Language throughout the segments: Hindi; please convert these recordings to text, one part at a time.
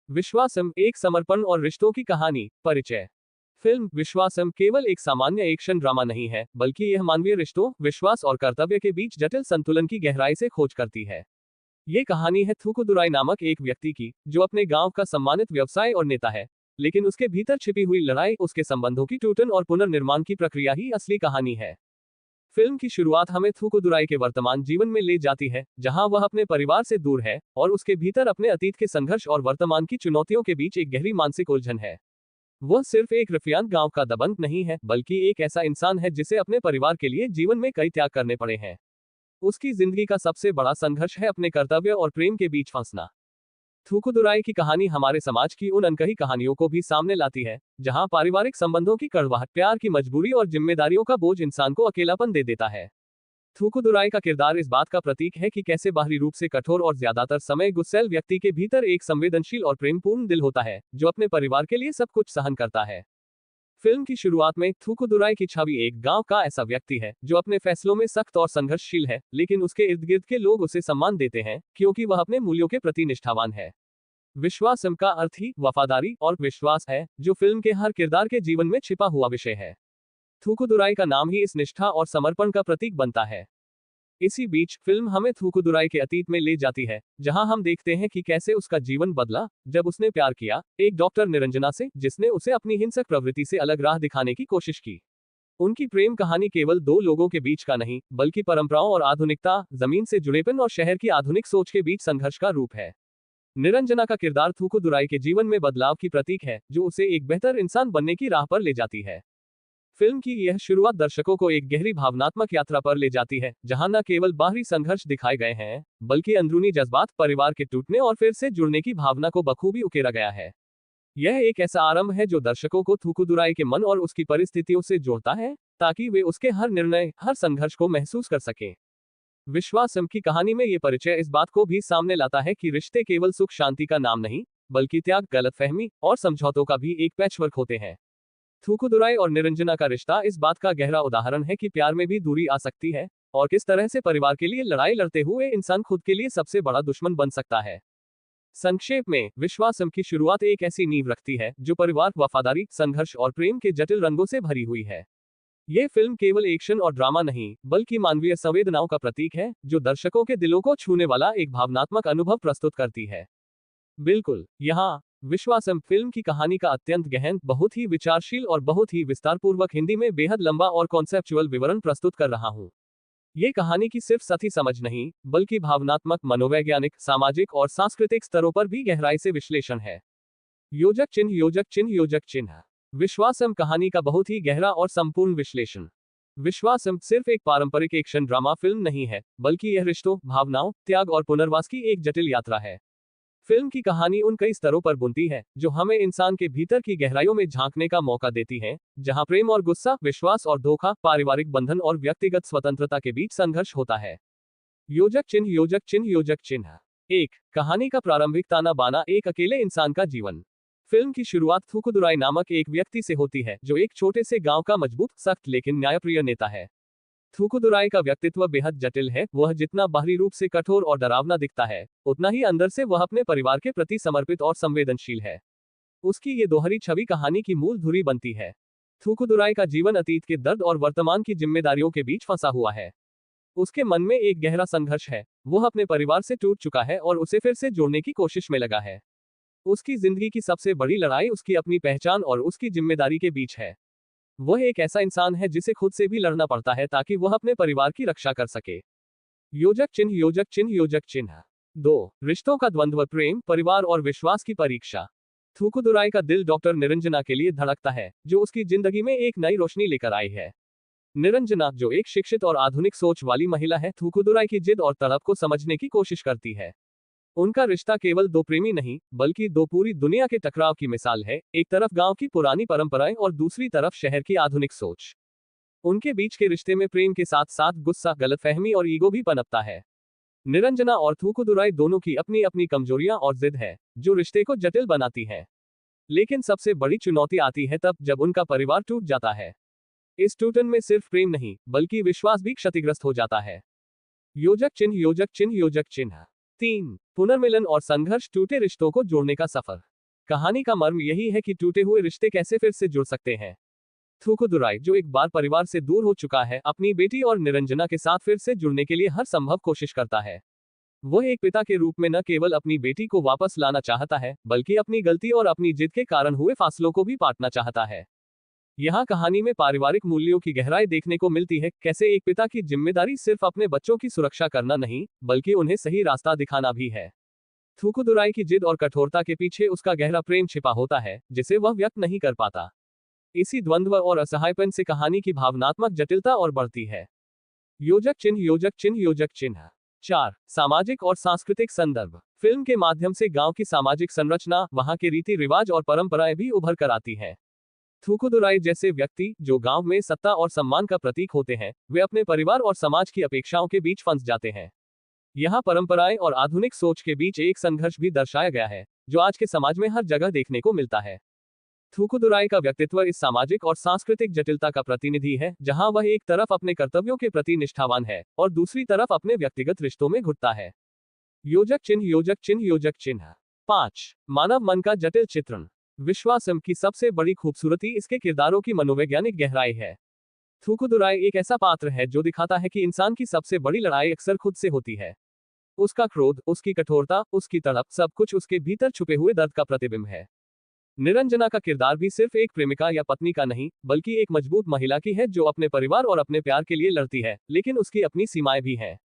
विश्वासम, एक समर्पण और रिश्तों की कहानी। परिचय। फिल्म विश्वासम केवल एक सामान्य एक्शन ड्रामा नहीं है, बल्कि यह मानवीय रिश्तों, विश्वास और कर्तव्य के बीच जटिल संतुलन की गहराई से खोज करती है। ये कहानी है थूकुदुराई नामक एक व्यक्ति की, जो अपने गांव का सम्मानित व्यवसाय और नेता है। लेकिन उसके भीतर छिपी हुई लड़ाई, उसके संबंधों की टूटन और पुनर्निर्माण की प्रक्रिया ही असली कहानी है। फिल्म की शुरुआत हमें थूकुदुराई के वर्तमान जीवन में ले जाती है, जहां वह अपने परिवार से दूर है और उसके भीतर अपने अतीत के संघर्ष और वर्तमान की चुनौतियों के बीच एक गहरी मानसिक उलझन है। वह सिर्फ एक रफियान गांव का दबंग नहीं है, बल्कि एक ऐसा इंसान है जिसे अपने परिवार के लिए जीवन में कई त्याग करने पड़े हैं। उसकी जिंदगी का सबसे बड़ा संघर्ष है अपने कर्तव्य और प्रेम के बीच फंसना। थूकुदुराई की कहानी हमारे समाज की उन अनकही कहानियों को भी सामने लाती है, जहां पारिवारिक संबंधों की कड़वाहट, प्यार की मजबूरी और जिम्मेदारियों का बोझ इंसान को अकेलापन दे देता है। थूकुदुराई का किरदार इस बात का प्रतीक है कि कैसे बाहरी रूप से कठोर और ज्यादातर समय गुस्सैल व्यक्ति के भीतर एक संवेदनशील और प्रेमपूर्ण दिल होता है, जो अपने परिवार के लिए सब कुछ सहन करता है। फिल्म की शुरुआत में थूकुदुराई की छवि एक गांव का ऐसा व्यक्ति है जो अपने फैसलों में सख्त और संघर्षशील है, लेकिन उसके इर्द गिर्द के लोग उसे सम्मान देते हैं क्योंकि वह अपने मूल्यों के प्रति निष्ठावान है। विश्वासम का अर्थ ही वफादारी और विश्वास है, जो फिल्म के हर किरदार के जीवन में छिपा हुआ विषय है। थूकुदुराई का नाम ही इस निष्ठा और समर्पण का प्रतीक बनता है। इसी बीच फिल्म हमें थूकुदुराई के अतीत में ले जाती है, जहां हम देखते हैं कि कैसे उसका जीवन बदला जब उसने प्यार किया एक डॉक्टर निरंजना से, जिसने उसे अपनी हिंसक प्रवृत्ति से अलग राह दिखाने की कोशिश की। उनकी प्रेम कहानी केवल दो लोगों के बीच का नहीं, बल्कि परंपराओं और आधुनिकता, जमीन से जुड़ेपन और शहर की आधुनिक सोच के बीच संघर्ष का रूप है। निरंजना का किरदार थूकुदुराई के जीवन में बदलाव की प्रतीक है, जो उसे एक बेहतर इंसान बनने की राह पर ले जाती है। फिल्म की यह शुरुआत दर्शकों को एक गहरी भावनात्मक यात्रा पर ले जाती है, जहां न केवल बाहरी संघर्ष दिखाए गए हैं, बल्कि अंदरूनी जज्बात, परिवार के टूटने और फिर से जुड़ने की भावना को बखूबी उकेरा गया है। यह एक ऐसा आरंभ है जो दर्शकों को थूकुदुराई के मन और उसकी परिस्थितियों से जोड़ता है, ताकि वे उसके हर निर्णय, हर संघर्ष को महसूस कर सकें। विश्वासम की कहानी में ये परिचय इस बात को भी सामने लाता है कि रिश्ते केवल सुख शांति का नाम नहीं, बल्कि त्याग, गलतफहमी और समझौतों का भी एक पैचवर्क होते हैं। थूकुदुराई और निरंजना का रिश्ता इस बात का गहरा उदाहरण है कि प्यार में भी दूरी आ सकती है, और किस तरह से परिवार के लिए लड़ाई लड़ते हुए इंसान खुद के लिए सबसे बड़ा दुश्मन बन सकता है। संक्षेप में, विश्वासम की शुरुआत एक ऐसी नींव रखती है जो परिवार, वफादारी, संघर्ष और प्रेम के जटिल रंगों से भरी हुई है। ये फिल्म केवल एक्शन और ड्रामा नहीं, बल्कि मानवीय संवेदनाओं का प्रतीक है, जो दर्शकों के दिलों को छूने वाला एक भावनात्मक अनुभव प्रस्तुत करती है। बिल्कुल, यहाँ विश्वासम फिल्म की कहानी का अत्यंत गहन, बहुत ही विचारशील और बहुत ही विस्तारपूर्वक हिंदी में बेहद लंबा और कॉन्सेप्चुअल विवरण प्रस्तुत कर रहा हूँ। ये कहानी की सिर्फ सही समझ नहीं, बल्कि भावनात्मक, मनोवैज्ञानिक, सामाजिक और सांस्कृतिक स्तरों पर भी गहराई से विश्लेषण है। योजक चिन्ह, योजक चिन्ह, योजक चिन्ह। विश्वासम कहानी का बहुत ही गहरा और संपूर्ण विश्लेषण। विश्वासम सिर्फ एक पारंपरिक एक्शन ड्रामा फिल्म नहीं है, बल्कि यह रिश्तों, भावनाओं, त्याग और पुनर्वास की एक जटिल यात्रा है। फिल्म की कहानी उन कई स्तरों पर बुनती है, जो हमें इंसान के भीतर की गहराइयों में झांकने का मौका देती हैं, जहां प्रेम और गुस्सा, विश्वास और धोखा, पारिवारिक बंधन और व्यक्तिगत स्वतंत्रता के बीच संघर्ष होता है। योजक चिन्ह, योजक चिन्ह, योजक चिन्ह। एक, कहानी का प्रारंभिक ताना बाना, एक अकेले इंसान का जीवन। फिल्म की शुरुआत थूकुदुराई नामक एक व्यक्ति से होती है, जो एक छोटे से गांव का मजबूत, सख्त लेकिन न्यायप्रिय नेता है। थूकुदुराई का व्यक्तित्व बेहद जटिल है। वह जितना बाहरी रूप से कठोर और डरावना दिखता है, उतना ही अंदर से वह अपने परिवार के प्रति समर्पित और संवेदनशील है। उसकी ये दोहरी छवि कहानी की मूल धुरी बनती है। थूकुदुराई का जीवन अतीत के दर्द और वर्तमान की जिम्मेदारियों के बीच फंसा हुआ है। उसके मन में एक गहरा संघर्ष है। वह अपने परिवार से टूट चुका है और उसे फिर से जोड़ने की कोशिश में लगा है। उसकी जिंदगी की सबसे बड़ी लड़ाई उसकी अपनी पहचान और उसकी जिम्मेदारी के बीच है। वह एक ऐसा इंसान है जिसे खुद से भी लड़ना पड़ता है ताकि वह अपने परिवार की रक्षा कर सके। योजक चिन्ह, योजक चिन्ह, योजक चिन्ह। दो, रिश्तों का द्वंद्व, प्रेम, परिवार और विश्वास की परीक्षा। थूकुदुराई का दिल डॉक्टर निरंजना के लिए धड़कता है, जो उसकी जिंदगी में एक नई रोशनी लेकर आई है। निरंजना, जो एक शिक्षित और आधुनिक सोच वाली महिला है, थूकुदुराई की जिद और तड़प को समझने की कोशिश करती है। उनका रिश्ता केवल दो प्रेमी नहीं, बल्कि दो पूरी दुनिया के टकराव की मिसाल है, एक तरफ गांव की पुरानी परंपराएं और दूसरी तरफ शहर की आधुनिक सोच। उनके बीच के रिश्ते में प्रेम के साथ साथ गुस्सा, गलतफहमी और ईगो भी पनपता है। निरंजना और थूकुदुराई दोनों की अपनी अपनी कमजोरियां और जिद है, जो रिश्ते को जटिल बनाती है। लेकिन सबसे बड़ी चुनौती आती है तब जब उनका परिवार टूट जाता है। इस टूटन में सिर्फ प्रेम नहीं, बल्कि विश्वास भी क्षतिग्रस्त हो जाता है। योजक चिन्ह, योजक चिन्ह, योजक चिन्ह। 3, पुनर्मिलन और संघर्ष, टूटे रिश्तों को जोड़ने का सफर। कहानी का मर्म यही है कि टूटे हुए रिश्ते कैसे फिर से जुड़ सकते हैं। थूकुदुराई, जो एक बार परिवार से दूर हो चुका है, अपनी बेटी और निरंजना के साथ फिर से जुड़ने के लिए हर संभव कोशिश करता है। वह एक पिता के रूप में न केवल अपनी बेटी को वापस लाना चाहता है, बल्कि अपनी गलती और अपनी जिद के कारण हुए फासलों को भी पाटना चाहता है। यहाँ कहानी में पारिवारिक मूल्यों की गहराई देखने को मिलती है, कैसे एक पिता की जिम्मेदारी सिर्फ अपने बच्चों की सुरक्षा करना नहीं, बल्कि उन्हें सही रास्ता दिखाना भी है। थूकुदुराई की जिद और कठोरता के पीछे उसका गहरा प्रेम छिपा होता है, जिसे वह व्यक्त नहीं कर पाता। इसी द्वंद्व और असहायपन से कहानी की भावनात्मक जटिलता और बढ़ती है। योजक चिन्ह, योजक चिन्ह, योजक चिन्ह। 4. सामाजिक और सांस्कृतिक संदर्भ। फिल्म के माध्यम से गांव की सामाजिक संरचना, वहां के रीति रिवाज और परंपराएं भी उभर कर आती हैं। थूकुदुराई जैसे व्यक्ति, जो गांव में सत्ता और सम्मान का प्रतीक होते हैं, वे अपने परिवार और समाज की अपेक्षाओं के बीच फंस जाते हैं। यहाँ परंपराएं और आधुनिक सोच के बीच एक संघर्ष भी दर्शाया गया है, जो आज के समाज में हर जगह देखने को मिलता है। थूकुदुराई का व्यक्तित्व इस सामाजिक और सांस्कृतिक जटिलता का प्रतिनिधि है, जहां वह एक तरफ अपने कर्तव्यों के प्रति निष्ठावान है और दूसरी तरफ अपने व्यक्तिगत रिश्तों में घुटता है। योजक चिन्ह, योजक चिन्ह, योजक चिन्ह। 5. मानव मन का जटिल चित्रण। विश्वासम की सबसे बड़ी खूबसूरती इसके किरदारों की मनोवैज्ञानिक गहराई है। थूकुदुराई एक ऐसा पात्र है जो दिखाता है कि इंसान की सबसे बड़ी लड़ाई अक्सर खुद से होती है। उसका क्रोध, उसकी कठोरता, उसकी तड़प, सब कुछ उसके भीतर छुपे हुए दर्द का प्रतिबिंब है। निरंजना का किरदार भी सिर्फ एक प्रेमिका या पत्नी का नहीं, बल्कि एक मजबूत महिला की है, जो अपने परिवार और अपने प्यार के लिए लड़ती है, लेकिन उसकी अपनी सीमाएं भी हैं।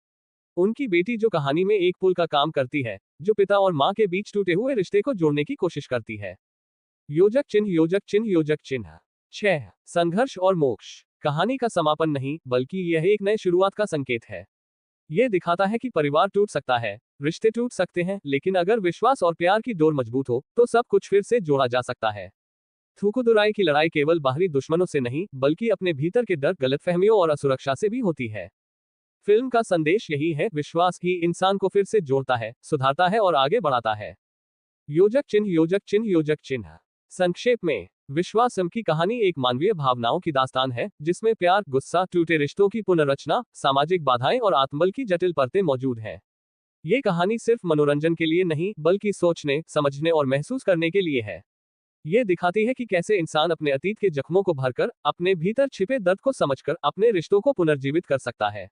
उनकी बेटी, जो कहानी में एक पुल का काम करती है, जो पिता और मां के बीच टूटे हुए रिश्ते को जोड़ने की कोशिश करती है। योजक चिन्ह, योजक चिन्ह, योजक चिन्ह। 6. संघर्ष और मोक्ष। कहानी का समापन नहीं, बल्कि यह एक नए शुरुआत का संकेत है। यह दिखाता है कि परिवार टूट सकता है, रिश्ते टूट सकते हैं, लेकिन अगर विश्वास और प्यार की डोर मजबूत हो, तो सब कुछ फिर से जोड़ा जा सकता है। थूकुदुराई की लड़ाई केवल बाहरी दुश्मनों से नहीं, बल्कि अपने भीतर के डर, गलतफहमियों और असुरक्षा से भी होती है। फिल्म का संदेश यही है, विश्वास ही इंसान को फिर से जोड़ता है, सुधारता है और आगे बढ़ाता है। योजक चिन्ह, योजक चिन्ह, योजक चिन्ह। संक्षेप में, विश्वासम की कहानी एक मानवीय भावनाओं की दास्तान है, जिसमें प्यार, गुस्सा, टूटे रिश्तों की पुनर्रचना, सामाजिक बाधाएं और आत्मबल की जटिल परतें मौजूद हैं। ये कहानी सिर्फ मनोरंजन के लिए नहीं, बल्कि सोचने, समझने और महसूस करने के लिए है। ये दिखाती है कि कैसे इंसान अपने अतीत के जख्मों को भरकर, अपने भीतर छिपे दर्द को समझकर, अपने रिश्तों को पुनर्जीवित कर सकता है।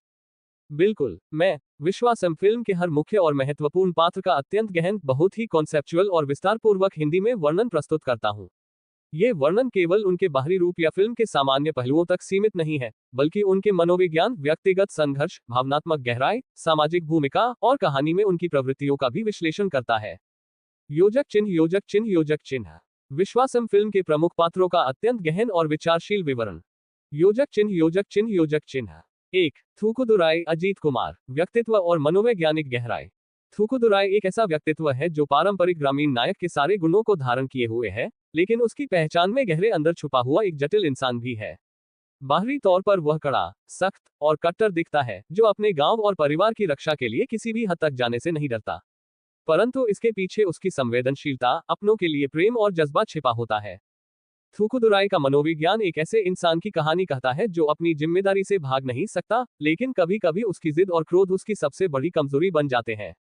बिल्कुल, मैं विश्वासम फिल्म के हर मुख्य और महत्वपूर्ण पात्र का अत्यंत गहन, बहुत ही कॉन्सेप्चुअल और विस्तारपूर्वक हिंदी में वर्णन प्रस्तुत करता हूँ। ये वर्णन केवल उनके बाहरी रूप या फिल्म के सामान्य पहलुओं तक सीमित नहीं है, बल्कि उनके मनोविज्ञान, व्यक्तिगत संघर्ष, भावनात्मक गहराई, सामाजिक भूमिका और कहानी में उनकी प्रवृत्तियों का भी विश्लेषण करता है। योजक चिन्ह, योजक चिन्ह, योजक चिन्ह। विश्वासम फिल्म के प्रमुख पात्रों का अत्यंत गहन और विचारशील विवरण। योजक चिन्ह, योजक चिन्ह, योजक चिन्ह। 1. थूकुदुराई, अजीत कुमार। व्यक्तित्व और मनोवैज्ञानिक गहराई। थूकुदुराई एक ऐसा व्यक्तित्व है जो पारंपरिक ग्रामीण नायक के सारे गुणों को धारण किए हुए है, लेकिन उसकी पहचान में गहरे अंदर छुपा हुआ एक जटिल इंसान भी है। बाहरी तौर पर वह कड़ा, सख्त और कट्टर दिखता है, जो अपने गांव और परिवार की रक्षा के लिए किसी भी हद तक जाने से नहीं डरता। परंतु इसके पीछे उसकी संवेदनशीलता, अपनों के लिए प्रेम और जज्बा छिपा होता है। थूकुदुराई का मनोविज्ञान एक ऐसे इंसान की कहानी कहता है जो अपनी जिम्मेदारी से भाग नहीं सकता, लेकिन कभी कभी उसकी जिद और क्रोध उसकी सबसे बड़ी कमजोरी बन जाते हैं।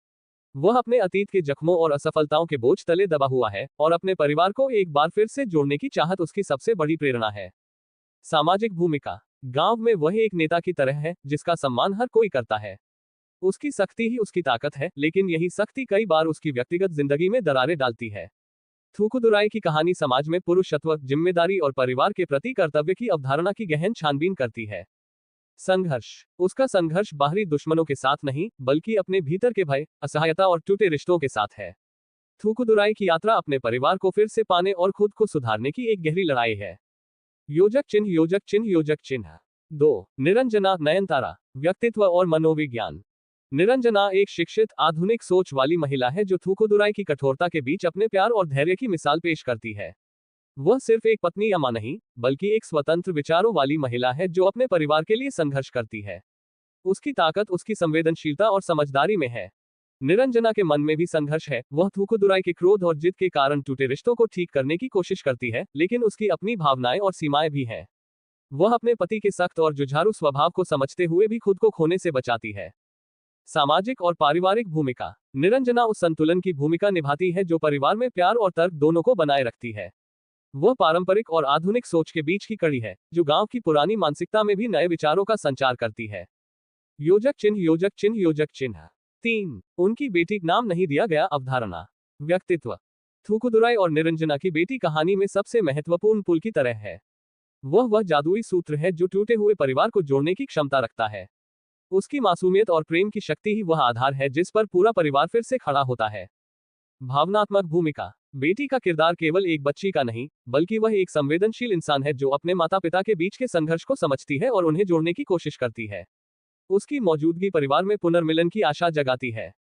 वह अपने अतीत के जख्मों और असफलताओं के बोझ तले दबा हुआ है, और अपने परिवार को एक बार फिर से जोड़ने की चाहत उसकी सबसे बड़ी प्रेरणा है। सामाजिक भूमिका। गांव में वह एक नेता की तरह है, जिसका सम्मान हर कोई करता है। उसकी सख्ती ही उसकी ताकत है, लेकिन यही सख्ती कई बार उसकी व्यक्तिगत जिंदगी में दरारें डालती है। थूकुदुराई की कहानी समाज में पुरुषत्व, जिम्मेदारी और परिवार के प्रति कर्तव्य की अवधारणा की गहन छानबीन करती है। संघर्ष। उसका संघर्ष बाहरी दुश्मनों के साथ नहीं, बल्कि अपने भीतर के भय, असहायता और टूटे रिश्तों के साथ है। थूकुदुराई की यात्रा अपने परिवार को फिर से पाने और खुद को सुधारने की एक गहरी लड़ाई है। योजक चिन्ह, योजक चिन्ह, योजक चिन्ह। 2. निरंजना, नयनतारा। व्यक्तित्व और मनोविज्ञान। निरंजना एक शिक्षित, आधुनिक सोच वाली महिला है, जो थूकुदुराई की कठोरता के बीच अपने प्यार और धैर्य की मिसाल पेश करती है। वह सिर्फ एक पत्नी या मां नहीं, बल्कि एक स्वतंत्र विचारों वाली महिला है, जो अपने परिवार के लिए संघर्ष करती है। उसकी ताकत उसकी संवेदनशीलता और समझदारी में है। निरंजना के मन में भी संघर्ष है। वह थूकुदुराई के क्रोध और जिद के कारण टूटे रिश्तों को ठीक करने की कोशिश करती है, लेकिन उसकी अपनी भावनाएं और सीमाएं भी हैं। वह अपने पति के सख्त और जुझारू स्वभाव को समझते हुए भी खुद को खोने से बचाती है। सामाजिक और पारिवारिक भूमिका। निरंजना उस संतुलन की भूमिका निभाती है जो परिवार में प्यार और तर्क दोनों को बनाए रखती है। वह पारंपरिक और आधुनिक सोच के बीच की कड़ी है, जो गांव की पुरानी मानसिकता में भी नए विचारों का संचार करती है। योजक चिन्ह योजक चिन्ह योजक चिन्ह। 3. उनकी बेटी नाम नहीं दिया गया अवधारणा। व्यक्तित्व। थूकुदुराई और निरंजना की बेटी कहानी में सबसे महत्वपूर्ण पुल की तरह है। वह जादुई सूत्र है जो टूटे हुए परिवार को जोड़ने की क्षमता रखता है। उसकी मासूमियत और प्रेम की शक्ति ही वह आधार है जिस पर पूरा परिवार फिर से खड़ा होता है। भावनात्मक भूमिका। बेटी का किरदार केवल एक बच्ची का नहीं, बल्कि वह एक संवेदनशील इंसान है जो अपने माता पिता के बीच के संघर्ष को समझती है और उन्हें जोड़ने की कोशिश करती है। उसकी मौजूदगी परिवार में पुनर्मिलन की आशा जगाती है।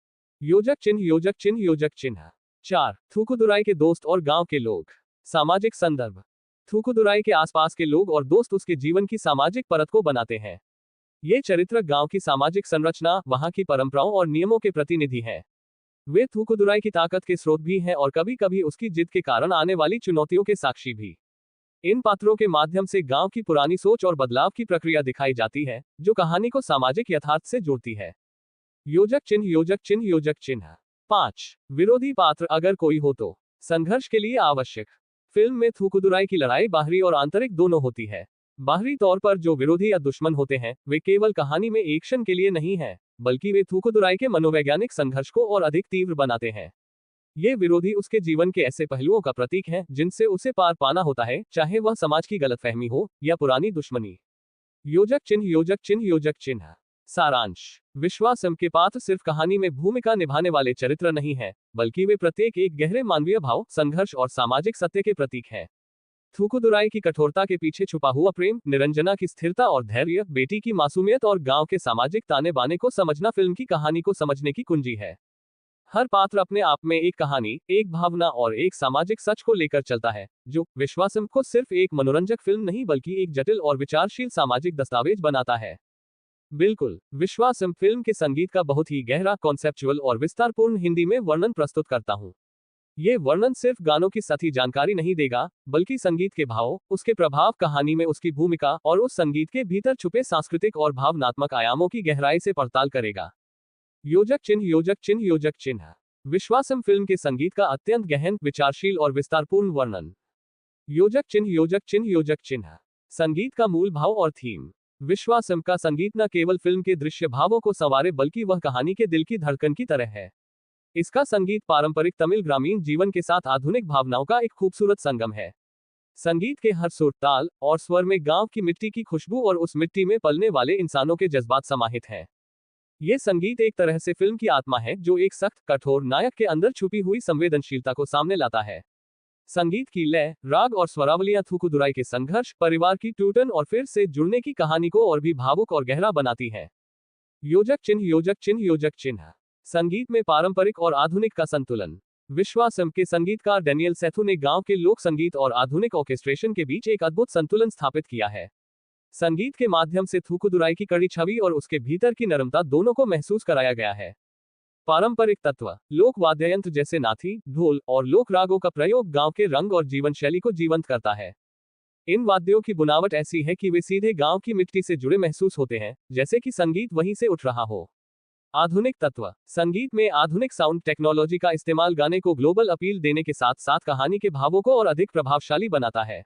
योजक चिन्ह योजक चिन्ह योजक चिन्ह। 4. थूकुदुराई के दोस्त और गांव के लोग। सामाजिक संदर्भ। थूकुदुराई के आसपास के लोग और दोस्त उसके जीवन की सामाजिक परत को बनाते हैं। ये चरित्र गांव की सामाजिक संरचना, वहां की परंपराओं और नियमों के प्रतिनिधि हैं। वे थूकुदुराई की ताकत के स्रोत भी हैं और कभी कभी उसकी जिद के कारण आने वाली चुनौतियों के साक्षी भी। इन पात्रों के माध्यम से गांव की पुरानी सोच और बदलाव की प्रक्रिया दिखाई जाती है, जो कहानी को सामाजिक यथार्थ से जोड़ती है। योजक चिन्ह योजक चिन्ह योजक चिन्ह। 5. विरोधी पात्र अगर कोई हो तो। संघर्ष के लिए आवश्यक। फिल्म में थूकुदुराई की लड़ाई बाहरी और आंतरिक दोनों होती है। बाहरी तौर पर जो विरोधी या दुश्मन होते हैं, वे केवल कहानी में एक्शन के लिए नहीं हैं, बल्कि वे थूकुदुराई के मनोवैज्ञानिक संघर्ष को और अधिक तीव्र बनाते हैं। ये विरोधी उसके जीवन के ऐसे पहलुओं का प्रतीक हैं जिनसे उसे पार पाना होता है, चाहे वह समाज की गलतफहमी हो या पुरानी दुश्मनी। योजक चिन्ह योजक चिन्ह योजक चिन्ह। सारांश। विश्वासम के पात्र सिर्फ कहानी में भूमिका निभाने वाले चरित्र नहीं हैं, बल्कि वे प्रत्येक एक गहरे मानवीय भाव, संघर्ष और सामाजिक सत्य के प्रतीक हैं। थूकुदुराई की कठोरता के पीछे छुपा हुआ प्रेम, निरंजना की स्थिरता और धैर्य, बेटी की मासूमियत और गांव के सामाजिक ताने बाने को समझना फिल्म की कहानी को समझने की कुंजी है। हर पात्र अपने आप में एक कहानी, एक भावना और एक सामाजिक सच को लेकर चलता है, जो विश्वासम को सिर्फ एक मनोरंजक फिल्म नहीं बल्कि एक जटिल और विचारशील सामाजिक दस्तावेज बनाता है। बिल्कुल, विश्वासम फिल्म के संगीत का बहुत ही गहरा, कॉन्सेप्चुअल और विस्तारपूर्ण हिंदी में वर्णन प्रस्तुत करता हूँ। ये वर्णन सिर्फ गानों की सही जानकारी नहीं देगा, बल्कि संगीत के भाव, उसके प्रभाव, कहानी में उसकी भूमिका और उस संगीत के भीतर छुपे सांस्कृतिक और भावनात्मक आयामों की गहराई से पड़ताल करेगा। योजक चिन्ह योजक चिन्ह योजक चिन्ह। विश्वासम फिल्म के संगीत का अत्यंत गहन, विचारशील और विस्तारपूर्ण वर्णन। योजक चिन्ह योजक चिन्ह योजक चिन्ह। संगीत का मूल भाव और थीम। विश्वासम का संगीत न केवल फिल्म के दृश्य भावों को संवारे बल्कि वह कहानी के दिल की धड़कन की तरह है। इसका संगीत पारंपरिक तमिल ग्रामीण जीवन के साथ आधुनिक भावनाओं का एक खूबसूरत संगम है। संगीत के हर सुर, ताल और स्वर में गांव की मिट्टी की खुशबू और उस मिट्टी में पलने वाले इंसानों के जज्बात समाहित हैं। ये संगीत एक तरह से फिल्म की आत्मा है, जो एक सख्त, कठोर नायक के अंदर छुपी हुई संवेदनशीलता को सामने लाता है। संगीत की लय, राग और स्वरावलियां थूकुदुराई के संघर्ष, परिवार की टूटन और फिर से जुड़ने की कहानी को और भी भावुक और गहरा बनाती है। योजक चिन्ह योजक चिन्ह योजक चिन्ह। संगीत में पारंपरिक और आधुनिक का संतुलन। विश्वासम के संगीतकार डेनियल सेथु ने गांव के लोक संगीत और आधुनिक ऑर्केस्ट्रेशन के बीच एक अद्भुत संतुलन स्थापित किया है। संगीत के माध्यम से थूकुदुराई की कड़ी छवि और उसके भीतर की नरमता दोनों को महसूस कराया गया है। पारंपरिक तत्व, लोक वाद्ययंत्र जैसे नाथी, ढोल और लोक रागों का प्रयोग गांव के रंग और जीवन शैली को जीवंत करता है। इन वाद्यों की बुनावट ऐसी है कि वे सीधे गांव की मिट्टी से जुड़े महसूस होते हैं, जैसे कि संगीत वहीं से उठ रहा हो। आधुनिक तत्व, संगीत में आधुनिक साउंड टेक्नोलॉजी का इस्तेमाल गाने को ग्लोबल अपील देने के साथ साथ कहानी के भावों को और अधिक प्रभावशाली बनाता है।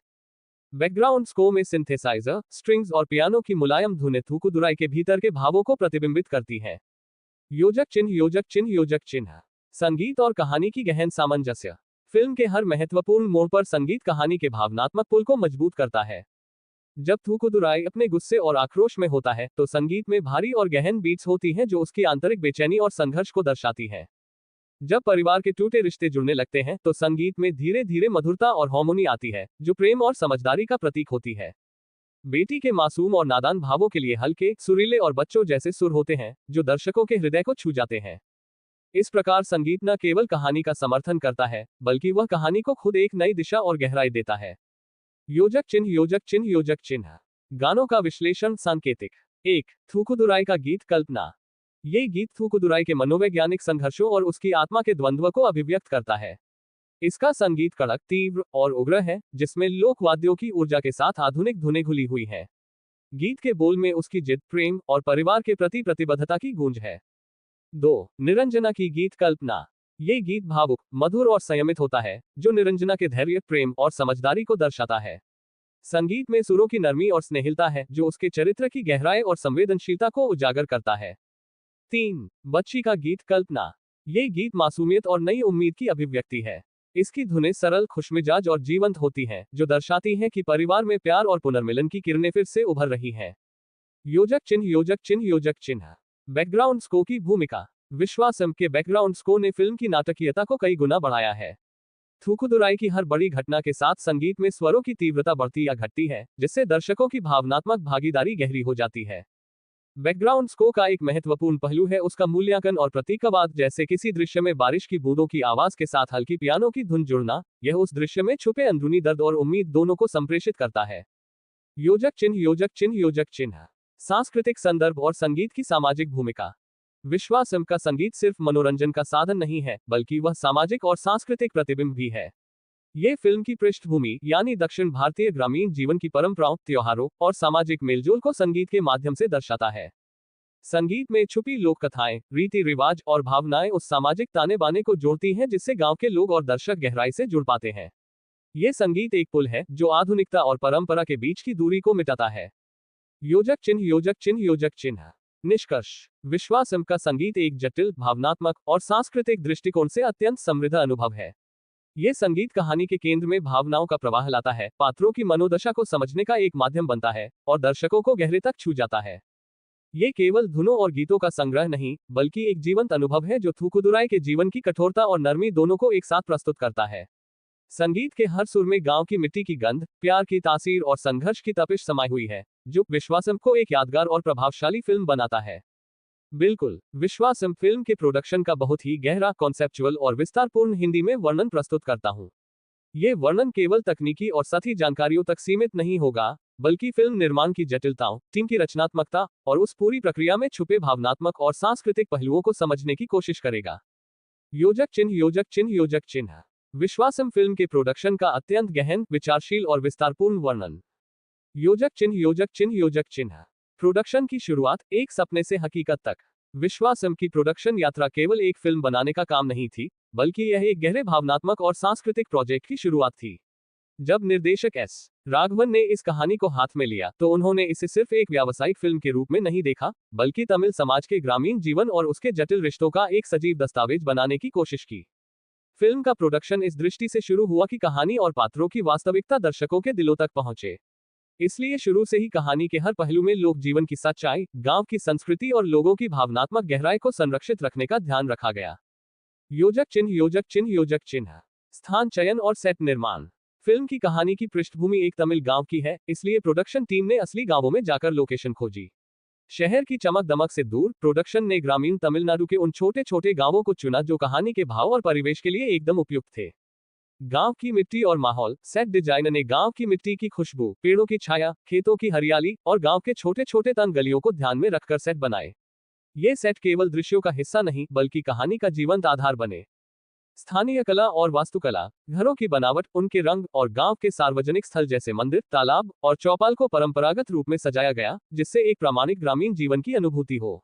बैकग्राउंड स्कोर में सिंथेसाइजर, स्ट्रिंग्स और पियानो की मुलायम धुनें थूकुदुराई के भीतर के भावों को प्रतिबिंबित करती हैं। योजक चिन्ह योजक चिन्ह योजक चिन्ह। संगीत और कहानी की गहन सामंजस्य। फिल्म के हर महत्वपूर्ण मोड़ पर संगीत कहानी के भावनात्मक पुल को मजबूत करता है। जब थूकुदुराई अपने गुस्से और आक्रोश में होता है, तो संगीत में भारी और गहन बीट्स होती हैं जो उसकी आंतरिक बेचैनी और संघर्ष को दर्शाती हैं। जब परिवार के टूटे रिश्ते जुड़ने लगते हैं, तो संगीत में धीरे धीरे मधुरता और हार्मोनी आती है, जो प्रेम और समझदारी का प्रतीक होती है। बेटी के मासूम और नादान भावों के लिए हल्के, सुरीले और बच्चों जैसे सुर होते हैं, जो दर्शकों के हृदय को छू जाते हैं। इस प्रकार संगीत न केवल कहानी का समर्थन करता है, बल्कि वह कहानी को खुद एक नई दिशा और गहराई देता है। योजक चिन्ह योजक चिन्ह योजक चिन्ह। गानों का विश्लेषण सांकेतिक। 1. थूकुदुराई का गीत कल्पना। ये गीत थूकुदुराई के मनोवैज्ञानिक संघर्षों और उसकी आत्मा के द्वंद्व को अभिव्यक्त करता है। इसका संगीत कड़क, तीव्र और उग्र है, जिसमें लोक वाद्यों की ऊर्जा के साथ आधुनिक धुनें घुली हुई हैं। गीत के बोल में उसकी जिद, प्रेम और परिवार के प्रति प्रतिबद्धता की गूंज है। 2. निरंजना की गीत कल्पना। ये गीत भावुक, मधुर और संयमित होता है, जो निरंजना के धैर्य, प्रेम और समझदारी को दर्शाता है। संगीत में सुरों की नरमी और स्नेहिलता है, जो उसके चरित्र की गहराई और संवेदनशीलता को उजागर करता है। 3. बच्ची का गीत कल्पना। ये गीत मासूमियत और नई उम्मीद की अभिव्यक्ति है। इसकी धुनें सरल, खुशमिजाज और जीवंत होती हैं, जो दर्शाती हैं कि परिवार में प्यार और पुनर्मिलन की किरणें फिर से उभर रही हैं। योजक चिन्ह, योजक चिन्ह, योजक चिन्ह। बैकग्राउंड स्कोर की भूमिका। विश्वासम के बैकग्राउंड स्कोर ने फिल्म की नाटकीयता को कई गुना बढ़ाया है। थूकुदुराई की हर बड़ी घटना के साथ संगीत में स्वरों की तीव्रता बढ़ती या घटती है, जिससे दर्शकों की भावनात्मक भागीदारी गहरी हो जाती है। बैकग्राउंड स्कोर का एक महत्वपूर्ण पहलू है उसका मूल्यांकन और प्रतीकवाद, जैसे किसी दृश्य में बारिश की बूंदों की आवाज के साथ हल्की पियानो की धुन जुड़ना, यह उस दृश्य में छुपे अंदरूनी दर्द और उम्मीद दोनों को संप्रेषित करता है। योजक चिन्ह, योजक चिन्ह, योजक चिन्ह। सांस्कृतिक संदर्भ और संगीत की सामाजिक भूमिका। विश्वासम का संगीत सिर्फ मनोरंजन का साधन नहीं है, बल्कि वह सामाजिक और सांस्कृतिक प्रतिबिंब भी है। ये फिल्म की पृष्ठभूमि यानी दक्षिण भारतीय ग्रामीण जीवन की परंपराओं, त्योहारों और सामाजिक मेलजोल को संगीत के माध्यम से दर्शाता है। संगीत में छुपी लोक कथाएं, रीति रिवाज और भावनाएं उस सामाजिक ताने बाने को जोड़ती हैं जिससे गांव के लोग और दर्शक गहराई से जुड़ पाते हैं। ये संगीत एक पुल है जो आधुनिकता और परंपरा के बीच की दूरी को मिटाता है। योजक चिन्ह, योजक चिन्ह, योजक चिन्ह। निष्कर्ष। विश्वासम का संगीत एक जटिल, भावनात्मक और सांस्कृतिक दृष्टिकोण से अत्यंत समृद्ध अनुभव है। ये संगीत कहानी के केंद्र में भावनाओं का प्रवाह लाता है, पात्रों की मनोदशा को समझने का एक माध्यम बनता है और दर्शकों को गहरे तक छू जाता है। ये केवल धुनों और गीतों का संग्रह नहीं, बल्कि एक जीवंत अनुभव है जो थूकुदुराई के जीवन की कठोरता और नरमी दोनों को एक साथ प्रस्तुत करता है। संगीत के हर सुर में गांव की मिट्टी की गंध, प्यार की तासीर और संघर्ष की तपिश समाई हुई है, जो विश्वासम को एक यादगार और प्रभावशाली फिल्म बनाता है। बिल्कुल, विश्वासम फिल्म के प्रोडक्शन का बहुत ही गहरा, कॉन्सेप्चुअल और विस्तारपूर्ण हिंदी में वर्णन प्रस्तुत करता हूँ। ये वर्णन केवल तकनीकी और सतही जानकारियों तक सीमित नहीं होगा, बल्कि फिल्म निर्माण की जटिलताओं, टीम की रचनात्मकता और उस पूरी प्रक्रिया में छुपे भावनात्मक और सांस्कृतिक पहलुओं को समझने की कोशिश करेगा। योजक चिन्ह, योजक चिन्ह, योजक चिन्ह। विश्वासम फिल्म के प्रोडक्शन का अत्यंत गहन, विचारशील और विस्तारपूर्ण वर्णन। योजक चिन्ह, योजक चिन्ह, योजक चिन्ह। प्रोडक्शन की शुरुआत, एक सपने से हकीकत तक। विश्वासम की प्रोडक्शन यात्रा केवल एक फिल्म बनाने का काम नहीं थी, बल्कि यह एक गहरे भावनात्मक और सांस्कृतिक प्रोजेक्ट की शुरुआत थी। जब निर्देशक एस. राघवन ने इस कहानी को हाथ में लिया, तो उन्होंने इसे सिर्फ एक व्यावसायिक फिल्म के रूप में नहीं देखा, बल्कि तमिल समाज के ग्रामीण जीवन और उसके जटिल रिश्तों का एक सजीव दस्तावेज बनाने की कोशिश की। फिल्म का प्रोडक्शन इस दृष्टि से शुरू हुआ कि कहानी और पात्रों की वास्तविकता दर्शकों के दिलों तक पहुंचे। इसलिए शुरू से ही कहानी के हर पहलू में लोक जीवन की सच्चाई, गांव की संस्कृति और लोगों की भावनात्मक गहराई को संरक्षित रखने का ध्यान रखा गया। योजक चिन्ह, योजक चिन्ह, योजक चिन्ह। स्थान चयन और सेट निर्माण। फिल्म की कहानी की पृष्ठभूमि एक तमिल गांव की है, इसलिए प्रोडक्शन टीम ने असली गांवों में जाकर लोकेशन खोजी। शहर की चमक दमक से दूर, प्रोडक्शन ने ग्रामीण तमिलनाडु के उन छोटे छोटे गांवों को चुना जो कहानी के भाव और परिवेश के लिए एकदम उपयुक्त थे। गांव की मिट्टी और माहौल। सेट डिजाइनर ने गांव की मिट्टी की खुशबू, पेड़ों की छाया, खेतों की हरियाली और गांव के छोटे छोटे तन गलियों को ध्यान में रखकर सेट बनाए। ये सेट केवल दृश्यों का हिस्सा नहीं, बल्कि कहानी का जीवंत आधार बने। स्थानीय कला और वास्तुकला। घरों की बनावट, उनके रंग और गांव के सार्वजनिक स्थल जैसे मंदिर, तालाब और चौपाल को परंपरागत रूप में सजाया गया, जिससे एक प्रामाणिक ग्रामीण जीवन की अनुभूति हो।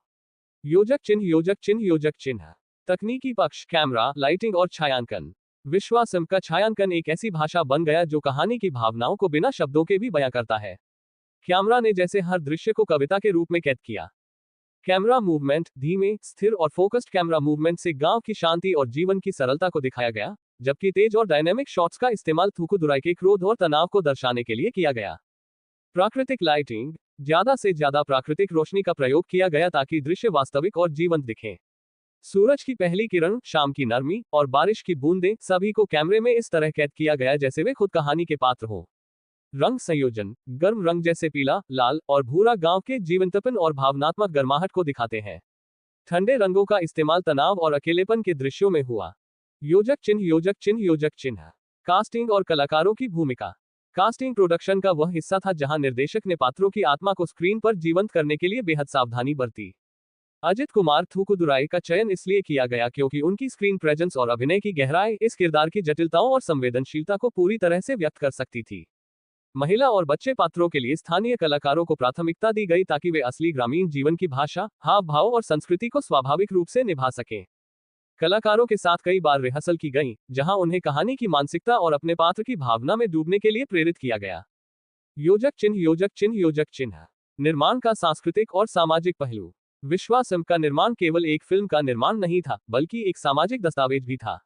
योजक चिन्ह, योजक चिन्ह, योजक चिन्ह। तकनीकी पक्ष। कैमरा, लाइटिंग और छायांकन। विश्वासम का छायांकन एक ऐसी भाषा बन गया जो कहानी की भावनाओं को बिना शब्दों के भी बयां करता है। कैमरा ने जैसे हर दृश्य को कविता के रूप में कैद किया। Camera movement. धीमे, स्थिर और फोकस्ड कैमरा मूवमेंट से गांव की शांति और जीवन की सरलता को दिखाया गया, जबकि तेज और डायनेमिक शॉट्स का इस्तेमाल थूकुदुराई के क्रोध और तनाव को दर्शाने के लिए किया गया। प्राकृतिक लाइटिंग। ज्यादा से ज्यादा प्राकृतिक रोशनी का प्रयोग किया गया ताकि दृश्य वास्तविक और जीवंत दिखें। सूरज की पहली किरण, शाम की नरमी और बारिश की बूंदें, सभी को कैमरे में इस तरह कैद किया गया जैसे वे खुद कहानी के पात्र हों। रंग संयोजन। गर्म रंग जैसे पीला, लाल और भूरा गांव के जीवंतपन और भावनात्मक गर्माहट को दिखाते हैं। ठंडे रंगों का इस्तेमाल तनाव और अकेलेपन के दृश्यों में हुआ। योजक चिन्ह, योजक चिन्ह, योजक चिन्ह। कास्टिंग और कलाकारों की भूमिका। कास्टिंग प्रोडक्शन का वह हिस्सा था जहां निर्देशक ने पात्रों की आत्मा को स्क्रीन पर जीवंत करने के लिए बेहद सावधानी बरती। अजित कुमार थूकुदुराई का चयन इसलिए किया गया क्योंकि उनकी स्क्रीन प्रेजेंस और अभिनय की गहराई इस किरदार की जटिलताओं और संवेदनशीलता को पूरी तरह से व्यक्त कर सकती थी। महिला और बच्चे पात्रों के लिए स्थानीय कलाकारों को प्राथमिकता दी गई ताकि वे असली ग्रामीण जीवन की भाषा, हाव भाव और संस्कृति को स्वाभाविक रूप से निभा सकें। कलाकारों के साथ कई बार रिहर्सल की गई, जहां उन्हें कहानी की मानसिकता और अपने पात्र की भावना में डूबने के लिए प्रेरित किया गया। योजक चिन्ह, योजक चिन्ह, योजक चिन्ह। निर्माण का सांस्कृतिक और सामाजिक पहलू। विश्वासम का निर्माण केवल एक फिल्म का निर्माण नहीं था, बल्कि एक सामाजिक दस्तावेज भी था।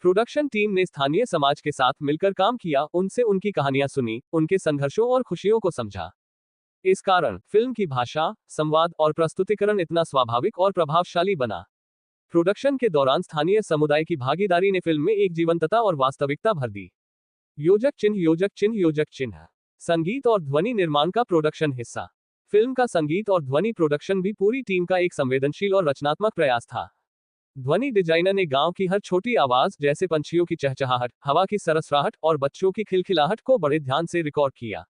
प्रोडक्शन टीम ने स्थानीय समाज के साथ मिलकर काम किया, उनसे उनकी कहानियां सुनी, उनके संघर्षों और खुशियों को समझा। इस कारण फिल्म की भाषा, संवाद और प्रस्तुतिकरण इतना स्वाभाविक और प्रभावशाली बना। प्रोडक्शन के दौरान स्थानीय समुदाय की भागीदारी ने फिल्म में एक जीवंतता और वास्तविकता भर दी। योजक चिन्ह, योजक चिन्ह, योजक चिन्ह। संगीत और ध्वनि निर्माण का प्रोडक्शन हिस्सा। फिल्म का संगीत और ध्वनि प्रोडक्शन भी पूरी टीम का एक संवेदनशील और रचनात्मक प्रयास था। ध्वनि डिजाइनर ने गांव की हर छोटी आवाज, जैसे पंछियों की चहचहाहट, हवा की सरसराहट और बच्चों की खिलखिलाहट को बड़े ध्यान से रिकॉर्ड किया।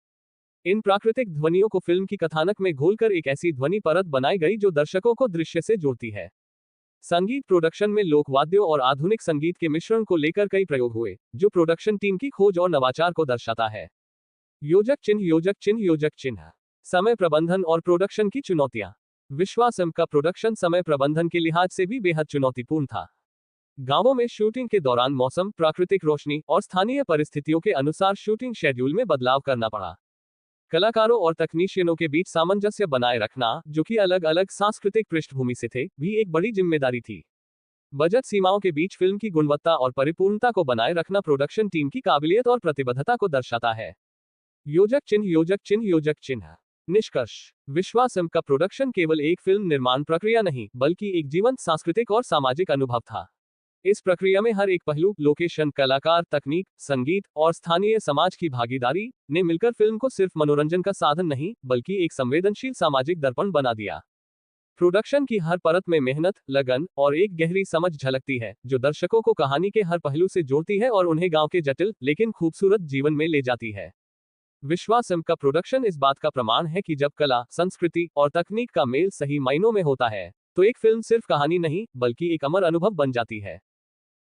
इन प्राकृतिक ध्वनियों को फिल्म की कथानक में घोलकर एक ऐसी ध्वनि परत बनाई गई जो दर्शकों को दृश्य से जोड़ती है। संगीत प्रोडक्शन में लोकवाद्यों और आधुनिक संगीत के मिश्रण को लेकर कई प्रयोग हुए, जो प्रोडक्शन टीम की खोज और नवाचार को दर्शाता है। योजक चिन्ह, योजक चिन्ह, योजक चिन्ह। समय प्रबंधन और प्रोडक्शन की चुनौतियां। विश्वासम का प्रोडक्शन समय प्रबंधन के लिहाज से भी बेहद चुनौतीपूर्ण था। गांवों में शूटिंग के दौरान मौसम, प्राकृतिक रोशनी और स्थानीय परिस्थितियों के अनुसार शूटिंग शेड्यूल में बदलाव करना पड़ा। कलाकारों और तकनीशियनों के बीच सामंजस्य बनाए रखना, जो कि अलग अलग सांस्कृतिक पृष्ठभूमि से थे, भी एक बड़ी जिम्मेदारी थी। बजट सीमाओं के बीच फिल्म की गुणवत्ता और परिपूर्णता को बनाए रखना प्रोडक्शन टीम की काबिलियत और प्रतिबद्धता को दर्शाता है। योजक चिन्ह, योजक चिन्ह, योजक चिन्ह। निष्कर्ष। विश्वासम का प्रोडक्शन केवल एक फिल्म निर्माण प्रक्रिया नहीं, बल्कि एक जीवंत सांस्कृतिक और सामाजिक अनुभव था। इस प्रक्रिया में हर एक पहलू, लोकेशन, कलाकार, तकनीक, संगीत और स्थानीय समाज की भागीदारी ने मिलकर फिल्म को सिर्फ मनोरंजन का साधन नहीं, बल्कि एक संवेदनशील सामाजिक दर्पण बना दिया। प्रोडक्शन की हर परत में मेहनत, लगन और एक गहरी समझ झलकती है, जो दर्शकों को कहानी के हर पहलू से जोड़ती है और उन्हें गांव के जटिल लेकिन खूबसूरत जीवन में ले जाती है। विश्वासम का प्रोडक्शन इस बात का प्रमाण है कि जब कला, संस्कृति और तकनीक का मेल सही मायनों में होता है, तो एक फिल्म सिर्फ कहानी नहीं, बल्कि एक अमर अनुभव बन जाती है।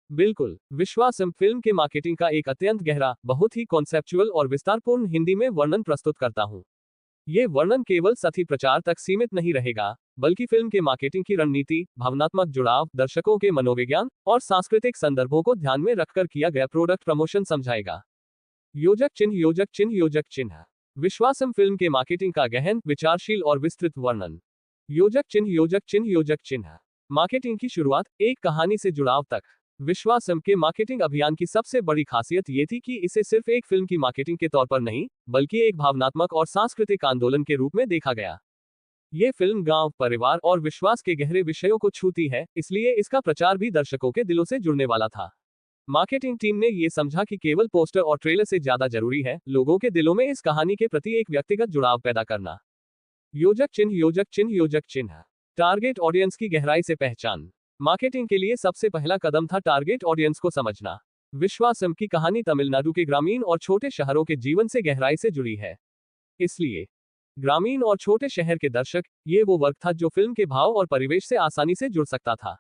बिल्कुल, विश्वासम फिल्म के मार्केटिंग का एक अत्यंत गहरा, बहुत ही कॉन्सेप्चुअल और विस्तारपूर्ण हिंदी में वर्णन प्रस्तुत करता हूँ। ये वर्णन केवल सतही प्रचार तक सीमित नहीं रहेगा, बल्कि फिल्म के मार्केटिंग की रणनीति, भावनात्मक जुड़ाव, दर्शकों के मनोविज्ञान और सांस्कृतिक संदर्भों को ध्यान में रखकर किया गया प्रोडक्ट प्रमोशन समझाएगा। योजक चिन्ह, योजक चिन्ह, योजक चिन्ह। विश्वासम फिल्म के मार्केटिंग का गहन, विचारशील और विस्तृत वर्णन। योजक चिन्ह, योजक चिन्ह, योजक चिन्ह। मार्केटिंग की शुरुआत, एक कहानी से जुड़ाव तक। विश्वासम के मार्केटिंग अभियान की सबसे बड़ी खासियत ये थी कि इसे सिर्फ एक फिल्म की मार्केटिंग के तौर पर नहीं, बल्कि एक भावनात्मक और सांस्कृतिक आंदोलन के रूप में देखा गया। ये फिल्म गांव, परिवार और विश्वास के गहरे विषयों को छूती है, इसलिए इसका प्रचार भी दर्शकों के दिलों से जुड़ने वाला था। मार्केटिंग टीम ने ये समझा कि केवल पोस्टर और ट्रेलर से ज्यादा जरूरी है लोगों के दिलों में इस कहानी के प्रति एक व्यक्तिगत जुड़ाव पैदा करना। योजक चिन्ह, योजक चिन्ह, योजक चिन्ह। टारगेट ऑडियंस की गहराई से पहचान। मार्केटिंग के लिए सबसे पहला कदम था टारगेट ऑडियंस को समझना। विश्वासम की कहानी तमिलनाडु के ग्रामीण और छोटे शहरों के जीवन से गहराई से जुड़ी है। इसलिए ग्रामीण और छोटे शहर के दर्शक, ये वो वर्ग था जो फिल्म के भाव और परिवेश से आसानी से जुड़ सकता था।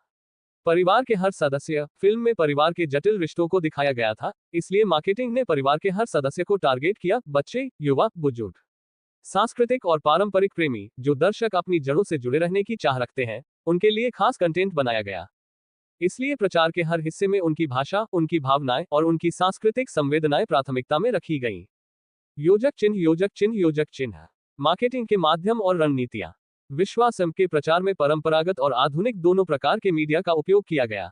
परिवार के हर सदस्य, फिल्म में परिवार के जटिल रिश्तों को दिखाया गया था, इसलिए मार्केटिंग ने परिवार के हर सदस्य को टारगेट किया, बच्चे, युवा, बुजुर्ग। सांस्कृतिक और पारंपरिक प्रेमी, जो दर्शक अपनी जड़ों से जुड़े रहने की चाह रखते हैं, उनके लिए खास कंटेंट बनाया गया। इसलिए प्रचार के हर हिस्से में उनकी भाषा, उनकी भावनाएं और उनकी सांस्कृतिक संवेदनाएं प्राथमिकता में रखी गईं। योजक चिन्ह, योजक चिन्ह, योजक चिन्ह। मार्केटिंग के माध्यम और रणनीतियां। विश्वासम के प्रचार में परंपरागत और आधुनिक दोनों प्रकार के मीडिया का उपयोग किया गया।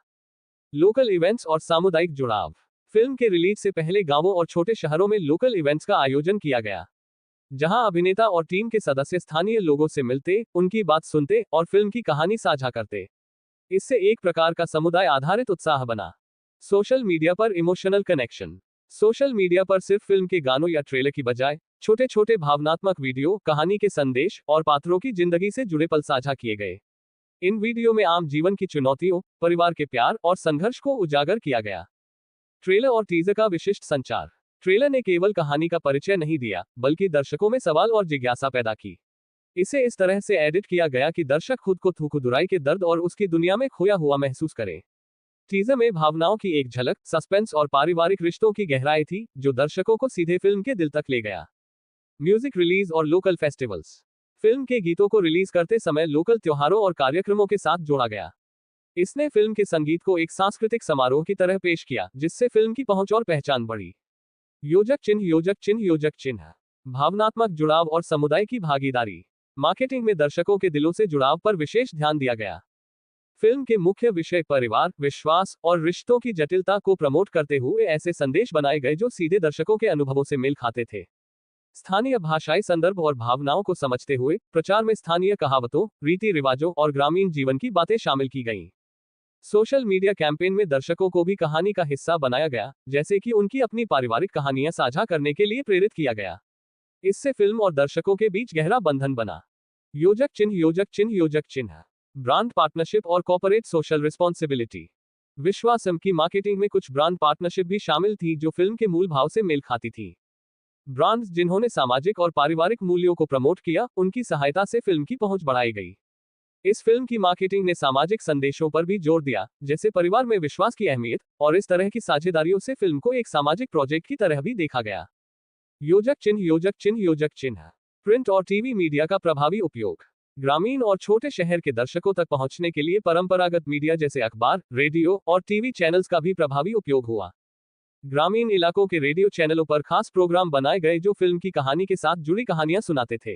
लोकल इवेंट्स और सामुदायिक जुड़ाव। फिल्म के रिलीज से पहले गांवों और छोटे शहरों में लोकल इवेंट्स का आयोजन किया गया, जहां अभिनेता और टीम के सदस्य स्थानीय लोगों से मिलते, उनकी बात सुनते और फिल्म की कहानी साझा करते। इससे एक प्रकार का समुदाय आधारित उत्साह बना। सोशल मीडिया पर इमोशनल कनेक्शन। सोशल मीडिया पर सिर्फ फिल्म के गानों या ट्रेलर की बजाय छोटे छोटे भावनात्मक वीडियो, कहानी के संदेश और पात्रों की जिंदगी से जुड़े पल साझा किए गए। इन वीडियो में आम जीवन की चुनौतियों, परिवार के प्यार और संघर्ष को उजागर किया गया। ट्रेलर और टीजर का विशिष्ट संचार। ट्रेलर ने केवल कहानी का परिचय नहीं दिया, बल्कि दर्शकों में सवाल और जिज्ञासा पैदा की। इसे इस तरह से एडिट किया गया कि दर्शक खुद को थूकुदुराई के दर्द और उसकी दुनिया में खोया हुआ महसूस करे। टीजर में भावनाओं की एक झलक, सस्पेंस और पारिवारिक रिश्तों की गहराई थी, जो दर्शकों को सीधे फिल्म के दिल तक ले गया। म्यूजिक रिलीज और लोकल फेस्टिवल्स। फिल्म के गीतों को रिलीज करते समय लोकल त्योहारों और कार्यक्रमों के साथ जोड़ा गया। इसने फिल्म के संगीत को एक सांस्कृतिक समारोह की तरह पेश किया, जिससे फिल्म की पहुंच और पहचान बढ़ी। योजक चिन्ह योजक चिन्ह योजक चिन्ह। भावनात्मक जुड़ाव और समुदाय की भागीदारी। मार्केटिंग में दर्शकों के दिलों से जुड़ाव पर विशेष ध्यान दिया गया। फिल्म के मुख्य विषय परिवार, विश्वास और रिश्तों की जटिलता को प्रमोट करते हुए ऐसे संदेश बनाए गए जो सीधे दर्शकों के अनुभवों से मेल खाते थे। स्थानीय भाषाई संदर्भ और भावनाओं को समझते हुए प्रचार में स्थानीय कहावतों, रीति रिवाजों और ग्रामीण जीवन की बातें शामिल की गईं। सोशल मीडिया कैंपेन में दर्शकों को भी कहानी का हिस्सा बनाया गया, जैसे कि उनकी अपनी पारिवारिक कहानियां साझा करने के लिए प्रेरित किया गया। इससे फिल्म और दर्शकों के बीच गहरा बंधन बना। योजक चिन्ह योजक चिन्ह योजक चिन्ह। ब्रांड पार्टनरशिप और कॉर्पोरेट सोशल रिस्पॉन्सिबिलिटी। विश्वासम की मार्केटिंग में कुछ ब्रांड पार्टनरशिप भी शामिल थी जो फिल्म के मूल भाव से मेल खाती थी। ब्रांड्स जिन्होंने सामाजिक और पारिवारिक मूल्यों को प्रमोट किया, उनकी सहायता से फिल्म की पहुंच बढ़ाई गई। इस फिल्म की मार्केटिंग ने सामाजिक संदेशों पर भी जोर दिया, जैसे परिवार में विश्वास की अहमियत, और इस तरह की साझेदारियों से फिल्म को एक सामाजिक प्रोजेक्ट की तरह भी देखा गया। योजक चिन्ह योजक चिन्ह योजक चिन्ह। प्रिंट और टीवी मीडिया का प्रभावी उपयोग। ग्रामीण और छोटे शहर के दर्शकों तक पहुंचने के लिए परंपरागत मीडिया जैसे अखबार, रेडियो और टीवी चैनल्स का भी प्रभावी उपयोग हुआ। ग्रामीण इलाकों के रेडियो चैनलों पर खास प्रोग्राम बनाए गए जो फिल्म की कहानी के साथ जुड़ी कहानियां सुनाते थे।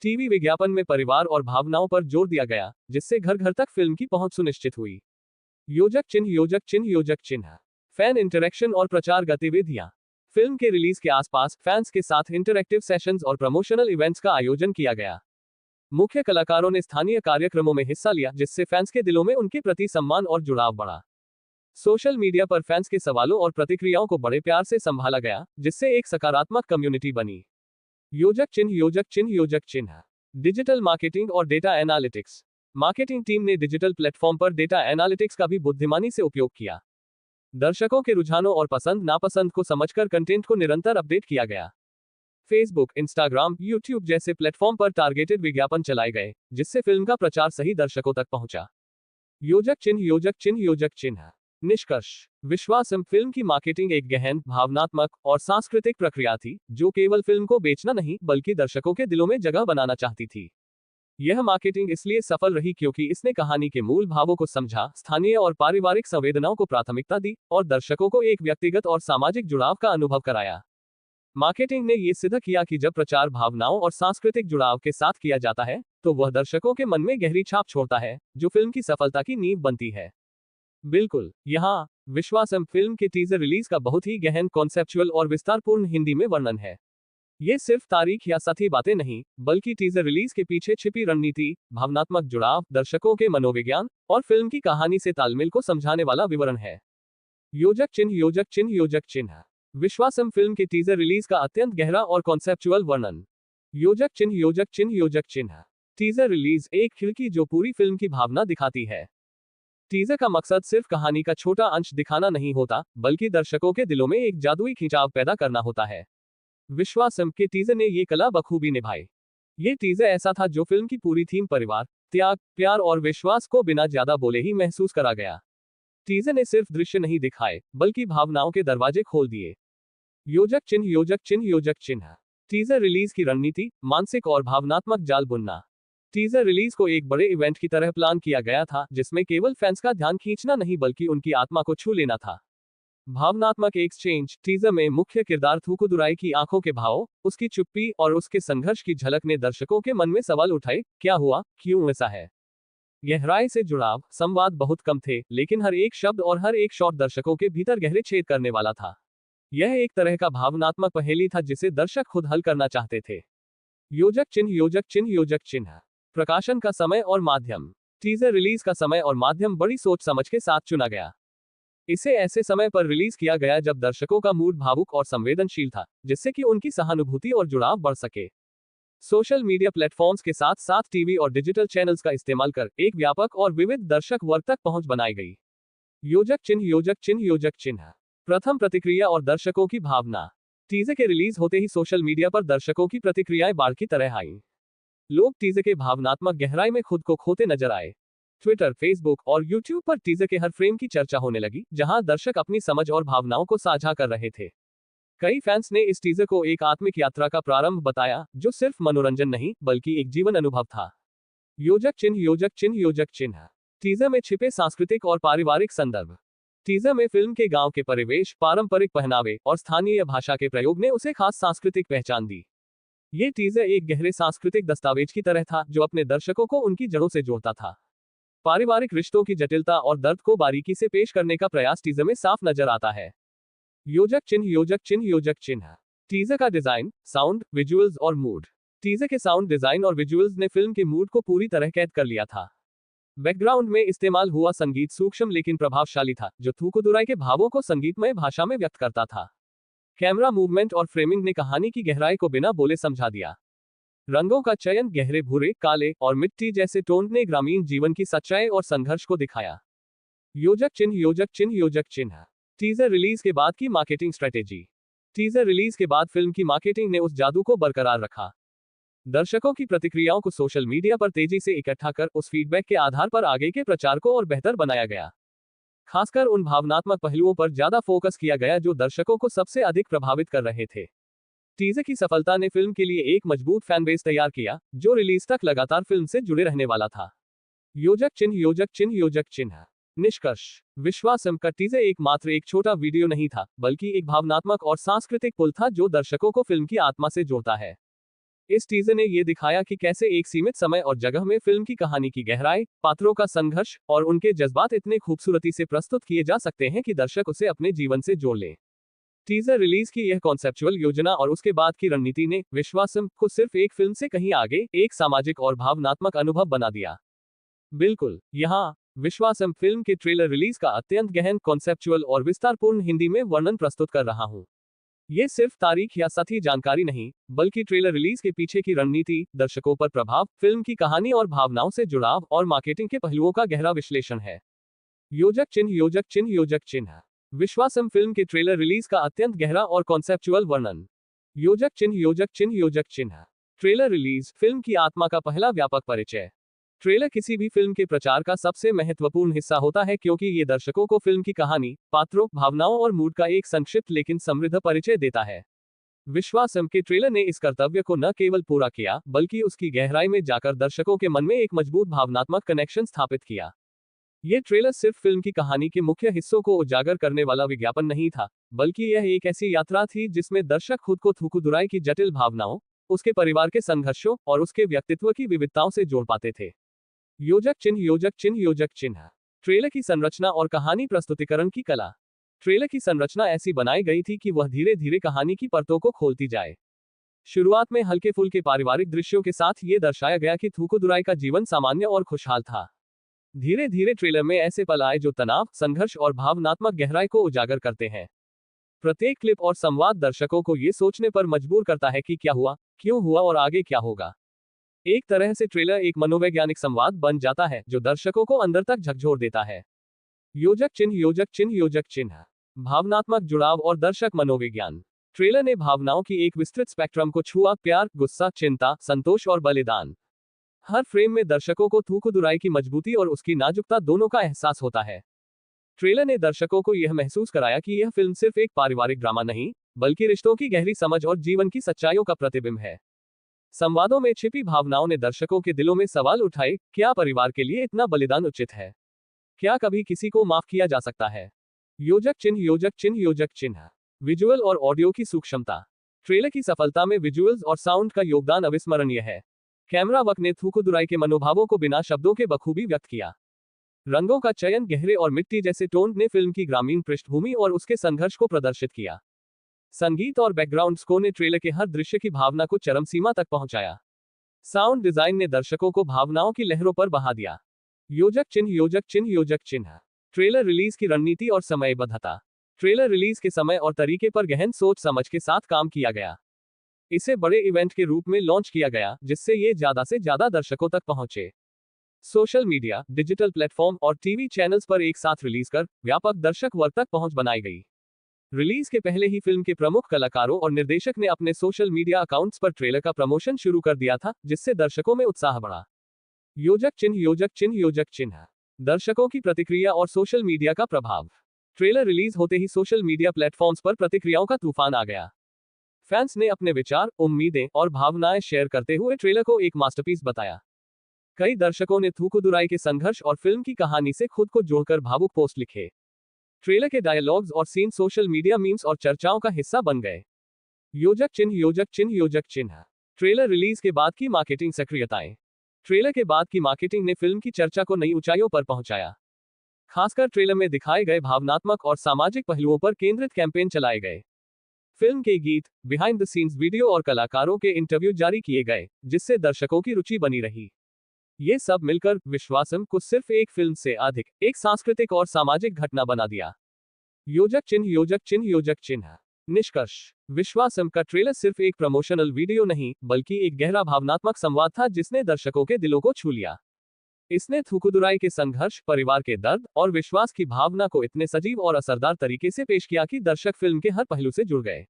टीवी विज्ञापन में परिवार और भावनाओं पर जोर दिया गया, जिससे घर घर तक फिल्म की पहुंच सुनिश्चित हुई। योजक चिन्ह योजक चिन्ह योजक चिन्ह। फैन इंटरेक्शन और प्रचार गतिविधियां। फिल्म के रिलीज के आसपास फैंस के साथ इंटरैक्टिव सेशंस और प्रमोशनल इवेंट्स का आयोजन किया गया। मुख्य कलाकारों ने स्थानीय कार्यक्रमों में हिस्सा लिया, जिससे फैंस के दिलों में उनके प्रति सम्मान और जुड़ाव बढ़ा। सोशल मीडिया पर फैंस के सवालों और प्रतिक्रियाओं को बड़े प्यार से संभाला गया, जिससे एक सकारात्मक कम्युनिटी बनी। योजक चिन्ह योजक चिन्ह योजक चिन्ह। डिजिटल मार्केटिंग और डेटा एनालिटिक्स। मार्केटिंग टीम ने डिजिटल प्लेटफॉर्म पर डेटा एनालिटिक्स का भी बुद्धिमानी से उपयोग किया। दर्शकों के रुझानों और पसंद नापसंद को समझकर कंटेंट को निरंतर अपडेट किया गया। फेसबुक, इंस्टाग्राम, यूट्यूब जैसे प्लेटफॉर्म पर टारगेटेड विज्ञापन चलाए गए, जिससे फिल्म का प्रचार सही दर्शकों तक पहुंचा। योजक चिन्ह योजक चिन्ह योजक चिन्ह। निष्कर्ष। विश्वासम फिल्म की मार्केटिंग एक गहन, भावनात्मक और सांस्कृतिक प्रक्रिया थी, जो केवल फिल्म को बेचना नहीं, बल्कि दर्शकों के दिलों में जगह बनाना चाहती थी। यह मार्केटिंग इसलिए सफल रही क्योंकि इसने कहानी के मूल भावों को समझा, स्थानीय और पारिवारिक संवेदनाओं को प्राथमिकता दी, और दर्शकों को एक व्यक्तिगत और सामाजिक जुड़ाव का अनुभव कराया। मार्केटिंग ने यह सिद्ध किया कि जब प्रचार भावनाओं और सांस्कृतिक जुड़ाव के साथ किया जाता है, तो वह दर्शकों के मन में गहरी छाप छोड़ता है, जो फिल्म की सफलता की नींव बनती है। बिल्कुल, यहाँ विश्वासम फिल्म के टीजर रिलीज का बहुत ही गहन, कॉन्सेप्चुअल और विस्तारपूर्ण हिंदी में वर्णन है। ये सिर्फ तारीख या सही बातें नहीं, बल्कि टीजर रिलीज के पीछे छिपी रणनीति, भावनात्मक जुड़ाव, दर्शकों के मनोविज्ञान और फिल्म की कहानी से तालमेल को समझाने वाला विवरण है। योजक चिन्ह योजक चिन्ह योजक चिन्ह। विश्वासम फिल्म के टीजर रिलीज का अत्यंत गहरा और कॉन्सेप्चुअल वर्णन। योजक चिन्ह योजक चिन्ह योजक चिन्ह। टीजर रिलीज एक खिड़की जो पूरी फिल्म की भावना दिखाती है। टीजर का मकसद सिर्फ कहानी का छोटा अंश दिखाना नहीं होता, बल्कि दर्शकों के दिलों में एक जादुई खिंचाव पैदा करना होता है। विश्वासम के टीजर ने ये कला बखूबी निभाई। ये टीजर ऐसा था जो फिल्म की पूरी थीम परिवार, त्याग, प्यार और विश्वास को बिना ज्यादा बोले ही महसूस करा गया। टीजर ने सिर्फ दृश्य नहीं दिखाए, बल्कि भावनाओं के दरवाजे खोल दिए। योजक चिन्ह योजक चिन्ह योजक चिन्ह। टीजर रिलीज की रणनीति, मानसिक और भावनात्मक जाल बुनना। टीजर रिलीज को एक बड़े इवेंट की तरह प्लान किया गया था, जिसमें केवल फैंस का ध्यान खींचना नहीं, बल्कि उनकी आत्मा को छू लेना था। भावनात्मक एक्सचेंज। टीजर में मुख्य किरदार थूकुदुराई की आंखों के भाव, उसकी चुप्पी और उसके संघर्ष की झलक ने दर्शकों के मन में सवाल उठाए, क्या हुआ, क्यों ऐसा है। गहराई से जुड़ाव। संवाद बहुत कम थे, लेकिन हर एक शब्द और हर एक शॉट दर्शकों के भीतर गहरे छेद करने वाला था। यह एक तरह का भावनात्मक पहेली था जिसे दर्शक खुद हल करना चाहते थे। योजक चिन्ह योजक चिन्ह योजक चिन्ह। प्रकाशन का समय और माध्यम। टीजर रिलीज का समय और माध्यम बड़ी सोच समझ के साथ चुना गया। इसे ऐसे समय पर रिलीज किया गया जब दर्शकों का मूड भावुक और संवेदनशील था, जिससे कि उनकी सहानुभूति और जुड़ाव बढ़ सके। सोशल मीडिया प्लेटफॉर्म्स के साथ साथ टीवी और डिजिटल चैनल्स का इस्तेमाल कर एक व्यापक और विविध दर्शक वर्ग तक पहुंच बनाई गई। योजक चिन्ह योजक चिन्ह योजक चिन्ह। प्रथम प्रतिक्रिया और दर्शकों की भावना। टीजर के रिलीज होते ही सोशल मीडिया पर दर्शकों की प्रतिक्रियाएं बाढ़ की तरह आईं। लोग टीजर के भावनात्मक गहराई में खुद को खोते नजर आए। ट्विटर, फेसबुक और यूट्यूब पर टीजर के हर फ्रेम की चर्चा होने लगी, जहां दर्शक अपनी समझ और भावनाओं को साझा कर रहे थे। कई फैंस ने इस टीजर को एक आत्मिक यात्रा का प्रारंभ बताया, जो सिर्फ मनोरंजन नहीं बल्कि एक जीवन अनुभव था। योजक चिन्ह योजक चिन्ह योजक चिन्ह। टीजर में छिपे सांस्कृतिक और पारिवारिक संदर्भ। टीजर में फिल्म के गांव के परिवेश, पारंपरिक पहनावे और स्थानीय भाषा के प्रयोग ने उसे खास सांस्कृतिक पहचान दी। ये टीजर एक गहरे सांस्कृतिक दस्तावेज की तरह था, जो अपने दर्शकों को उनकी जड़ों से जोड़ता था। पारिवारिक रिश्तों की जटिलता और दर्द को बारीकी से पेश करने का प्रयास टीजर में साफ नजर आता है। योजक चिन्ह योजक चिन्ह योजक चिन्ह। टीजर का डिजाइन, साउंड, विजुअल्स और मूड। टीजर के साउंड डिजाइन और विजुअल्स ने फिल्म के मूड को पूरी तरह कैद कर लिया था। बैकग्राउंड में इस्तेमाल हुआ संगीत सूक्ष्म लेकिन प्रभावशाली था, जो थूकुदुराई के भावों को संगीतमय भाषा में व्यक्त करता था। कैमरा मूवमेंट और फ्रेमिंग ने कहानी की गहराई को बिना बोले समझा दिया। रंगों का चयन गहरे भूरे, काले और मिट्टी जैसे टोन ने ग्रामीण जीवन की सच्चाई और संघर्ष को दिखाया। योजक चिन्ह योजक चिन्ह योजक चिन्ह। टीजर रिलीज के बाद की मार्केटिंग स्ट्रेटेजी। टीजर रिलीज के बाद फिल्म की मार्केटिंग ने उस जादू को बरकरार रखा। दर्शकों की प्रतिक्रियाओं को सोशल मीडिया पर तेजी से इकट्ठा कर उस फीडबैक के आधार पर आगे के प्रचार को और बेहतर बनाया गया। खासकर उन भावनात्मक पहलुओं पर ज्यादा फोकस किया गया जो दर्शकों को सबसे अधिक प्रभावित कर रहे थे। टीजर की सफलता ने फिल्म के लिए एक मजबूत फैन बेस तैयार किया, जो रिलीज तक लगातार फिल्म से जुड़े रहने वाला था। योजक चिन्ह योजक चिन्ह योजक चिन्ह। निष्कर्ष। विश्वासम का टीजर एकमात्र एक छोटा वीडियो नहीं था, बल्कि एक भावनात्मक और सांस्कृतिक पुल था जो दर्शकों को फिल्म की आत्मा से जोड़ता है। इस टीजर ने यह दिखाया कि कैसे एक सीमित समय और जगह में फिल्म की कहानी की गहराई, पात्रों का संघर्ष और उनके जज्बात इतने खूबसूरती से प्रस्तुत किए जा सकते हैं कि दर्शक उसे अपने जीवन से जोड़ लें। टीजर रिलीज की यह कॉन्सेप्चुअल योजना और उसके बाद की रणनीति ने विश्वासम को सिर्फ एक फिल्म से कहीं आगे, एक सामाजिक और भावनात्मक अनुभव बना दिया। बिल्कुल, यहाँ विश्वासम फिल्म के ट्रेलर रिलीज का अत्यंत गहन, कॉन्सेप्चुअल और विस्तारपूर्ण हिंदी में वर्णन प्रस्तुत कर रहा हूँ। ये सिर्फ तारीख या सतही जानकारी नहीं, बल्कि ट्रेलर रिलीज के पीछे की रणनीति, दर्शकों पर प्रभाव, फिल्म की कहानी और भावनाओं से जुड़ाव और मार्केटिंग के पहलुओं का गहरा विश्लेषण है। योजक चिन्ह योजक चिन्ह योजक चिन्ह। विश्वासम फिल्म के ट्रेलर रिलीज का अत्यंत गहरा और कॉन्सेप्चुअल वर्णन। योजक चिन्ह योजक चिन्ह योजक चिन्ह। ट्रेलर रिलीज, फिल्म की आत्मा का पहला व्यापक परिचय। ट्रेलर किसी भी फिल्म के प्रचार का सबसे महत्वपूर्ण हिस्सा होता है, क्योंकि ये दर्शकों को फिल्म की कहानी, पात्रों, भावनाओं और मूड का एक संक्षिप्त लेकिन समृद्ध परिचय देता है। विश्वासम के ट्रेलर ने इस कर्तव्य को न केवल पूरा किया, बल्कि उसकी गहराई में जाकर दर्शकों के मन में एक मजबूत भावनात्मक कनेक्शन स्थापित किया। ये ट्रेलर सिर्फ फिल्म की कहानी के मुख्य हिस्सों को उजागर करने वाला विज्ञापन नहीं था, बल्कि यह एक ऐसी यात्रा थी जिसमें दर्शक खुद को थूकुदुराई की जटिल भावनाओं, उसके परिवार के संघर्षों और उसके व्यक्तित्व की विविधताओं से जोड़ पाते थे। योजक चिन्ह योजक चिन्ह योजक चिन्ह। ट्रेलर की संरचना और कहानी प्रस्तुतिकरण की कला। ट्रेलर की संरचना ऐसी बनाई गई थी कि वह धीरे धीरे कहानी की परतों को खोलती जाए। शुरुआत में हल्के फुल्के पारिवारिक दृश्यों के साथ ये दर्शाया गया कि थूकुदुराई का जीवन सामान्य और खुशहाल था। धीरे धीरे ट्रेलर में ऐसे पल आए जो तनाव, संघर्ष और भावनात्मक गहराई को उजागर करते हैं। प्रत्येक क्लिप और संवाद दर्शकों को ये सोचने पर मजबूर करता है कि क्या हुआ, क्यों हुआ और आगे क्या होगा। एक तरह से ट्रेलर एक मनोवैज्ञानिक संवाद बन जाता है, जो दर्शकों को अंदर तक झकझोर देता है। योजक चिन्ह योजक चिन्ह योजक चिन्ह। भावनात्मक जुड़ाव और दर्शक मनोविज्ञान। ट्रेलर ने भावनाओं की एक विस्तृत स्पेक्ट्रम को छुआ, प्यार, गुस्सा, चिंता, संतोष और बलिदान। हर फ्रेम में दर्शकों को थूकुदुराई की मजबूती और उसकी नाजुकता दोनों का एहसास होता है। ट्रेलर ने दर्शकों को यह महसूस कराया कि यह फिल्म सिर्फ एक पारिवारिक ड्रामा नहीं, बल्कि रिश्तों की गहरी समझ और जीवन की सच्चाइयों का प्रतिबिंब है। संवादों में छिपी भावनाओं ने दर्शकों के दिलों में सवाल उठाए, क्या परिवार के लिए इतना बलिदान उचित है? क्या कभी किसी को माफ किया जा सकता है? योजक चिन्ह योजक चिन्ह योजक चिन्ह। विजुअल और ऑडियो की सूक्ष्मता। ट्रेलर की सफलता में विजुअल्स और साउंड का योगदान अविस्मरणीय है। कैमरा वर्क ने थूकुदुराई के मनोभावों को बिना शब्दों के बखूबी व्यक्त किया। रंगों का चयन गहरे और मिट्टी जैसे टोन ने फिल्म की ग्रामीण पृष्ठभूमि और उसके संघर्ष को प्रदर्शित किया। संगीत और बैकग्राउंड स्कोर ने ट्रेलर के हर दृश्य की भावना को चरम सीमा तक पहुंचाया। साउंड डिजाइन ने दर्शकों को भावनाओं की लहरों पर बहा दिया। योजक चिन्ह योजक चिन्ह योजक चिन्ह। ट्रेलर रिलीज की रणनीति और समयबद्धता। ट्रेलर रिलीज के समय और तरीके पर गहन सोच समझ के साथ काम किया गया। इसे बड़े इवेंट के रूप में लॉन्च किया गया, जिससे ये ज्यादा से ज्यादा दर्शकों तक पहुंचे। सोशल मीडिया, डिजिटल प्लेटफॉर्म और टीवी चैनल्स पर एक साथ रिलीज कर व्यापक दर्शक वर्ग तक पहुंच बनाई गई। रिलीज के पहले ही फिल्म के प्रमुख कलाकारों और निर्देशक ने अपने सोशल मीडिया अकाउंट्स पर ट्रेलर का प्रमोशन शुरू कर दिया था, जिससे दर्शकों में उत्साह बढ़ा। योजक चिन्ह योजक चिन्ह योजक चिन्ह। दर्शकों की प्रतिक्रिया और सोशल मीडिया का प्रभाव। ट्रेलर रिलीज होते ही सोशल मीडिया प्लेटफॉर्म्स पर प्रतिक्रियाओं का तूफान आ गया। फैंस ने अपने विचार, उम्मीदें और भावनाएं शेयर करते हुए ट्रेलर को एक मास्टरपीस बताया। कई दर्शकों ने थूकुदुराई के संघर्ष और फिल्म की कहानी से खुद को जोड़कर भावुक पोस्ट लिखे। ट्रेलर के डायलॉग्स और सीन सोशल मीडिया मीम्स और चर्चाओं का हिस्सा बन गए। योजक चिन्ह योजक चिन्ह योजक चिन्ह। ट्रेलर रिलीज के बाद की मार्केटिंग सक्रियताएं। ट्रेलर के बाद की मार्केटिंग ने फिल्म की चर्चा को नई ऊंचाइयों पर पहुंचाया। खासकर ट्रेलर में दिखाए गए भावनात्मक और सामाजिक पहलुओं पर केंद्रित कैंपेन चलाए गए। फिल्म के गीत, बिहाइंड द सीन्स वीडियो और कलाकारों के इंटरव्यू जारी किए गए, जिससे दर्शकों की रुचि बनी रही। ये सब मिलकर विश्वासम को सिर्फ एक फिल्म से अधिक एक सांस्कृतिक और सामाजिक घटना बना दिया। योजक चिन्ह योजक चिन्ह योजक चिन्ह। निष्कर्ष, विश्वासम का ट्रेलर सिर्फ एक प्रमोशनल वीडियो नहीं, बल्कि एक गहरा भावनात्मक संवाद था जिसने दर्शकों के दिलों को छू लिया। इसने थूकुदुराई के संघर्ष, परिवार के दर्द और विश्वास की भावना को इतने सजीव और असरदार तरीके से पेश किया कि दर्शक फिल्म के हर पहलू से जुड़ गए।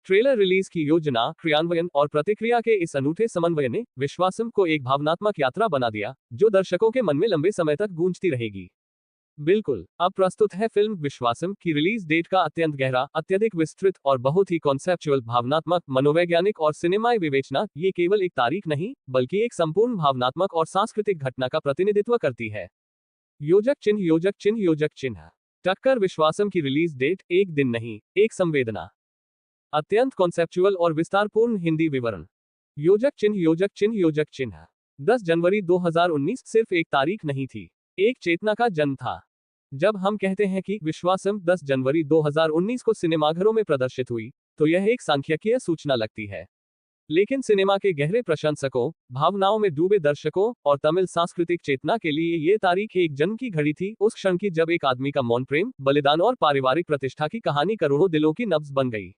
ट्रेलर रिलीज की योजना, क्रियान्वयन और प्रतिक्रिया के इस अनूठे समन्वय ने विश्वासम को एक भावनात्मक यात्रा बना दिया, जो दर्शकों के मन में लंबे समय तक गूंजती रहेगी। बिल्कुल, अब प्रस्तुत है फिल्म विश्वासम की रिलीज डेट का अत्यंत गहरा, अत्यधिक विस्तृत और बहुत ही कॉन्सेप्चुअल, भावनात्मक, मनोवैज्ञानिक और सिनेमाई विवेचना। ये केवल एक तारीख नहीं, बल्कि एक संपूर्ण भावनात्मक और सांस्कृतिक घटना का प्रतिनिधित्व करती है। योजक चिन्ह योजक चिन्ह योजक चिन्ह। टक्कर विश्वासम की रिलीज डेट, एक दिन नहीं, एक संवेदना। अत्यंत कॉन्सेप्चुअल और विस्तारपूर्ण हिंदी विवरण। योजक चिन्ह योजक चिन्ह योजक चिन्ह। 10 जनवरी 2019 सिर्फ एक तारीख नहीं थी, एक चेतना का जन्म था। जब हम कहते हैं कि विश्वासम 10 जनवरी 2019 को सिनेमाघरों में प्रदर्शित हुई, तो यह एक सांख्यिकीय सूचना लगती है। लेकिन सिनेमा के गहरे प्रशंसकों, भावनाओं में डूबे दर्शकों और तमिल सांस्कृतिक चेतना के लिए ये तारीख एक जन्म की घड़ी थी, उस क्षण की जब एक आदमी का मौन प्रेम, बलिदान और पारिवारिक प्रतिष्ठा की कहानी करोड़ों दिलों की नब्ज बन गई।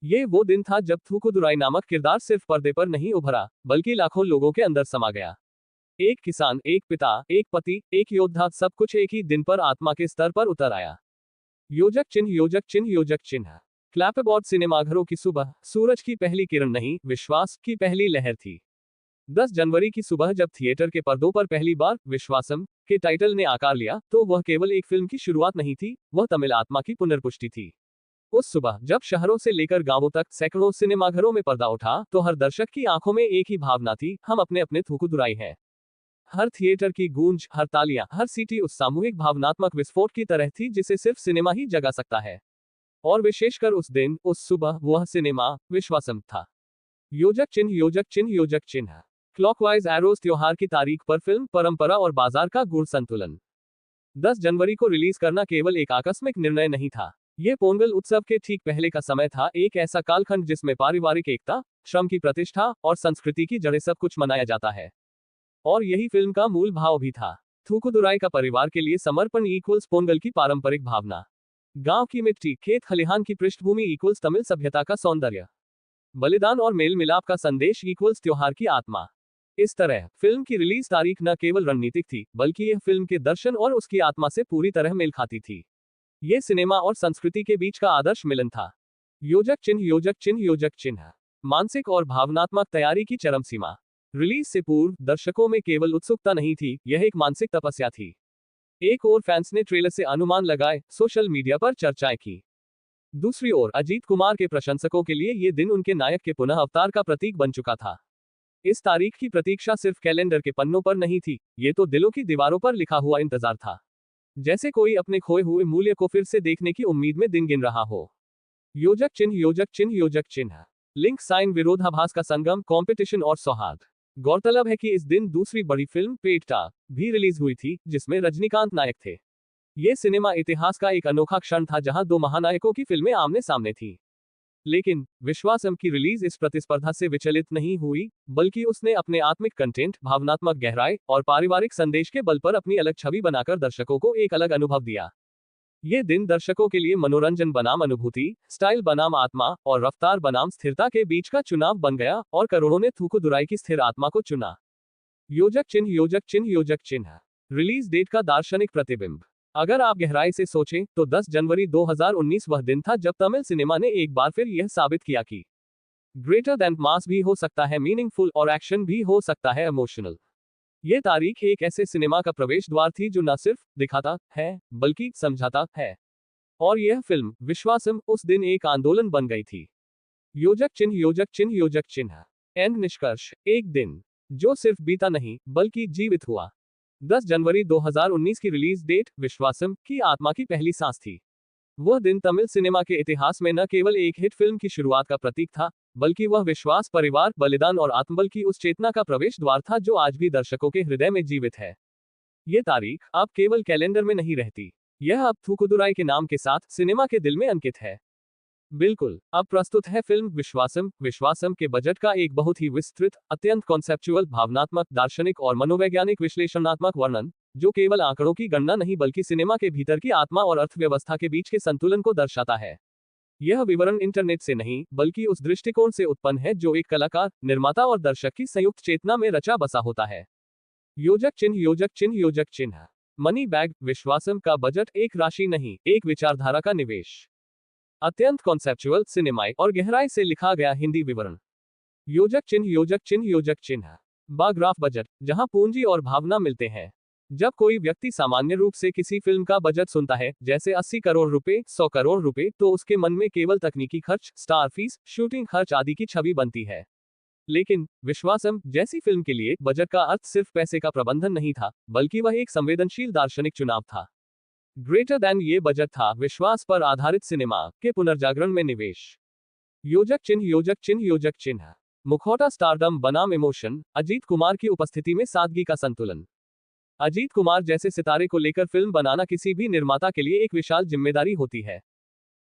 ये वो दिन था जब थूकुदुराई नामक किरदार सिर्फ पर्दे पर नहीं उभरा, बल्कि लाखों लोगों के अंदर समा गया। एक किसान, एक पिता, एक पति, एक योद्धा, सब कुछ एक ही दिन पर आत्मा के स्तर पर उतर आया। योजक चिन्ह योजक चिन्ह योजक चिन्ह। क्लैपबोर्ड सिनेमाघरों की सुबह, सूरज की पहली किरण नहीं, विश्वास की पहली लहर थी। 10 जनवरी की सुबह जब थिएटर के पर्दों पर पहली बार विश्वासम के टाइटल ने आकार लिया, तो वह केवल एक फिल्म की शुरुआत नहीं थी, वह तमिल आत्मा की पुनर्पुष्टि थी। उस सुबह जब शहरों से लेकर गांवों तक सैकड़ों सिनेमाघरों में पर्दा उठा, तो हर दर्शक की आंखों में एक ही भावना थी, हम अपने अपने थूकुदुराई हैं। हर थिएटर की गूंज, हर तालियां, हर सीटी उस सामूहिक भावनात्मक विस्फोट की तरह थी जिसे सिर्फ सिनेमा ही जगा सकता है। और विशेषकर उस दिन, उस सुबह, वह सिनेमा विश्वासम था। योजक चिन्ह योजक चिन्ह योजक चिन्ह। क्लॉकवाइज एरोज त्योहार की तारीख पर फिल्म, परंपरा और बाजार का गुण संतुलन। 10 जनवरी को रिलीज करना केवल एक आकस्मिक निर्णय नहीं था, यह पोंगल उत्सव के ठीक पहले का समय था, एक ऐसा कालखंड जिसमें पारिवारिक एकता, श्रम की प्रतिष्ठा और संस्कृति की जड़ें सब कुछ मनाया जाता है। और यही फिल्म का मूल भाव भी था। थूकुदुराई का परिवार के लिए समर्पण इक्वल्स पोंगल की पारंपरिक भावना। गांव की मिट्टी, खेत खलिहान की पृष्ठभूमि इक्वल्स तमिल सभ्यता का सौंदर्य। बलिदान और मेल मिलाप का संदेश इक्वल्स त्योहार की आत्मा। इस तरह फिल्म की रिलीज तारीख न केवल रणनीतिक थी, बल्कि यह फिल्म के दर्शन और उसकी आत्मा से पूरी तरह मेल खाती थी। ये सिनेमा और संस्कृति के बीच का आदर्श मिलन था। योजक चिन्ह योजक चिन्ह योजक चिन्ह। मानसिक और भावनात्मक तैयारी की चरम सीमा। रिलीज से पूर्व दर्शकों में केवल उत्सुकता नहीं थी, यह एक मानसिक तपस्या थी। एक ओर फैंस ने ट्रेलर से अनुमान लगाए, सोशल मीडिया पर चर्चाएं की। दूसरी ओर अजीत कुमार के प्रशंसकों के लिए यह दिन उनके नायक के पुनः अवतार का प्रतीक बन चुका था। इस तारीख की प्रतीक्षा सिर्फ कैलेंडर के पन्नों पर नहीं थी, ये तो दिलों की दीवारों पर लिखा हुआ इंतजार था। जैसे कोई अपने खोए हुए मूल्य को फिर से देखने की उम्मीद में दिन गिन रहा हो। योजक चिन्ह योजक चिन्ह योजक चिन्ह। लिंक साइन, विरोधाभास का संगम, कंपटीशन और सौहार्द। गौरतलब है कि इस दिन दूसरी बड़ी फिल्म पेट्टा भी रिलीज हुई थी, जिसमें रजनीकांत नायक थे। ये सिनेमा इतिहास का एक अनोखा क्षण था जहां दो महानायकों की फिल्में आमने सामने थी। लेकिन विश्वासम की रिलीज इस प्रतिस्पर्धा से विचलित नहीं हुई, बल्कि उसने अपने आत्मिक कंटेंट, भावनात्मक गहराई और पारिवारिक संदेश के बल पर अपनी अलग छवि बनाकर दर्शकों को एक अलग अनुभव दिया। ये दिन दर्शकों के लिए मनोरंजन बनाम अनुभूति, स्टाइल बनाम आत्मा और रफ्तार बनाम स्थिरता के बीच का चुनाव बन गया, और करोड़ों ने थूकुदुराई की स्थिर आत्मा को चुना। योजक चिन्ह योजक चिन्ह योजक चिन्ह। रिलीज डेट का दार्शनिक प्रतिबिंब। अगर आप गहराई से सोचें, तो 10 जनवरी 2019 वह दिन था जब तमिल सिनेमा ने एक बार फिर यह साबित किया कि ग्रेटर दैन मास भी हो सकता है मीनिंगफुल, और एक्शन भी हो सकता है इमोशनल। यह तारीख एक ऐसे सिनेमा का प्रवेश द्वार थी जो न सिर्फ दिखाता है, बल्कि समझाता है। और यह फिल्म विश्वासम उस दिन एक आंदोलन बन गई थी। योजक चिन्ह योजक चिन्ह योजक चिन्ह। एंड निष्कर्ष, एक दिन जो सिर्फ बीता नहीं बल्कि जीवित हुआ। 10 जनवरी 2019 की रिलीज डेट विश्वासम की आत्मा की पहली सांस थी। वह दिन तमिल सिनेमा के इतिहास में न केवल एक हिट फिल्म की शुरुआत का प्रतीक था, बल्कि वह विश्वास, परिवार, बलिदान और आत्मबल की उस चेतना का प्रवेश द्वार था जो आज भी दर्शकों के हृदय में जीवित है। ये तारीख अब केवल कैलेंडर में नहीं रहती, यह अब थूकुदुराई के नाम के साथ सिनेमा के दिल में अंकित है। बिल्कुल, अब प्रस्तुत है फिल्म विश्वासम। विश्वासम के बजट का एक बहुत ही विस्तृत, अत्यंत कॉन्सेप्चुअल, भावनात्मक, दार्शनिक और मनोवैज्ञानिक विश्लेषणात्मक वर्णन, जो केवल आंकड़ों की गणना नहीं बल्कि सिनेमा के भीतर की आत्मा और अर्थव्यवस्था के बीच के संतुलन को दर्शाता है। यह विवरण इंटरनेट से नहीं बल्कि उस दृष्टिकोण से उत्पन्न है जो एक कलाकार, निर्माता और दर्शक की संयुक्त चेतना में रचा बसा होता है। योजक चिन्ह योजक चिन्ह योजक चिन्ह। Money bag. विश्वासम का बजट एक राशि नहीं, एक विचारधारा का निवेश। अत्यंत कॉन्सेप्चुअल, सिनेमाई और गहराई से लिखा गया हिंदी विवरण। योजक चिन्ह योजक चिन्ह योजक चिन्ह। बाग्राफ बजट, जहां पूंजी और भावना मिलते हैं। जब कोई व्यक्ति सामान्य रूप से किसी फिल्म का बजट सुनता है, जैसे 80 करोड़ रुपए, 100 करोड़ रुपए, तो उसके मन में केवल तकनीकी खर्च, स्टार फीस, शूटिंग खर्च आदि की छवि बनती है। लेकिन विश्वासम जैसी फिल्म के लिए बजट का अर्थ सिर्फ पैसे का प्रबंधन नहीं था, बल्कि वह एक संवेदनशील दार्शनिक चुनाव था। ग्रेटर दैन ये बजट था विश्वास पर आधारित सिनेमा के पुनर्जागरण में निवेश। योजक चिन्ह योजक चिन्ह योजक चिन्ह। मुखौटा स्टारडम बनाम इमोशन। अजीत कुमार की उपस्थिति में सादगी का संतुलन। अजीत कुमार जैसे सितारे को लेकर फिल्म बनाना किसी भी निर्माता के लिए एक विशाल जिम्मेदारी होती है।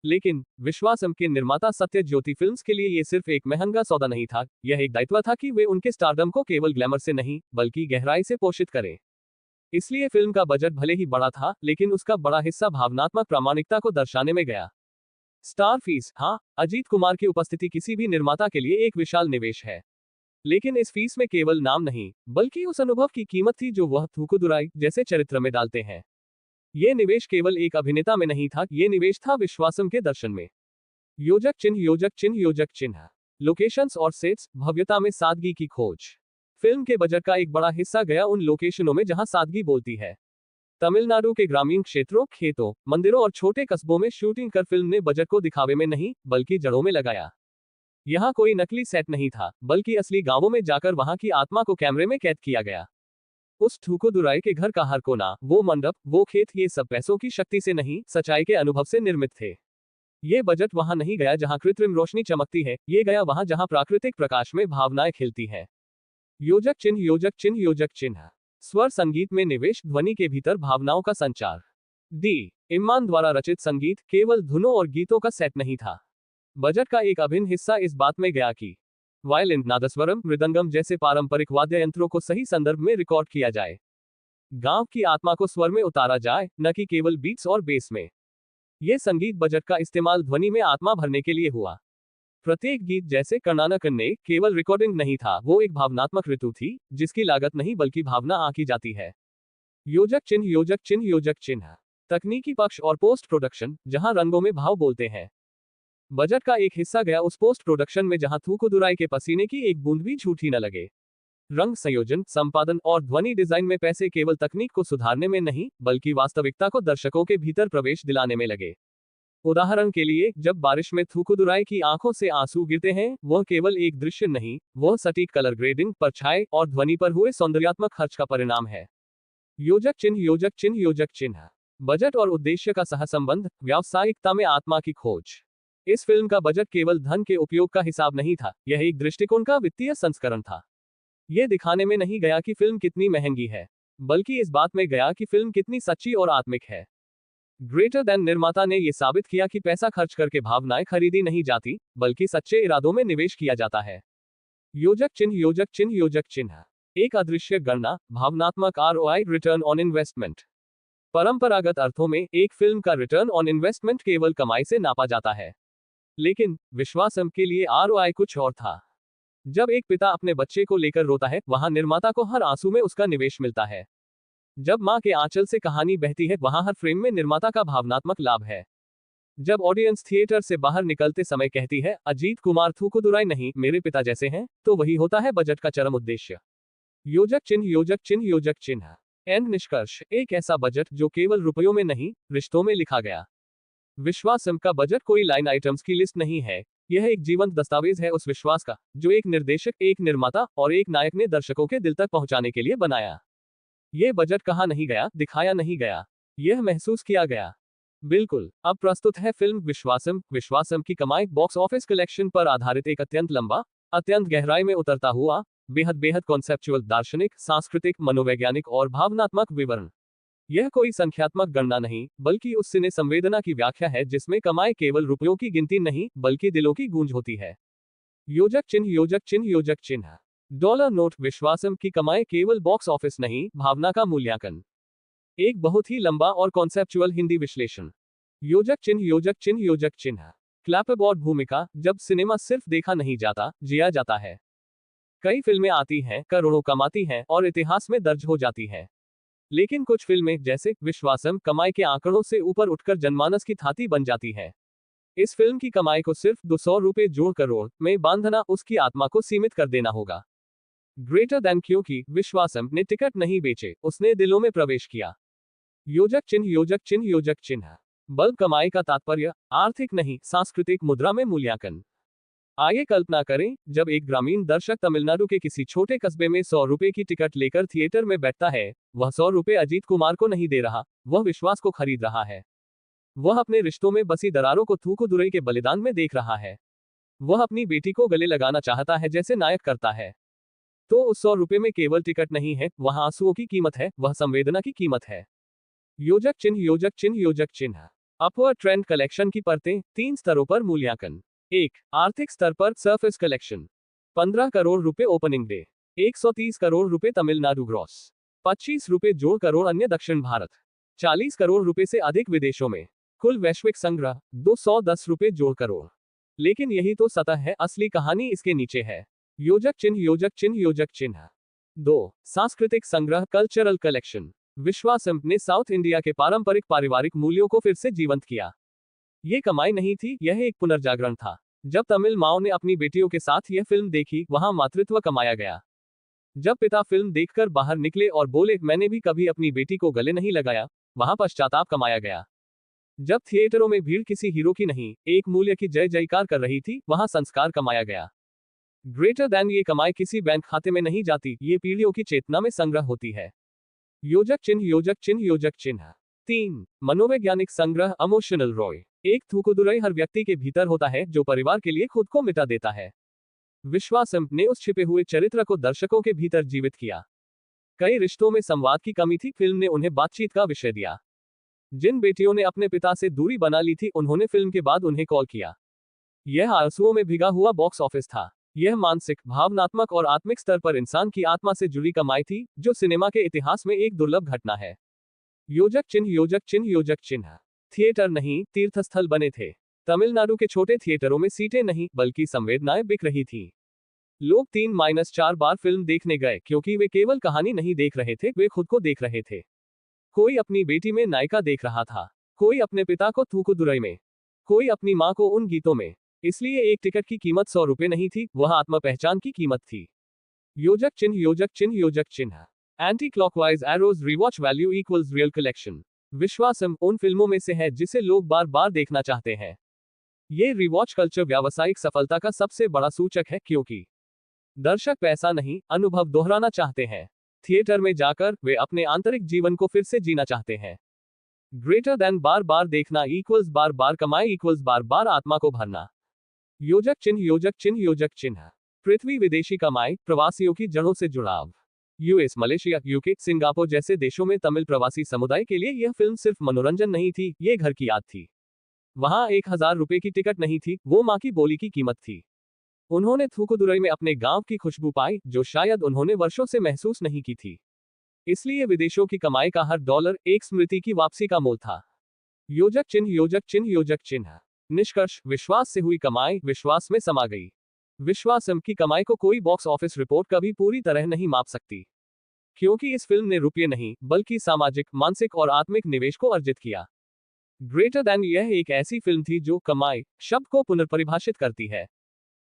लेकिन विश्वासम के निर्माता सत्य ज्योति फिल्म्स के लिए यह सिर्फ एक महंगा सौदा नहीं था, यह एक दायित्व था कि वे उनके स्टारडम को केवल ग्लैमर से नहीं बल्कि गहराई से पोषित करें। इसलिए फिल्म का बजट भले ही बड़ा था, लेकिन उसका बड़ा हिस्सा भावनात्मक प्रामाणिकता को दर्शाने में गया। Star fees. हाँ, अजीत कुमार की उपस्थिति किसी भी निर्माता के लिए एक विशाल निवेश है। लेकिन इस फीस में केवल नाम नहीं, बल्कि उस अनुभव की कीमत थी जो वह थूकुदुराई जैसे चरित्र में डालते हैं। यह निवेश केवल एक अभिनेता में नहीं था, यह निवेश था विश्वासम के दर्शन में। योजक चिन्ह योजक चिन्ह योजक चिन्ह। लोकेशंस और सेट्स। भव्यता में सादगी की खोज। फिल्म के बजट का एक बड़ा हिस्सा गया उन लोकेशनों में जहां सादगी बोलती है। तमिलनाडु के ग्रामीण क्षेत्रों, खेतों, मंदिरों और छोटे कस्बों में शूटिंग कर फिल्म ने बजट को दिखावे में नहीं बल्कि जड़ों में लगाया। यहाँ कोई नकली सेट नहीं था, बल्कि असली गांवों में जाकर वहां की आत्मा को कैमरे में कैद किया गया। उस थूकुदुराई के घर का हर कोना, वो मंडप, वो खेत, ये सब पैसों की शक्ति से नहीं, सच्चाई के अनुभव से निर्मित थे। ये बजट वहां नहीं गया जहां कृत्रिम रोशनी चमकती है, ये गया वहां जहां प्राकृतिक प्रकाश में भावनाएं खिलती है। योजक चिन्ह योजक चिन्ह योजक चिन्ह। स्वर संगीत में निवेश। ध्वनि के भीतर भावनाओं का संचार। डी इम्मान द्वारा रचित संगीत केवल धुनों और गीतों का सेट नहीं था। बजट का एक अभिन्न हिस्सा इस बात में गया कि वायलिन, नादस्वरम, मृदंगम जैसे पारंपरिक वाद्य यंत्रों को सही संदर्भ में रिकॉर्ड किया जाए। गांव की आत्मा को स्वर में उतारा जाए, न कि केवल बीट्स और बेस में। यह संगीत बजट का इस्तेमाल ध्वनि में आत्मा भरने के लिए हुआ। प्रत्येक गीत, जैसे कर्नाना कन्ने, केवल रिकॉर्डिंग नहीं था, वो एक भावनात्मक ऋतु थी जिसकी लागत नहीं बल्कि भावना आंकी जाती है। योजक चिन्ह योजक चिन्ह योजक चिन्ह। तकनीकी पक्ष और पोस्ट प्रोडक्शन, जहां रंगों में भाव बोलते हैं। बजट का एक हिस्सा गया उस पोस्ट प्रोडक्शन में जहां थूकुदुराई के पसीने की एक बूंद भी झूठी न लगे। रंग संयोजन, संपादन और ध्वनि डिजाइन में पैसे केवल तकनीक को सुधारने में नहीं बल्कि वास्तविकता को दर्शकों के भीतर प्रवेश दिलाने में लगे। उदाहरण के लिए, जब बारिश में थूकुदुराई की आंखों से आंसू गिरते हैं, वह केवल एक दृश्य नहीं, वह सटीक कलर ग्रेडिंग, परछाई और ध्वनि पर हुए सौंदर्यात्मक खर्च का परिणाम है। योजक चिन्ह योजक चिन्ह योजक चिन्ह। बजट और उद्देश्य का सहसंबंध। व्यावसायिकता में आत्मा की खोज। इस फिल्म का बजट केवल धन के उपयोग का हिसाब नहीं था, यह एक दृष्टिकोण का वित्तीय संस्करण था। यह दिखाने में नहीं गया कि फिल्म कितनी महंगी है, बल्कि इस बात में गया कि फिल्म कितनी सच्ची और आत्मिक है। ग्रेटर दैन निर्माता ने यह साबित किया कि पैसा खर्च करके भावनाएं खरीदी नहीं जाती, बल्कि सच्चे इरादों में निवेश किया जाता है। योजक चिन्ह योजक चिन्ह योजक चिन्ह। एक अदृश्य गणना, भावनात्मक ROI, रिटर्न ऑन इन्वेस्टमेंट। परंपरागत अर्थों में एक फिल्म का रिटर्न ऑन इन्वेस्टमेंट केवल कमाई से नापा जाता है, लेकिन विश्वासम के लिए ROI कुछ और था। जब एक पिता अपने बच्चे को लेकर रोता है, वहां निर्माता को हर आंसू में उसका निवेश मिलता है। जब मां के आंचल से कहानी बहती है, वहां हर फ्रेम में निर्माता का भावनात्मक लाभ है। जब ऑडियंस थिएटर से बाहर निकलते समय कहती है, अजीत कुमार थूकुदुराई नहीं, मेरे पिता जैसे हैं, तो वही होता है बजट का चरम उद्देश्य। योजक चिन्ह योजक चिन्ह योजक चिन्ह। एंड निष्कर्ष, एक ऐसा बजट जो केवल रुपयों में नहीं, रिश्तों में लिखा गया। विश्वासम का बजट कोई लाइन आइटम्स की लिस्ट नहीं है, यह एक जीवंत दस्तावेज है उस विश्वास का जो एक निर्देशक, एक निर्माता और एक नायक ने दर्शकों के दिल तक पहुंचाने के लिए बनाया। यह बजट कहा नहीं गया, दिखाया नहीं गया, यह महसूस किया गया। बिल्कुल, अब प्रस्तुत है फिल्म विश्वासम। विश्वासम की कमाई बॉक्स ऑफिस कलेक्शन पर आधारित एक अत्यंत लंबा, अत्यंत गहराई में उतरता हुआ, बेहद बेहद कॉन्सेप्चुअल, दार्शनिक, सांस्कृतिक, मनोवैज्ञानिक और भावनात्मक विवरण। यह कोई संख्यात्मक गणना नहीं, बल्कि उस सिने संवेदना की व्याख्या है जिसमें कमाई केवल रुपयों की गिनती नहीं, बल्कि दिलों की गूंज होती है। योजक चिन्ह, योजक चिन्ह, योजक चिन्ह। Dollar note. विश्वासम की कमाई केवल बॉक्स ऑफिस नहीं, भावना का मूल्यांकन। एक बहुत ही लंबा और कॉन्सेप्चुअल हिंदी विश्लेषण। योजक चिन्ह, योजक चिन्ह, योजक चिन्ह। क्लैपबोर्ड भूमिका। जब सिनेमा सिर्फ देखा नहीं जाता, जिया जाता है। कई फिल्में आती हैं, करोड़ों कमाती हैं और इतिहास में दर्ज हो जाती हैं। लेकिन कुछ फिल्में, जैसे विश्वासम, कमाई के आंकड़ों से ऊपर उठकर जनमानस की थाती बन जाती है। इस फिल्म की कमाई को सिर्फ 200 रुपए जोड़ करोड़ में बांधना उसकी आत्मा को सीमित कर देना होगा। ग्रेटर देन, क्योंकि विश्वासम ने टिकट नहीं बेचे, उसने दिलों में प्रवेश किया। योजक चिन्ह, योजक चिन्ह, योजक चिन्ह। बल्ब कमाई का तात्पर्य आर्थिक नहीं, सांस्कृतिक मुद्रा में मूल्यांकन। आइए कल्पना करें, जब एक ग्रामीण दर्शक तमिलनाडु के किसी छोटे कस्बे में 100 रुपए की टिकट लेकर थिएटर में बैठता है, वह 100 रुपए अजीत कुमार को नहीं दे रहा, वह विश्वास को खरीद रहा है। वह अपने रिश्तों में बसी दरारों को थूकुदुरई के बलिदान में देख रहा है। वह अपनी बेटी को गले लगाना चाहता है जैसे नायक करता है। तो उस 100 रुपए में केवल टिकट नहीं है, वह आंसुओं की कीमत है, वह संवेदना की कीमत है। योजक चिन्ह, योजक चिन्ह, योजक चिन्ह। अपवर्ड ट्रेंड कलेक्शन की परतें। 3 स्तरों पर मूल्यांकन। 1. आर्थिक स्तर पर सरफेस कलेक्शन। 15 करोड़ रुपए ओपनिंग डे। 130 करोड़ रुपए तमिलनाडु ग्रॉस। 25 रुपए जोड़ करोड़ अन्य दक्षिण भारत। 40 करोड़ रुपए से अधिक विदेशों में। कुल वैश्विक संग्रह 210 रुपए जोड़ करोड़। लेकिन यही तो सतह है, असली कहानी इसके नीचे है। योजक चिन्ह, योजक चिन्ह, योजक चिन्ह। 2. सांस्कृतिक संग्रह, कल्चरल कलेक्शन। विश्वासम ने साउथ इंडिया के पारंपरिक पारिवारिक मूल्यों को फिर से जीवंत किया। ये कमाई नहीं थी, यह एक पुनर्जागरण था। जब तमिल माओ ने अपनी बेटियों के साथ यह फिल्म देखी, वहां मातृत्व कमाया गया। जब पिता फिल्म देखकर बाहर निकले और बोले, मैंने भी कभी अपनी बेटी को गले नहीं लगाया, वहां पश्चाताप कमाया गया। जब थिएटरों में भीड़ किसी हीरो की नहीं, एक मूल्य की जय जयकार कर रही थी, वहां संस्कार कमाया गया। ग्रेटर दैन, ये कमाई किसी बैंक खाते में नहीं जाती, ये पीढ़ियों की चेतना में संग्रह होती है। योजक चिन्ह, योजक चिन्ह, योजक चिन्ह। 3. मनोवैज्ञानिक संग्रह, इमोशनल रॉय। एक थूकुदुरई हर व्यक्ति के भीतर होता है जो परिवार के लिए खुद को मिटा देता है। विश्वासम ने उस छिपे हुए चरित्र को दर्शकों के भीतर जीवित किया। कई रिश्तों में संवाद की कमी थी, फिल्म ने उन्हें बातचीत का विषय दिया। जिन बेटियों ने अपने पिता से दूरी बना ली थी, उन्होंने फिल्म के बाद उन्हें कॉल किया। यह आंसुओं में भिगा हुआ बॉक्स ऑफिस था। यह मानसिक, भावनात्मक और आत्मिक स्तर पर इंसान की आत्मा से जुड़ी कमाई थी, जो सिनेमा के इतिहास में एक दुर्लभ घटना है। योजक चिन्ह, योजक चिन्ह, योजक चिन्ह। थिएटर नहीं, तीर्थस्थल बने थे। तमिलनाडु के छोटे थिएटरों में सीटें नहीं, बल्कि संवेदनाएं बिक रही थी। लोग 3-4 बार फिल्म देखने गए, क्योंकि वे केवल कहानी नहीं देख रहे थे, वे खुद को देख रहे थे। कोई अपनी बेटी में नायिका देख रहा था, कोई अपने पिता को थूकुदुरई में, कोई अपनी मां को उन गीतों में। इसलिए एक टिकट की कीमत 100 रुपए नहीं थी, वह आत्म पहचान की कीमत थी। योजक चिन्ह, योजक चिन्ह, योजक चिन्ह। Anti clockwise arrows, rewatch value equals real collection. Viswasam उन फिल्मों में से है जिसे लोग बार बार देखना चाहते हैं। ये रिवॉच कल्चर व्यावसायिक सफलता का सबसे बड़ा सूचक है, क्योंकि दर्शक पैसा नहीं, अनुभव दोहराना चाहते हैं। थिएटर में जाकर वे अपने आंतरिक जीवन को फिर से जीना चाहते हैं। ग्रेटर देन, बार बार देखना इक्वल्स बार बार कमाई इक्वल्स बार बार आत्मा को भरना। योजक चिन्ह, योजक चिन्ह, योजक चिन्ह। पृथ्वी विदेशी कमाई, प्रवासियों की जड़ों से जुड़ाव। यूएस, मलेशिया, यूके, सिंगापुर जैसे देशों में तमिल प्रवासी समुदाय के लिए यह फिल्म सिर्फ मनोरंजन नहीं थी, ये घर की याद थी। वहां 1000 रुपए की टिकट नहीं थी, वो मां की बोली की कीमत थी। उन्होंने थूकुदुरई में अपने गांव की खुशबू पाई, जो शायद उन्होंने वर्षों से महसूस नहीं की थी। इसलिए विदेशों की कमाई का हर डॉलर एक स्मृति की वापसी का मोल था। योजक चिन्ह, योजक चिन्ह, योजक चिन्ह। निष्कर्ष, विश्वास से हुई कमाई विश्वास में समा गई। विश्वासम की कमाई को कोई बॉक्स ऑफिस रिपोर्ट कभी पूरी तरह नहीं माप सकती, क्योंकि इस फिल्म ने रुपये नहीं, बल्कि सामाजिक, मानसिक और आत्मिक निवेश को अर्जित किया। ग्रेटर दैन, यह एक ऐसी फिल्म थी जो कमाई शब्द को पुनर्परिभाषित करती है।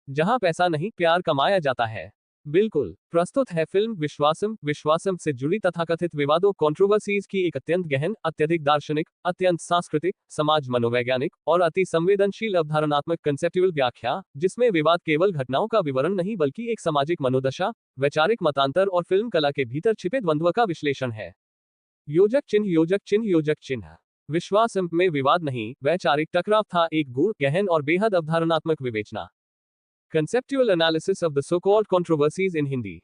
जहां पैसा नहीं, प्यार कमाया जाता है। बिल्कुल, प्रस्तुत है फिल्म विश्वासम। विश्वासम से जुड़ी तथाकथित विवादों कंट्रोवर्सीज की एक अत्यंत गहन, अत्यधिक दार्शनिक, अत्यंत सांस्कृतिक, समाज मनोवैज्ञानिक और अति संवेदनशील अवधारणात्मक कंसेप्चुअल व्याख्या, जिसमें विवाद केवल घटनाओं का विवरण नहीं बल्कि एक सामाजिक मनोदशा, वैचारिक मतांतर और फिल्म कला के भीतर छिपे द्वंद्व का विश्लेषण है। योजक चिन्ह, योजक चिन्ह, योजक चिन्ह। विश्वासम में विवाद नहीं, वैचारिक टकराव था, एक गूढ़, गहन और बेहद अवधारणात्मक विवेचना। Conceptual analysis of the so-called controversies in Hindi.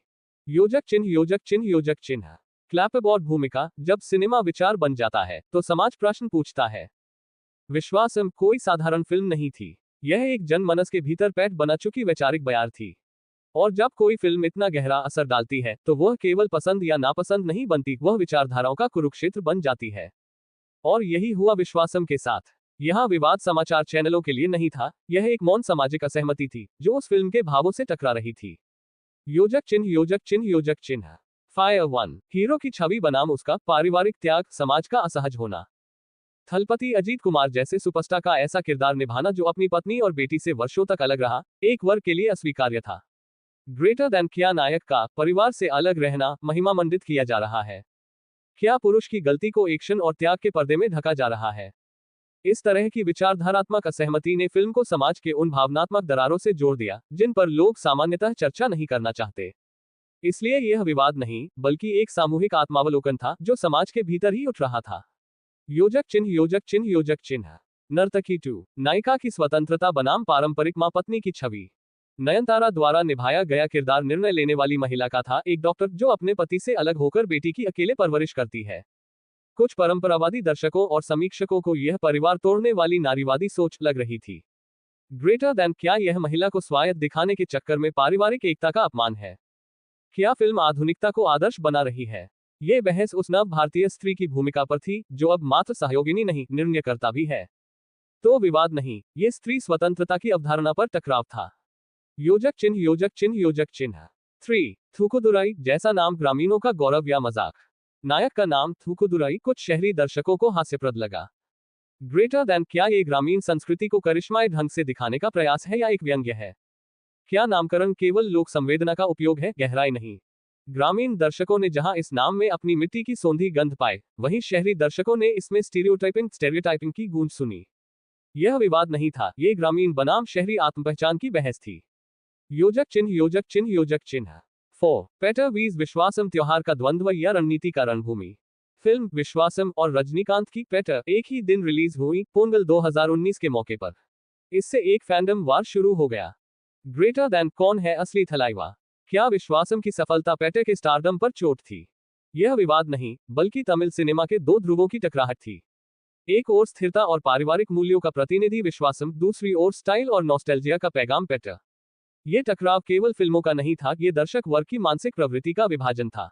योजक चिन्ह, योजक चिन्ह, योजक चिन्ह। क्लैपबोर्ड भूमिका। जब सिनेमा विचार बन जाता है तो समाज प्रश्न पूछता है। विश्वासम कोई साधारण फिल्म नहीं थी। यह एक जनमानस के भीतर पैठ बना चुकी वैचारिक बयार थी। और जब कोई फिल्म इतना गहरा असर डालती है तो वह केवल पसंद या नापसंद नहीं बनती, वह विचारधाराओं का कुरुक्षेत्र बन जाती है। और यही हुआ विश्वासम के साथ। यह विवाद समाचार चैनलों के लिए नहीं था, यह एक मौन सामाजिक असहमति थी जो उस फिल्म के भावों से टकरा रही थी। योजक चिन्ह, योजक चिन्ह, योजक चिन्ह। फायर 1। हीरो की छवि बनाम उसका पारिवारिक त्याग, समाज का असहज होना। थलपति अजीत कुमार जैसे सुपरस्टार का ऐसा किरदार निभाना जो अपनी पत्नी और बेटी से वर्षों तक अलग रहा, एक वर्ग के लिए अस्वीकार्य था। ग्रेटर देन क्या नायक का परिवार से अलग रहना महिमा मंडित किया जा रहा है। क्या पुरुष की गलती को एक्शन और त्याग के पर्दे में ढका जा रहा है। इस तरह की विचारधारात्मक असहमति ने फिल्म को समाज के उन भावनात्मक दरारों से जोड़ दिया जिन पर लोग सामान्यतः चर्चा नहीं करना चाहते। इसलिए यह विवाद नहीं बल्कि एक सामूहिक आत्मावलोकन था जो समाज के भीतर ही उठ रहा था। योजक चिन्ह, योजक चिन्ह, योजक चिन्ह। नर्तकी 2। नायिका की स्वतंत्रता बनाम पारंपरिक मां पत्नी की छवि। नयनतारा द्वारा निभाया गया किरदार निर्णय लेने वाली महिला का था, एक डॉक्टर जो अपने पति से अलग होकर बेटी की अकेले परवरिश करती है। कुछ परंपरावादी दर्शकों और समीक्षकों को यह परिवार तोड़ने वाली नारीवादी सोच लग रही थी। ग्रेटर देन क्या यह महिला को स्वायत्त दिखाने के चक्कर में पारिवारिक एकता का अपमान है। क्या फिल्म आधुनिकता को आदर्श बना रही है। ये बहस उस नव भारतीय स्त्री की भूमिका पर थी जो अब मात्र सहयोगिनी नहीं, निर्णयकर्ता भी है। तो विवाद नहीं, ये स्त्री स्वतंत्रता की अवधारणा पर टकराव था। योजक चिन्ह, योजक चिन्ह, योजक चिन्ह। 3। थूकुदुराई जैसा नाम ग्रामीणों का गौरव या मजाक। नायक का नाम थूकुदुराई कुछ शहरी दर्शकों को हास्यप्रद लगा। ग्रेटर देन क्या ये ग्रामीण संस्कृति को करिश्माई ढंग से दिखाने का प्रयास है या एक व्यंग्य है। क्या नामकरण केवल लोक संवेदना का उपयोग है, गहराई नहीं। ग्रामीण दर्शकों ने जहां इस नाम में अपनी मिट्टी की सौंधी गंध पाए, वहीं शहरी दर्शकों ने इसमें स्टीरियोटाइपिंग की गूंज सुनी। यह विवाद नहीं था, ये ग्रामीण बनाम शहरी आत्मपहचान की बहस थी। योजक चिन्ह, योजक चिन्ह, योजक चिन्ह। 4। पेटर वीज विश्वासम त्योहार का द्वंद्व या रणनीति का रणभूमि। फिल्म विश्वासम और रजनीकांत की पेटर एक ही दिन रिलीज हुई, पोंगल 2019 के मौके पर। इससे एक फैंडम वार शुरू हो गया। ग्रेटर देन कौन है असली थलाइवा। क्या विश्वासम की सफलता पेटर के स्टारडम पर चोट थी। यह विवाद नहीं बल्कि तमिल सिनेमा के दो ध्रुवों की टकराहट थी। एक ओर स्थिरता और पारिवारिक मूल्यों का प्रतिनिधि विश्वासम, दूसरी ओर स्टाइल और नॉस्टैल्जिया का पैगाम पेटर। ये टकराव केवल फिल्मों का नहीं था, ये दर्शक वर्ग की मानसिक प्रवृत्ति का विभाजन था।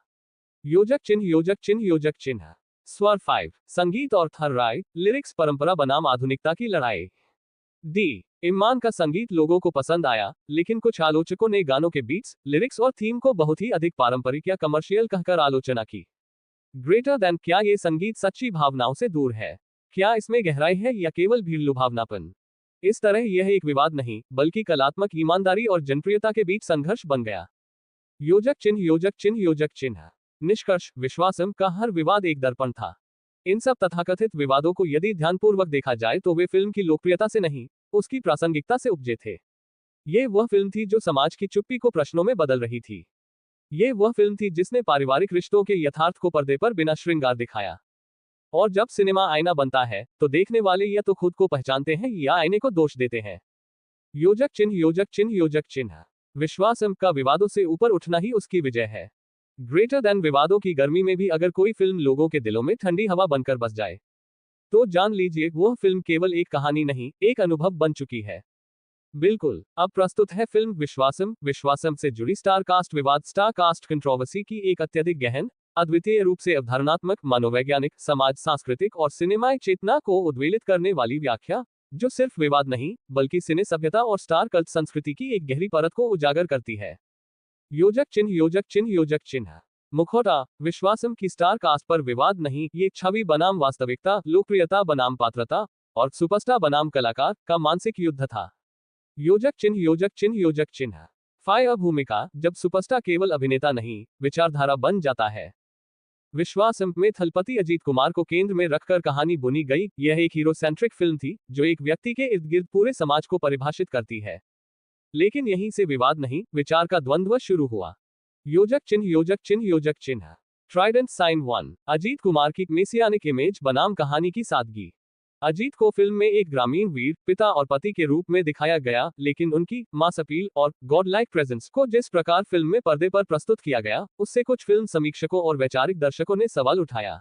योजक चिन्ह, योजक चिन्ह, योजक चिन्ह। स्वर 5। संगीत और थर राय, लिरिक्स परंपरा बनाम आधुनिकता की लड़ाई। डी। इम्मान का संगीत लोगों को पसंद आया, लेकिन कुछ आलोचकों ने गानों के बीट्स, लिरिक्स और थीम को बहुत ही अधिक पारंपरिक या कमर्शियल कहकर आलोचना की। ग्रेटर देन क्या ये संगीत सच्ची भावनाओं से दूर है। क्या इसमें गहराई है या केवल भीड़ लुभावनापन। इस तरह यह एक विवाद नहीं बल्कि कलात्मक ईमानदारी और जनप्रियता के बीच संघर्ष बन गया। योजक चिन्ह, योजक चिन्ह, योजक चिन्ह। निष्कर्ष, विश्वासम का हर विवाद एक दर्पण था। इन सब तथाकथित विवादों को यदि ध्यानपूर्वक देखा जाए तो वे फिल्म की लोकप्रियता से नहीं, उसकी प्रासंगिकता से उपजे थे। ये वह फिल्म थी जो समाज की चुप्पी को प्रश्नों में बदल रही थी। ये वह फिल्म थी जिसने पारिवारिक रिश्तों के यथार्थ को पर्दे पर बिना श्रृंगार दिखाया। और जब सिनेमा आईना बनता है तो देखने वाले या तो खुद को पहचानते हैं या आईने को दोष देते हैं। योजक चिन्ह, योजक चिन्ह, योजक चिन्ह। विश्वासम का विवादों से ऊपर उठना ही उसकी विजय है। ग्रेटर देन विवादों की गर्मी में भी अगर कोई फिल्म लोगों के दिलों में ठंडी हवा बनकर बस जाए तो जान लीजिए वह फिल्म केवल एक कहानी नहीं, एक अनुभव बन चुकी है। बिल्कुल, अब प्रस्तुत है फिल्म विश्वासम। विश्वासम से जुड़ी स्टार कास्ट विवाद, स्टार कास्ट कंट्रोवर्सी की एक अत्यधिक गहन, अद्वितीय रूप से अवधारणात्मक, मनोवैज्ञानिक, समाज सांस्कृतिक और सिनेमाई चेतना को उद्वेलित करने वाली व्याख्या, जो सिर्फ विवाद नहीं बल्कि सिने सभ्यता और स्टार कल्ट संस्कृति की एक गहरी परत को उजागर करती है। योजक चिन्ह, योजक चिन्ह, योजक चिन्ह। मुखौटा। विश्वासम की स्टार कास्ट पर विवाद नहीं, ये छवि बनाम वास्तविकता, लोकप्रियता बनाम पात्रता और सुपरस्टार बनाम कलाकार का मानसिक युद्ध था। योजक चिन्ह, योजक चिन्ह, योजक चिन्ह। 5 भूमिका, जब सुपरस्टार केवल अभिनेता नहीं, विचारधारा बन जाता है। विश्वासम में थलपति अजीत कुमार को केंद्र में रखकर कहानी बुनी गई। यह एक हीरो सेंट्रिक फिल्म थी, जो एक व्यक्ति के इर्द गिर्द पूरे समाज को परिभाषित करती है। लेकिन यहीं से विवाद नहीं, विचार का द्वंद्व शुरू हुआ। योजक चिन्ह, योजक चिन्ह, योजक चिन्ह। Trident sign 1। अजीत कुमार की मेसियानिक इमेज बनाम कहानी की सादगी। अजीत को फिल्म में एक ग्रामीण वीर, पिता और पति के रूप में दिखाया गया, लेकिन उनकी मास अपील और गॉड लाइक प्रेजेंस को जिस प्रकार फिल्म में पर्दे पर प्रस्तुत किया गया, उससे कुछ फिल्म समीक्षकों और वैचारिक दर्शकों ने सवाल उठाया।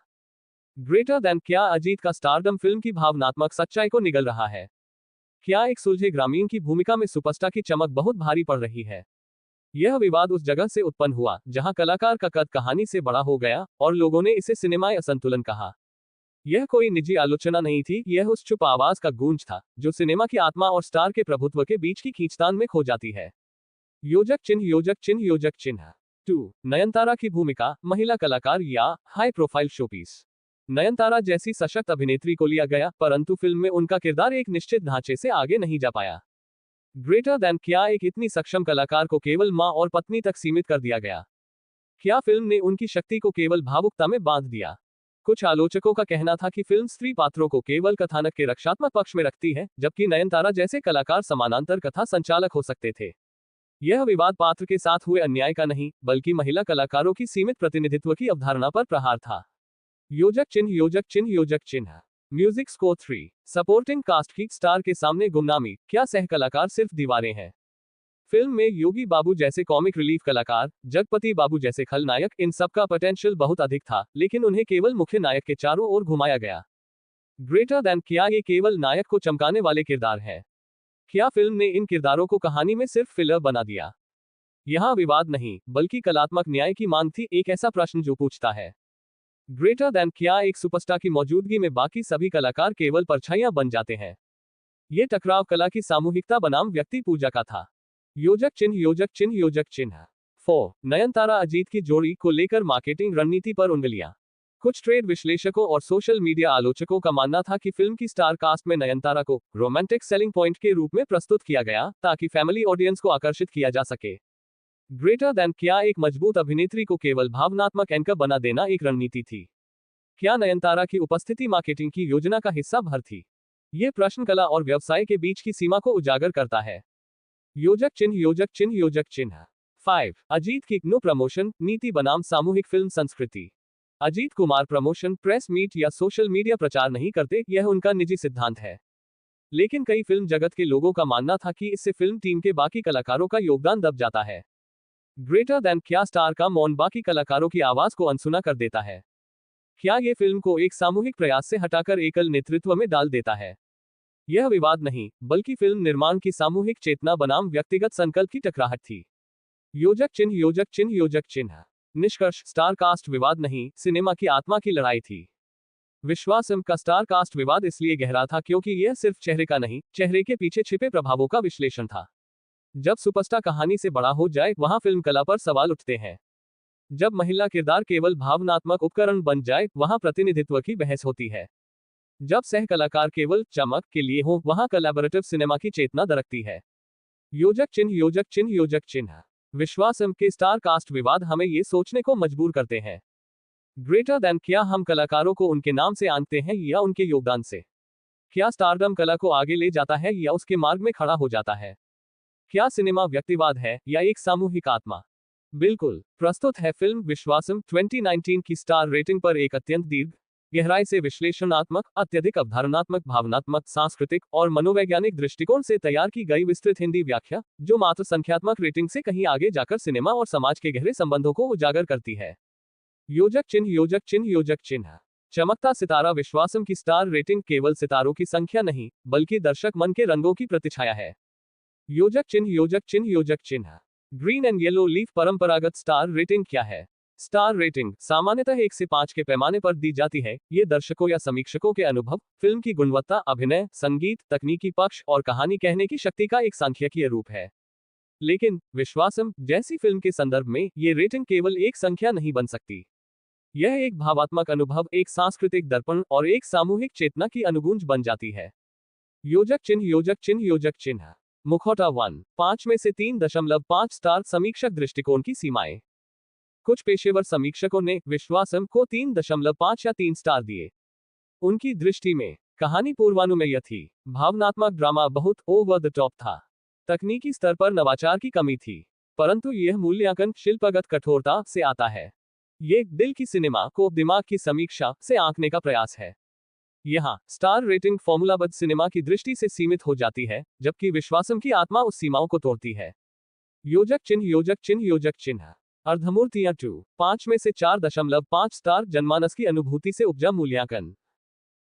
ग्रेटर देन, क्या अजीत का स्टारडम फिल्म की भावनात्मक सच्चाई को निगल रहा है? क्या एक सुलझे ग्रामीण की भूमिका में सुपरस्टार की चमक बहुत भारी पड़ रही है? यह विवाद उस जगह से उत्पन्न हुआ जहां कलाकार का कद कहानी से बड़ा हो गया और लोगों ने इसे सिनेमाई असंतुलन कहा। यह कोई निजी आलोचना नहीं थी, यह उस चुप आवाज का गूंज था जो सिनेमा की आत्मा और स्टार के प्रभुत्व के बीच की खींचतान में खो जाती है। योजक चिन्ह, योजक चिन्ह, योजक चिन्ह। 2 नयनतारा की भूमिका, महिला कलाकार या हाई प्रोफाइल शोपीस। नयनतारा जैसी सशक्त अभिनेत्री को लिया गया, परंतु फिल्म में उनका किरदार एक निश्चित ढांचे से आगे नहीं जा पाया। ग्रेटर देन, क्या एक इतनी सक्षम कलाकार को केवल मां और पत्नी तक सीमित कर दिया गया? क्या फिल्म ने उनकी शक्ति को केवल भावुकता में बांध दिया? कुछ आलोचकों का कहना था कि फिल्म स्त्री पात्रों को केवल कथानक के रक्षात्मक पक्ष में रखती है, जबकि नयनतारा जैसे कलाकार समानांतर कथा संचालक हो सकते थे। यह विवाद पात्र के साथ हुए अन्याय का नहीं, बल्कि महिला कलाकारों की सीमित प्रतिनिधित्व की अवधारणा पर प्रहार था। योजक चिन्ह, योजक चिन्ह, योजक चिन्ह। Music score 3। सपोर्टिंग कास्ट की स्टार के सामने गुमनामी, क्या सह कलाकार सिर्फ दीवारें हैं? फिल्म में योगी बाबू जैसे कॉमिक रिलीफ कलाकार, जगपति बाबू जैसे खलनायक, इन सब का पोटेंशियल बहुत अधिक था, लेकिन उन्हें केवल मुख्य नायक के चारों ओर घुमाया गया। ग्रेटर देन, क्या ये केवल नायक को चमकाने वाले किरदार हैं? क्या फिल्म ने इन किरदारों को कहानी में सिर्फ फिलर बना दिया? यहां विवाद नहीं, बल्कि कलात्मक न्याय की मांग थी, एक ऐसा प्रश्न जो पूछता है। ग्रेटर देन, क्या एक सुपरस्टार की मौजूदगी में बाकी सभी कलाकार केवल परछाइयां बन जाते हैं? ये टकराव कला की सामूहिकता बनाम व्यक्ति पूजा का था। योजक चिन्ह, योजक चिन्ह, योजक चिन्ह। 4 नयनतारा अजीत की जोड़ी को लेकर मार्केटिंग रणनीति पर उंगलियां। कुछ ट्रेड विश्लेषकों और सोशल मीडिया आलोचकों का मानना था कि फिल्म की स्टार कास्ट में नयनतारा को रोमांटिक सेलिंग पॉइंट के रूप में प्रस्तुत किया गया, ताकि फैमिली ऑडियंस को आकर्षित किया जा सके। ग्रेटर देन, क्या एक मजबूत अभिनेत्री को केवल भावनात्मक एंकर बना देना एक रणनीति थी? क्या नयनतारा की उपस्थिति मार्केटिंग की योजना का हिस्सा भर थी? ये प्रश्न कला और व्यवसाय के बीच की सीमा को उजागर करता है। योजक चिन्ह, योजक चिन्ह, योजक चिन्ह। 5 अजीत की नो प्रमोशन नीति बनाम सामूहिक फिल्म संस्कृति। Ajith Kumar promotion, press meet या सोशल मीडिया प्रचार नहीं करते, यह उनका निजी सिद्धांत है। लेकिन कई फिल्म जगत के लोगों का मानना था कि इससे फिल्म टीम के बाकी कलाकारों का योगदान दब जाता है। ग्रेटर देन, क्या स्टार का मौन बाकी कलाकारों की आवाज को अनसुना कर देता है? क्या ये फिल्म को एक सामूहिक प्रयास से हटाकर एकल नेतृत्व में डाल देता है? यह विवाद नहीं, बल्कि फिल्म निर्माण की सामूहिक चेतना बनाम व्यक्तिगत संकल्प की टकराहट थी। योजक चिन्ह, योजक चिन्ह, योजक चिन्ह। निष्कर्ष, स्टार कास्ट विवाद नहीं, सिनेमा की आत्मा की लड़ाई थी। विश्वासम का स्टार कास्ट विवाद इसलिए गहरा था क्योंकि यह सिर्फ चेहरे का नहीं, चेहरे के पीछे छिपे प्रभावों का विश्लेषण था। जब सुपरस्टार कहानी से बड़ा हो जाए, वहां फिल्म कला पर सवाल उठते हैं। जब महिला किरदार केवल भावनात्मक उपकरण बन जाए, वहां प्रतिनिधित्व की बहस होती है। जब सह कलाकार केवल चमक के लिए हो, वहां कोलैबोरेटिव सिनेमा की चेतना दरकती है। योजक चिन्ह, योजक चिन्ह, योजक चिन्ह। विश्वासम के स्टार कास्ट विवाद हमें ये सोचने को मजबूर करते हैं। ग्रेटर देन, क्या हम कलाकारों को उनके नाम से आंकते हैं या उनके योगदान से? क्या स्टारडम कला को आगे ले जाता है या उसके मार्ग में खड़ा हो जाता है? क्या सिनेमा व्यक्तिवाद है या एक सामूहिक आत्मा? बिल्कुल। प्रस्तुत है फिल्म विश्वासम 2019 की स्टार रेटिंग पर एक अत्यंत दीर्घ, गहराई से विश्लेषणात्मक, अत्यधिक अवधारणात्मक, भावनात्मक, सांस्कृतिक और मनोवैज्ञानिक दृष्टिकोण से तैयार की गई विस्तृत हिंदी व्याख्या, जो मात्र संख्यात्मक रेटिंग से कहीं आगे जाकर सिनेमा और समाज के गहरे संबंधों को उजागर करती है। योजक चिन्ह, योजक चिन्ह, योजक चिन्ह। चमकता सितारा विश्वासम की स्टार रेटिंग केवल सितारों की संख्या नहीं, बल्कि दर्शक मन के रंगों की प्रतिछाया है। योजक चिन्ह, योजक चिन्ह, योजक चिन्ह। ग्रीन एंड येलो लीफ परंपरागत स्टार रेटिंग क्या है? स्टार रेटिंग सामान्यतः 1 से 5 के पैमाने पर दी जाती है। ये दर्शकों या समीक्षकों के अनुभव, फिल्म की गुणवत्ता, अभिनय, संगीत, तकनीकी पक्ष और कहानी कहने की शक्ति का एक सांख्यिकीय रूप है। लेकिन विश्वासम जैसी फिल्म के संदर्भ में ये रेटिंग केवल एक संख्या नहीं बन सकती। यह एक भावात्मक अनुभव, एक सांस्कृतिक दर्पण और एक सामूहिक चेतना की अनुगूंज बन जाती है। योजक चिन्ह, योजक चिन्ह, योजक चिन्ह। मुखौटा 1, 5 में से 3.5 स्टार। समीक्षक दृष्टिकोण की सीमाएं। कुछ पेशेवर समीक्षकों ने विश्वासम को 3.5 या 3 स्टार दिए। उनकी दृष्टि में कहानी पूर्वानुमेय थी, भावनात्मक ड्रामा बहुत ओवर द टॉप था, तकनीकी स्तर पर नवाचार की कमी थी, परंतु यह मूल्यांकन शिल्पगत कठोरता से आता है। ये दिल की सिनेमा को दिमाग की समीक्षा से आंकने का प्रयास है। यहाँ स्टार रेटिंग फॉर्मूलाबद्ध सिनेमा की दृष्टि से सीमित हो जाती है, जबकि विश्वासम की आत्मा उस सीमाओं को तोड़ती है। योजक चिन्ह योजक चिन्ह योजक चिन्ह। अर्धमूर्तियां 2, 5 में से 4.5 स्टार। जनमानस की अनुभूति से उपजा मूल्यांकन।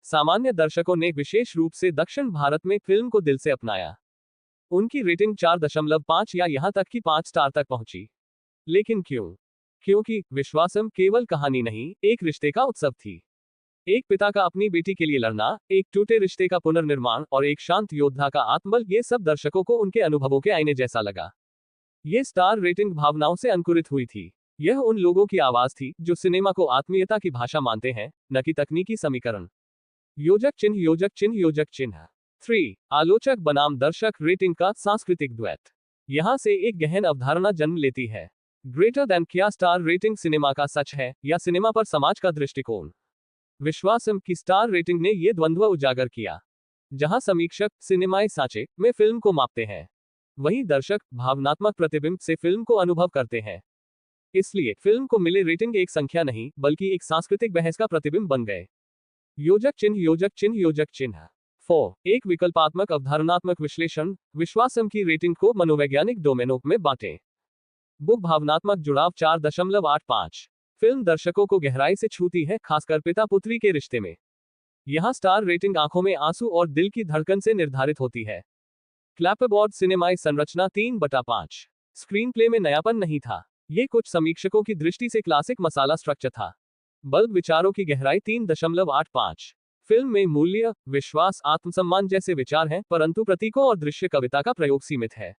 सामान्य दर्शकों ने विशेष रूप से दक्षिण भारत में फिल्म को दिल से अपनाया। उनकी रेटिंग 4.5 या यहां तक कि 5 स्टार तक पहुंची। लेकिन क्यों? क्योंकि विश्वासम केवल कहानी नहीं, एक रिश्ते का उत्सव थी। एक पिता का अपनी बेटी के लिए लड़ना, एक टूटे रिश्ते का पुनर्निर्माण और एक शांत योद्धा का आत्मबल, ये सब दर्शकों को उनके अनुभवों के आईने जैसा लगा। ये स्टार रेटिंग भावनाओं से अंकुरित हुई थी। यह उन लोगों की आवाज थी जो सिनेमा को आत्मीयता की भाषा मानते हैं, न कि तकनीकी समीकरण। योजक चिन्ह योजक चिन्ह योजक चिन्ह। 3, आलोचक बनाम दर्शक रेटिंग का सांस्कृतिक द्वैत। यहां से एक गहन अवधारणा जन्म लेती है। ग्रेटर देन क्या स्टार रेटिंग सिनेमा का सच है या सिनेमा पर समाज का दृष्टिकोण? विश्वासम की स्टार रेटिंग ने यह द्वंद्व उजागर किया। जहां समीक्षक सिनेमाई सांचे में फिल्म को मापते हैं, वहीं दर्शक भावनात्मक प्रतिबिंब से फिल्म को अनुभव करते हैं। इसलिए फिल्म को मिले रेटिंग एक संख्या नहीं, बल्कि एक सांस्कृतिक बहस का प्रतिबिंब बन गए। योजक चिन्ह योजक चिन्ह योजक चिन्ह। 4, एक विकल्पात्मक अवधारणात्मक विश्लेषण। विश्वासम की रेटिंग को मनोवैज्ञानिक डोमेनों में बांटें। बुक भावनात्मक जुड़ाव 4.85। फिल्म दर्शकों को गहराई से छूती है, खासकर पिता पुत्री के रिश्ते में। यहां स्टार रेटिंग आंखों में आंसू और दिल की धड़कन से निर्धारित होती है। क्लैपबोर्ड सिनेमाई संरचना 3/5। स्क्रीन प्ले में नयापन नहीं था। ये कुछ समीक्षकों की दृष्टि से क्लासिक मसाला स्ट्रक्चर था। बल्ब विचारों की गहराई 3.85। फिल्म में मूल्य, विश्वास, आत्मसम्मान जैसे विचार हैं, परंतु प्रतीकों और दृश्य कविता का प्रयोग सीमित है।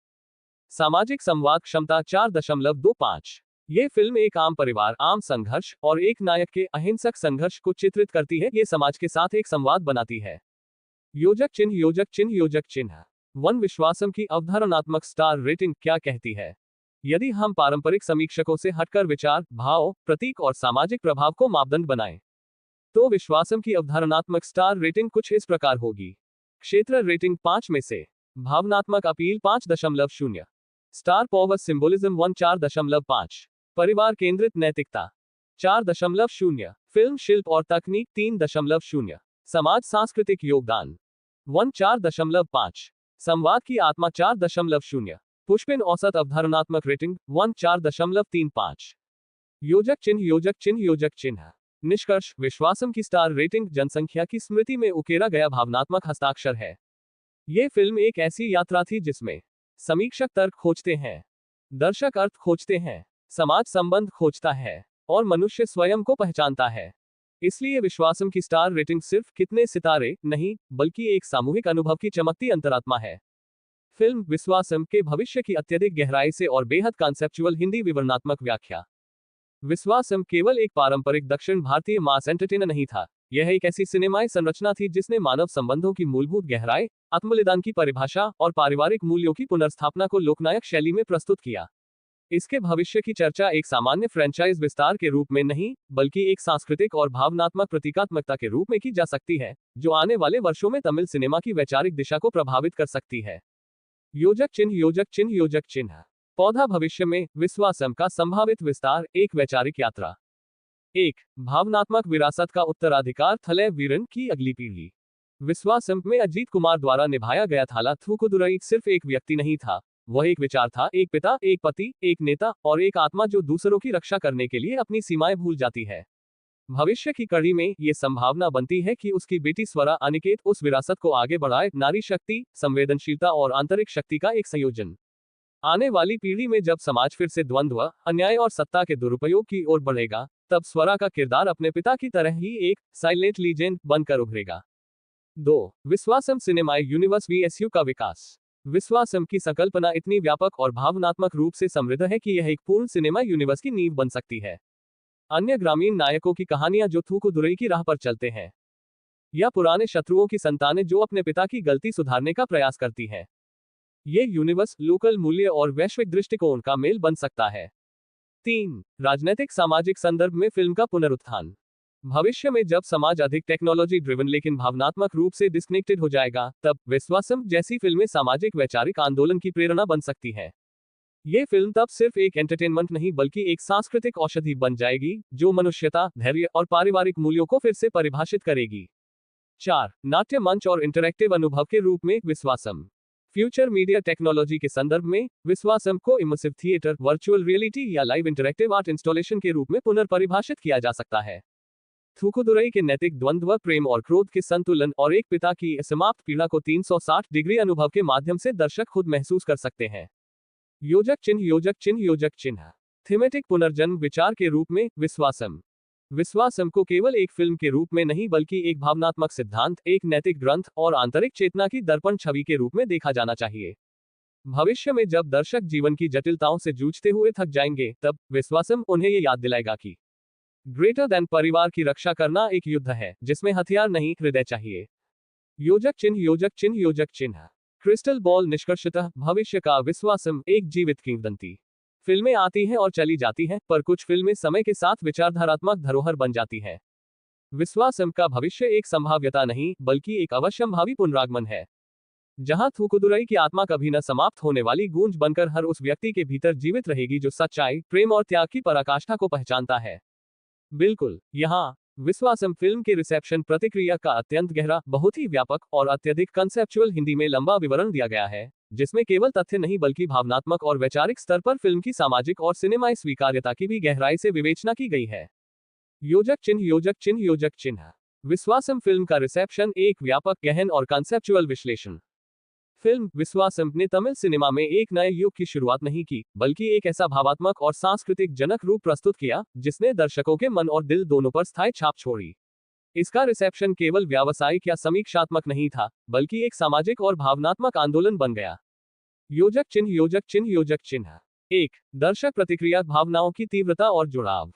सामाजिक संवाद क्षमता 4.25। ये फिल्म एक आम परिवार, आम संघर्ष और एक नायक के अहिंसक संघर्ष को चित्रित करती है। ये समाज के साथ एक संवाद बनाती है। योजक चिन्ह योजक चिन्ह योजक चिन्ह। 1, विश्वासम की अवधारणात्मक स्टार रेटिंग क्या कहती है? यदि हम पारंपरिक समीक्षकों से हटकर विचार, भाव, प्रतीक और सामाजिक प्रभाव को मापदंड बनाएं, तो विश्वासम की अवधारणात्मक स्टार रेटिंग कुछ इस प्रकार होगी। क्षेत्र रेटिंग 5 में से। भावनात्मक अपील 5.0। Star power symbolism 1 4.5। परिवार केंद्रित नैतिकता 4.0। फिल्म शिल्प और तकनीक 3.0। समाज सांस्कृतिक योगदान 1 4.5। संवाद की आत्मा 4.0। पुष्पिन औसत अवधारणात्मक रेटिंग 1 4.35। योजक चिन्ह योजक चिन्ह योजक चिन्ह। निष्कर्ष, विश्वासम की स्टार रेटिंग जनसंख्या की स्मृति में उकेरा गया भावनात्मक हस्ताक्षर है। ये फिल्म एक ऐसी यात्रा थी जिसमें समीक्षक तर्क खोजते हैं, दर्शक अर्थ खोजते हैं, समाज संबंध खोजता है और मनुष्य स्वयं को पहचानता है। इसलिए विश्वासम की स्टार रेटिंग सिर्फ कितने सितारे नहीं, बल्कि एक सामूहिक अनुभव की चमकती अंतरात्मा है। फिल्म विश्वासम के भविष्य की अत्यधिक गहराई से और बेहद कॉन्सेप्चुअल हिंदी विवरणात्मक व्याख्या। विश्वासम केवल एक पारंपरिक दक्षिण भारतीय मास एंटरटेनर नहीं था, यह एक ऐसी सिनेमाई संरचना थी जिसने मानव संबंधों की मूलभूत गहराई, आत्मबलिदान की परिभाषा और पारिवारिक मूल्यों की पुनर्स्थापना को लोकनायक शैली में प्रस्तुत किया। इसके भविष्य की चर्चा एक सामान्य फ्रेंचाइज विस्तार के रूप में नहीं, बल्कि एक सांस्कृतिक और भावनात्मक प्रतीकात्मकता के रूप में की जा सकती है, जो आने वाले वर्षों में तमिल सिनेमा की वैचारिक दिशा को प्रभावित कर सकती है। योजक चिन्ह योजक चिन्ह योजक चिन्ह। पौधा भविष्य में विश्वासम का संभावित विस्तार, एक वैचारिक यात्रा। 1, भावनात्मक विरासत का उत्तराधिकार थलैव वीरन की अगली पीढ़ी। विश्वासम में अजीत कुमार द्वारा निभाया गया थाला थूकुदुरई सिर्फ एक व्यक्ति नहीं था, वह एक विचार था, एक पिता, एक पति, एक नेता और एक आत्मा जो दूसरों की रक्षा करने के लिए अपनी सीमाएं भूल जाती है। भविष्य की कड़ी में ये संभावना बनती है कि उसकी बेटी स्वरा अनिकेत उस विरासत को आगे बढ़ाए, नारी शक्ति, संवेदनशीलता और आंतरिक शक्ति का एक संयोजन। आने वाली पीढ़ी में जब समाज फिर से द्वंद्व, अन्याय और सत्ता के दुरुपयोग की ओर बढ़ेगा, तब स्वरा का किरदार अपने पिता की तरह ही एक साइलेंट लीजेंड बनकर उभरेगा। 2, विश्वासम सिनेमाई यूनिवर्स वीएसयू का विकास। विश्वासम की संकल्पना इतनी व्यापक और भावनात्मक रूप से समृद्ध है कि यह एक पूर्ण सिनेमा यूनिवर्स की नींव बन सकती है। अन्य ग्रामीण नायकों की कहानियां जो थूकुदुरई की राह पर चलते हैं, या पुराने शत्रुओं की संतानें जो अपने पिता की गलती सुधारने का प्रयास करती हैं, ये यूनिवर्स लोकल मूल्य और वैश्विक दृष्टिकोण का मेल बन सकता है। 3. राजनैतिक सामाजिक संदर्भ में फिल्म का पुनरुत्थान। भविष्य में जब समाज अधिक टेक्नोलॉजी ड्रिवन लेकिन भावनात्मक रूप से डिस्कनेक्टेड हो जाएगा, तब विश्वासम जैसी फिल्में सामाजिक वैचारिक आंदोलन की प्रेरणा बन सकती है। ये फिल्म तब सिर्फ एक एंटरटेनमेंट नहीं बल्कि एक सांस्कृतिक औषधि बन जाएगी, जो मनुष्यता, धैर्य और पारिवारिक मूल्यों को फिर से परिभाषित करेगी। 4. नाट्य मंच और इंटरैक्टिव अनुभव के रूप में विश्वासम। फ्यूचर मीडिया टेक्नोलॉजी के संदर्भ में विश्वासम को इमर्सिव थिएटर, वर्चुअल रियलिटी या लाइव इंटरैक्टिव आर्ट इंस्टॉलेशन के रूप में पुनर्परिभाषित किया जा सकता है। थूकुदुरई के नैतिक द्वंद्व, प्रेम और क्रोध के संतुलन और एक पिता की समाप्त पीड़ा को 360 डिग्री अनुभव के माध्यम से दर्शक खुद महसूस कर सकते हैं। योजक चिन्ह योजक चिन्ह योजक चिन्ह थीमेटिक पुनर्जन्म विचार के रूप में विश्वासम। विश्वासम को केवल एक फिल्म के रूप में नहीं बल्कि एक भावनात्मक सिद्धांत, एक नैतिक ग्रंथ और आंतरिक चेतना की दर्पण छवि के रूप में देखा जाना चाहिए। भविष्य में जब दर्शक जीवन की जटिलताओं से जूझते हुए थक जाएंगे, तब विश्वासम उन्हें ये याद दिलाएगा कि ग्रेटर देन परिवार की रक्षा करना एक युद्ध है जिसमें हथियार नहीं, हृदय चाहिए। योजक चिन्ह योजक चिन्ह योजक चिन्ह क्रिस्टल बॉल निष्कर्षतः भविष्य का विश्वासम एक जीवित किंवदंती। फिल्में आती हैं और चली जाती हैं, पर कुछ फिल्में समय के साथ विचारधारात्मक धरोहर बन जाती हैं। विश्वासम का भविष्य एक संभाव्यता नहीं बल्कि एक अवश्यंभावी पुनरागमन है, जहां थूकुदुरई की आत्मा कभी न समाप्त होने वाली गूंज बनकर हर उस व्यक्ति के भीतर जीवित रहेगी जो सच्चाई, प्रेम और त्याग की पराकाष्ठा को पहचानता है। बिल्कुल, यहाँ विश्वासम फिल्म के रिसेप्शन प्रतिक्रिया का अत्यंत गहरा, बहुत ही व्यापक और अत्यधिक कंसेप्चुअल हिंदी में लंबा विवरण दिया गया है, जिसमें केवल तथ्य नहीं बल्कि भावनात्मक और वैचारिक स्तर पर फिल्म की सामाजिक और सिनेमाई स्वीकार्यता की भी गहराई से विवेचना की गई है। योजक चिन्ह योजक चिन्ह योजक चिन्ह विश्वासम फिल्म का रिसेप्शन एक व्यापक, गहन और कंसेप्चुअल विश्लेषण। फिल्म विश्वासम ने तमिल सिनेमा में एक नए युग की शुरुआत नहीं की, बल्कि एक ऐसा भावात्मक और सांस्कृतिक जनक रूप प्रस्तुत किया जिसने दर्शकों के मन और दिल दोनों पर स्थायी छाप छोड़ी। इसका रिसेप्शन केवल व्यावसायिक या समीक्षात्मक नहीं था, बल्कि एक सामाजिक और भावनात्मक आंदोलन बन गया। योजक चिन्ह योजक चिन्ह योजक चिन्ह 1. दर्शक प्रतिक्रिया, भावनाओं की तीव्रता और जुड़ाव।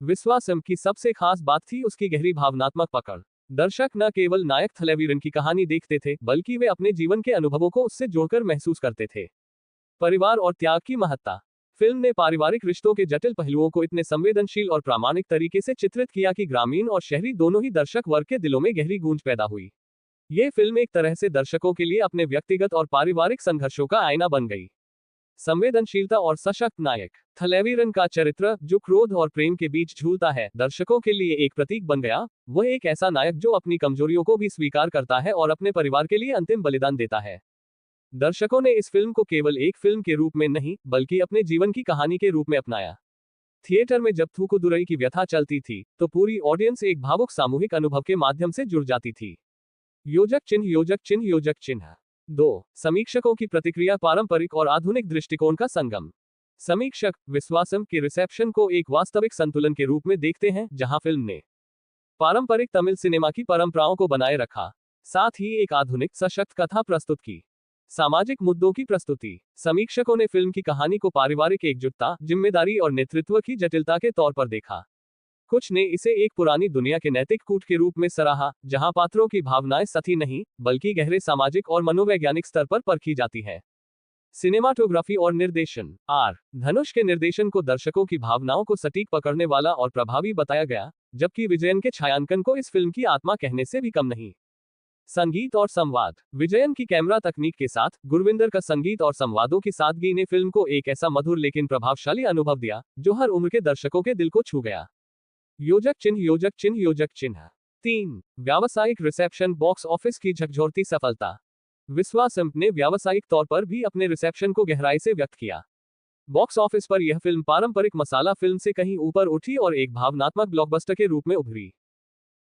विश्वासम की सबसे खास बात थी उसकी गहरी भावनात्मक पकड़। दर्शक न केवल नायक थलेवीरन की कहानी देखते थे, बल्कि वे अपने जीवन के अनुभवों को उससे जोड़कर महसूस करते थे। परिवार और त्याग की महत्ता। फिल्म ने पारिवारिक रिश्तों के जटिल पहलुओं को इतने संवेदनशील और प्रामाणिक तरीके से चित्रित किया कि ग्रामीण और शहरी दोनों ही दर्शक वर्ग के दिलों में गहरी गूंज पैदा हुई। ये फिल्म एक तरह से दर्शकों के लिए अपने व्यक्तिगत और पारिवारिक संघर्षों का आईना बन गई। संवेदनशीलता और सशक्त नायक। थलेवीरन का चरित्र, जो क्रोध और प्रेम के बीच झूलता है, दर्शकों के लिए एक प्रतीक बन गया। वह एक ऐसा नायक जो अपनी कमजोरियों को भी स्वीकार करता है और अपने परिवार के लिए अंतिम बलिदान देता है। दर्शकों ने इस फिल्म को केवल एक फिल्म के रूप में नहीं, बल्कि अपने जीवन की कहानी के रूप में अपनाया। थिएटर में जब थूकुदुरई की व्यथा चलती थी, तो पूरी ऑडियंस एक भावुक सामूहिक अनुभव के माध्यम से जुड़ जाती थी। योजक चिन्ह योजक चिन्ह योजक चिन्ह 2. समीक्षकों की प्रतिक्रिया, पारंपरिक और आधुनिक दृष्टिकोण का संगम। समीक्षक विश्वासम के रिसेप्शन को एक वास्तविक संतुलन के रूप में देखते हैं, जहां फिल्म ने पारंपरिक तमिल सिनेमा की परंपराओं को बनाए रखा, साथ ही एक आधुनिक सशक्त कथा प्रस्तुत की। सामाजिक मुद्दों की प्रस्तुति। समीक्षकों ने फिल्म की कहानी को पारिवारिक एकजुटता, जिम्मेदारी और नेतृत्व की जटिलता के तौर पर देखा। कुछ ने इसे एक पुरानी दुनिया के नैतिक कूट के रूप में सराहा, जहां पात्रों की भावनाएं सती नहीं, बल्कि गहरे सामाजिक और मनोवैज्ञानिक स्तर पर परखी जाती है। सिनेमाटोग्राफी और निर्देशन। आर धनुष के निर्देशन को दर्शकों की भावनाओं को सटीक पकड़ने वाला और प्रभावी बताया गया, जबकि विजयन के छायांकन को इस फिल्म की आत्मा कहने से भी कम नहीं। संगीत और संवाद। विजयन की कैमरा तकनीक के साथ गुरविंदर का संगीत और संवादों की सादगी ने फिल्म को एक ऐसा मधुर लेकिन प्रभावशाली अनुभव दिया, जो हर उम्र के दर्शकों के दिल को छू गया। योजक चिन्ह योजक चिन्ह योजक चिन्ह 3. व्यावसायिक रिसेप्शन, बॉक्स ऑफिस की झकझोरती सफलता। विश्वासम ने व्यावसायिक तौर पर भी अपने रिसेप्शन को गहराई से व्यक्त किया। बॉक्स ऑफिस पर यह फिल्म पारंपरिक मसाला फिल्म से कहीं ऊपर उठी और एक भावनात्मक ब्लॉकबस्टर के रूप में उभरी।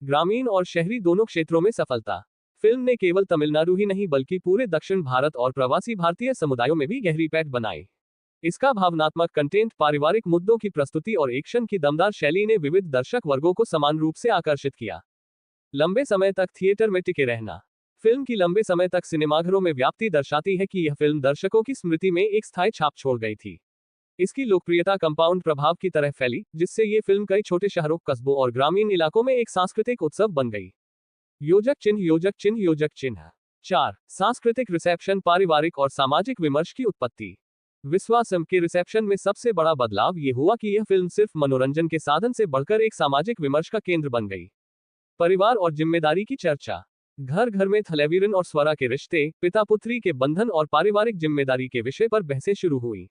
ग्रामीण और शहरी दोनों क्षेत्रों में सफलता। फिल्म ने केवल तमिलनाडु ही नहीं बल्कि पूरे दक्षिण भारत और प्रवासी भारतीय समुदायों में भी गहरी पैठ बनाई। इसका भावनात्मक कंटेंट, पारिवारिक मुद्दों की प्रस्तुति और एक्शन की दमदार शैली ने विविध दर्शक वर्गों को समान रूप से आकर्षित किया। लंबे समय तक थिएटर में टिके रहना। फिल्म की लंबे समय तक सिनेमाघरों में व्याप्ति दर्शाती है कि यह फिल्म दर्शकों की स्मृति में एक स्थायी छाप छोड़ गई थी। इसकी लोकप्रियता कंपाउंड प्रभाव की तरह फैली, जिससे ये फिल्म कई छोटे शहरों, कस्बों और ग्रामीण इलाकों में एक सांस्कृतिक उत्सव बन गई। योजक चिन्ह योजक चिन्ह योजक चिन्ह 4. सांस्कृतिक रिसेप्शन, पारिवारिक और सामाजिक विमर्श की उत्पत्ति। विश्वासम के रिसेप्शन में सबसे बड़ा बदलाव ये हुआ कि यह फिल्म सिर्फ मनोरंजन के साधन से बढ़कर एक सामाजिक विमर्श का केंद्र बन गई। परिवार और जिम्मेदारी की चर्चा। घर घर में थलेवीरन और स्वरा के रिश्ते, पिता पुत्री के बंधन और पारिवारिक जिम्मेदारी के विषय पर बहसें शुरू हुई।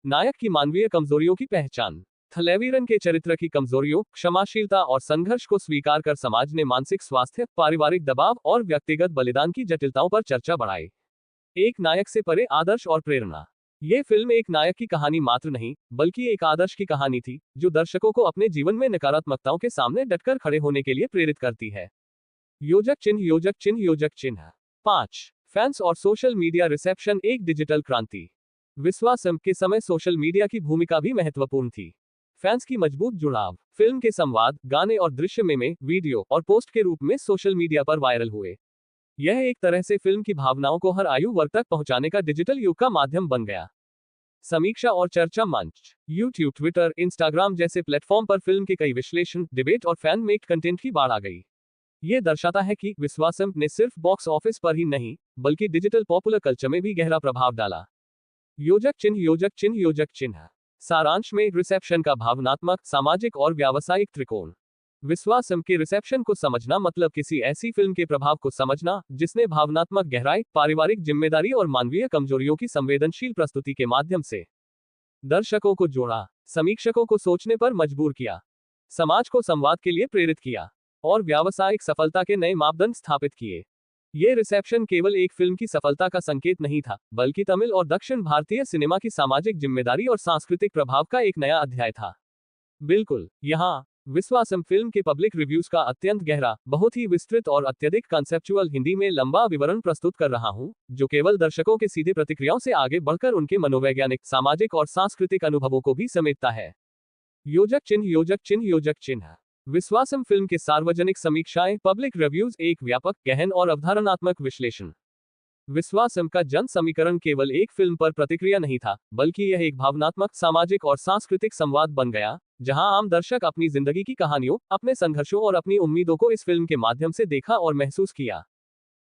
नायक की मानवीय कमजोरियों की पहचान। थलेवीरन के चरित्र की कमजोरियों, क्षमाशीलता और संघर्ष को स्वीकार कर समाज ने मानसिक स्वास्थ्य, पारिवारिक दबाव और व्यक्तिगत बलिदान की जटिलताओं पर चर्चा बढ़ाई। एक नायक से परे आदर्श और प्रेरणा। यह फिल्म एक नायक की कहानी मात्र नहीं, बल्कि एक आदर्श की कहानी थी, जो दर्शकों को अपने जीवन में नकारात्मकताओं के सामने डटकर खड़े होने के लिए प्रेरित करती है। योजक चिन्ह, योजक चिन्ह, योजक चिन्ह। 5. फैंस और सोशल मीडिया रिसेप्शन, एक डिजिटल क्रांति। विश्वासम के समय सोशल मीडिया की भूमिका भी महत्वपूर्ण थी। फैंस की मजबूत जुड़ाव। फिल्म के संवाद, गाने और दृश्य में वीडियो और पोस्ट के रूप में सोशल मीडिया पर वायरल हुए। यह एक तरह से फिल्म की भावनाओं को हर आयु वर्ग तक पहुंचाने का डिजिटल युग का माध्यम बन गया। समीक्षा और चर्चा मंच। यूट्यूब, ट्विटर, इंस्टाग्राम जैसे प्लेटफॉर्म पर फिल्म के कई विश्लेषण, डिबेट और फैन मेड कंटेंट की बाढ़ आ गई। यह दर्शाता है कि विश्वासम ने सिर्फ बॉक्स ऑफिस पर ही नहीं, बल्कि डिजिटल पॉपुलर कल्चर में भी गहरा प्रभाव डाला। योजक चिन्ह, योजक चिन्ह, योजक चिन्ह। सारांश में रिसेप्शन का भावनात्मक, सामाजिक और व्यावसायिक त्रिकोण। विश्वासम के रिसेप्शन को समझना मतलब किसी ऐसी फिल्म के प्रभाव को समझना जिसने भावनात्मक गहराई, पारिवारिक जिम्मेदारी और मानवीय कमजोरियों की संवेदनशील प्रस्तुति के माध्यम से दर्शकों को जोड़ा, समीक्षकों को सोचने पर मजबूर किया, समाज को संवाद के लिए प्रेरित किया और व्यावसायिक सफलता के नए मापदंड स्थापित किए। ये रिसेप्शन केवल एक फिल्म की सफलता का संकेत नहीं था, बल्कि तमिल और दक्षिण भारतीय सिनेमा की सामाजिक जिम्मेदारी और सांस्कृतिक प्रभाव का एक नया अध्याय था। बिल्कुल, यहाँ विश्वासम फिल्म के पब्लिक रिव्यूज का अत्यंत गहरा, बहुत ही विस्तृत और अत्यधिक कंसेप्चुअल हिंदी में लंबा विवरण प्रस्तुत कर रहा हूँ, जो केवल दर्शकों के सीधे प्रतिक्रियाओं से आगे बढ़कर उनके मनोवैज्ञानिक, सामाजिक और सांस्कृतिक अनुभवों को भी समेटता है। योजक चिन्ह, योजक चिन्ह, योजक चिन्ह। विश्वासम फिल्म के सार्वजनिक समीक्षाएं, पब्लिक रिव्यूज एक व्यापक, गहन और अवधारणात्मक विश्लेषण। विश्वासम का जन समीकरण केवल एक फिल्म पर प्रतिक्रिया नहीं था, बल्कि यह एक भावनात्मक, सामाजिक और सांस्कृतिक संवाद बन गया, जहां आम दर्शक अपनी जिंदगी की कहानियों, अपने संघर्षों और अपनी उम्मीदों को इस फिल्म के माध्यम से देखा और महसूस किया।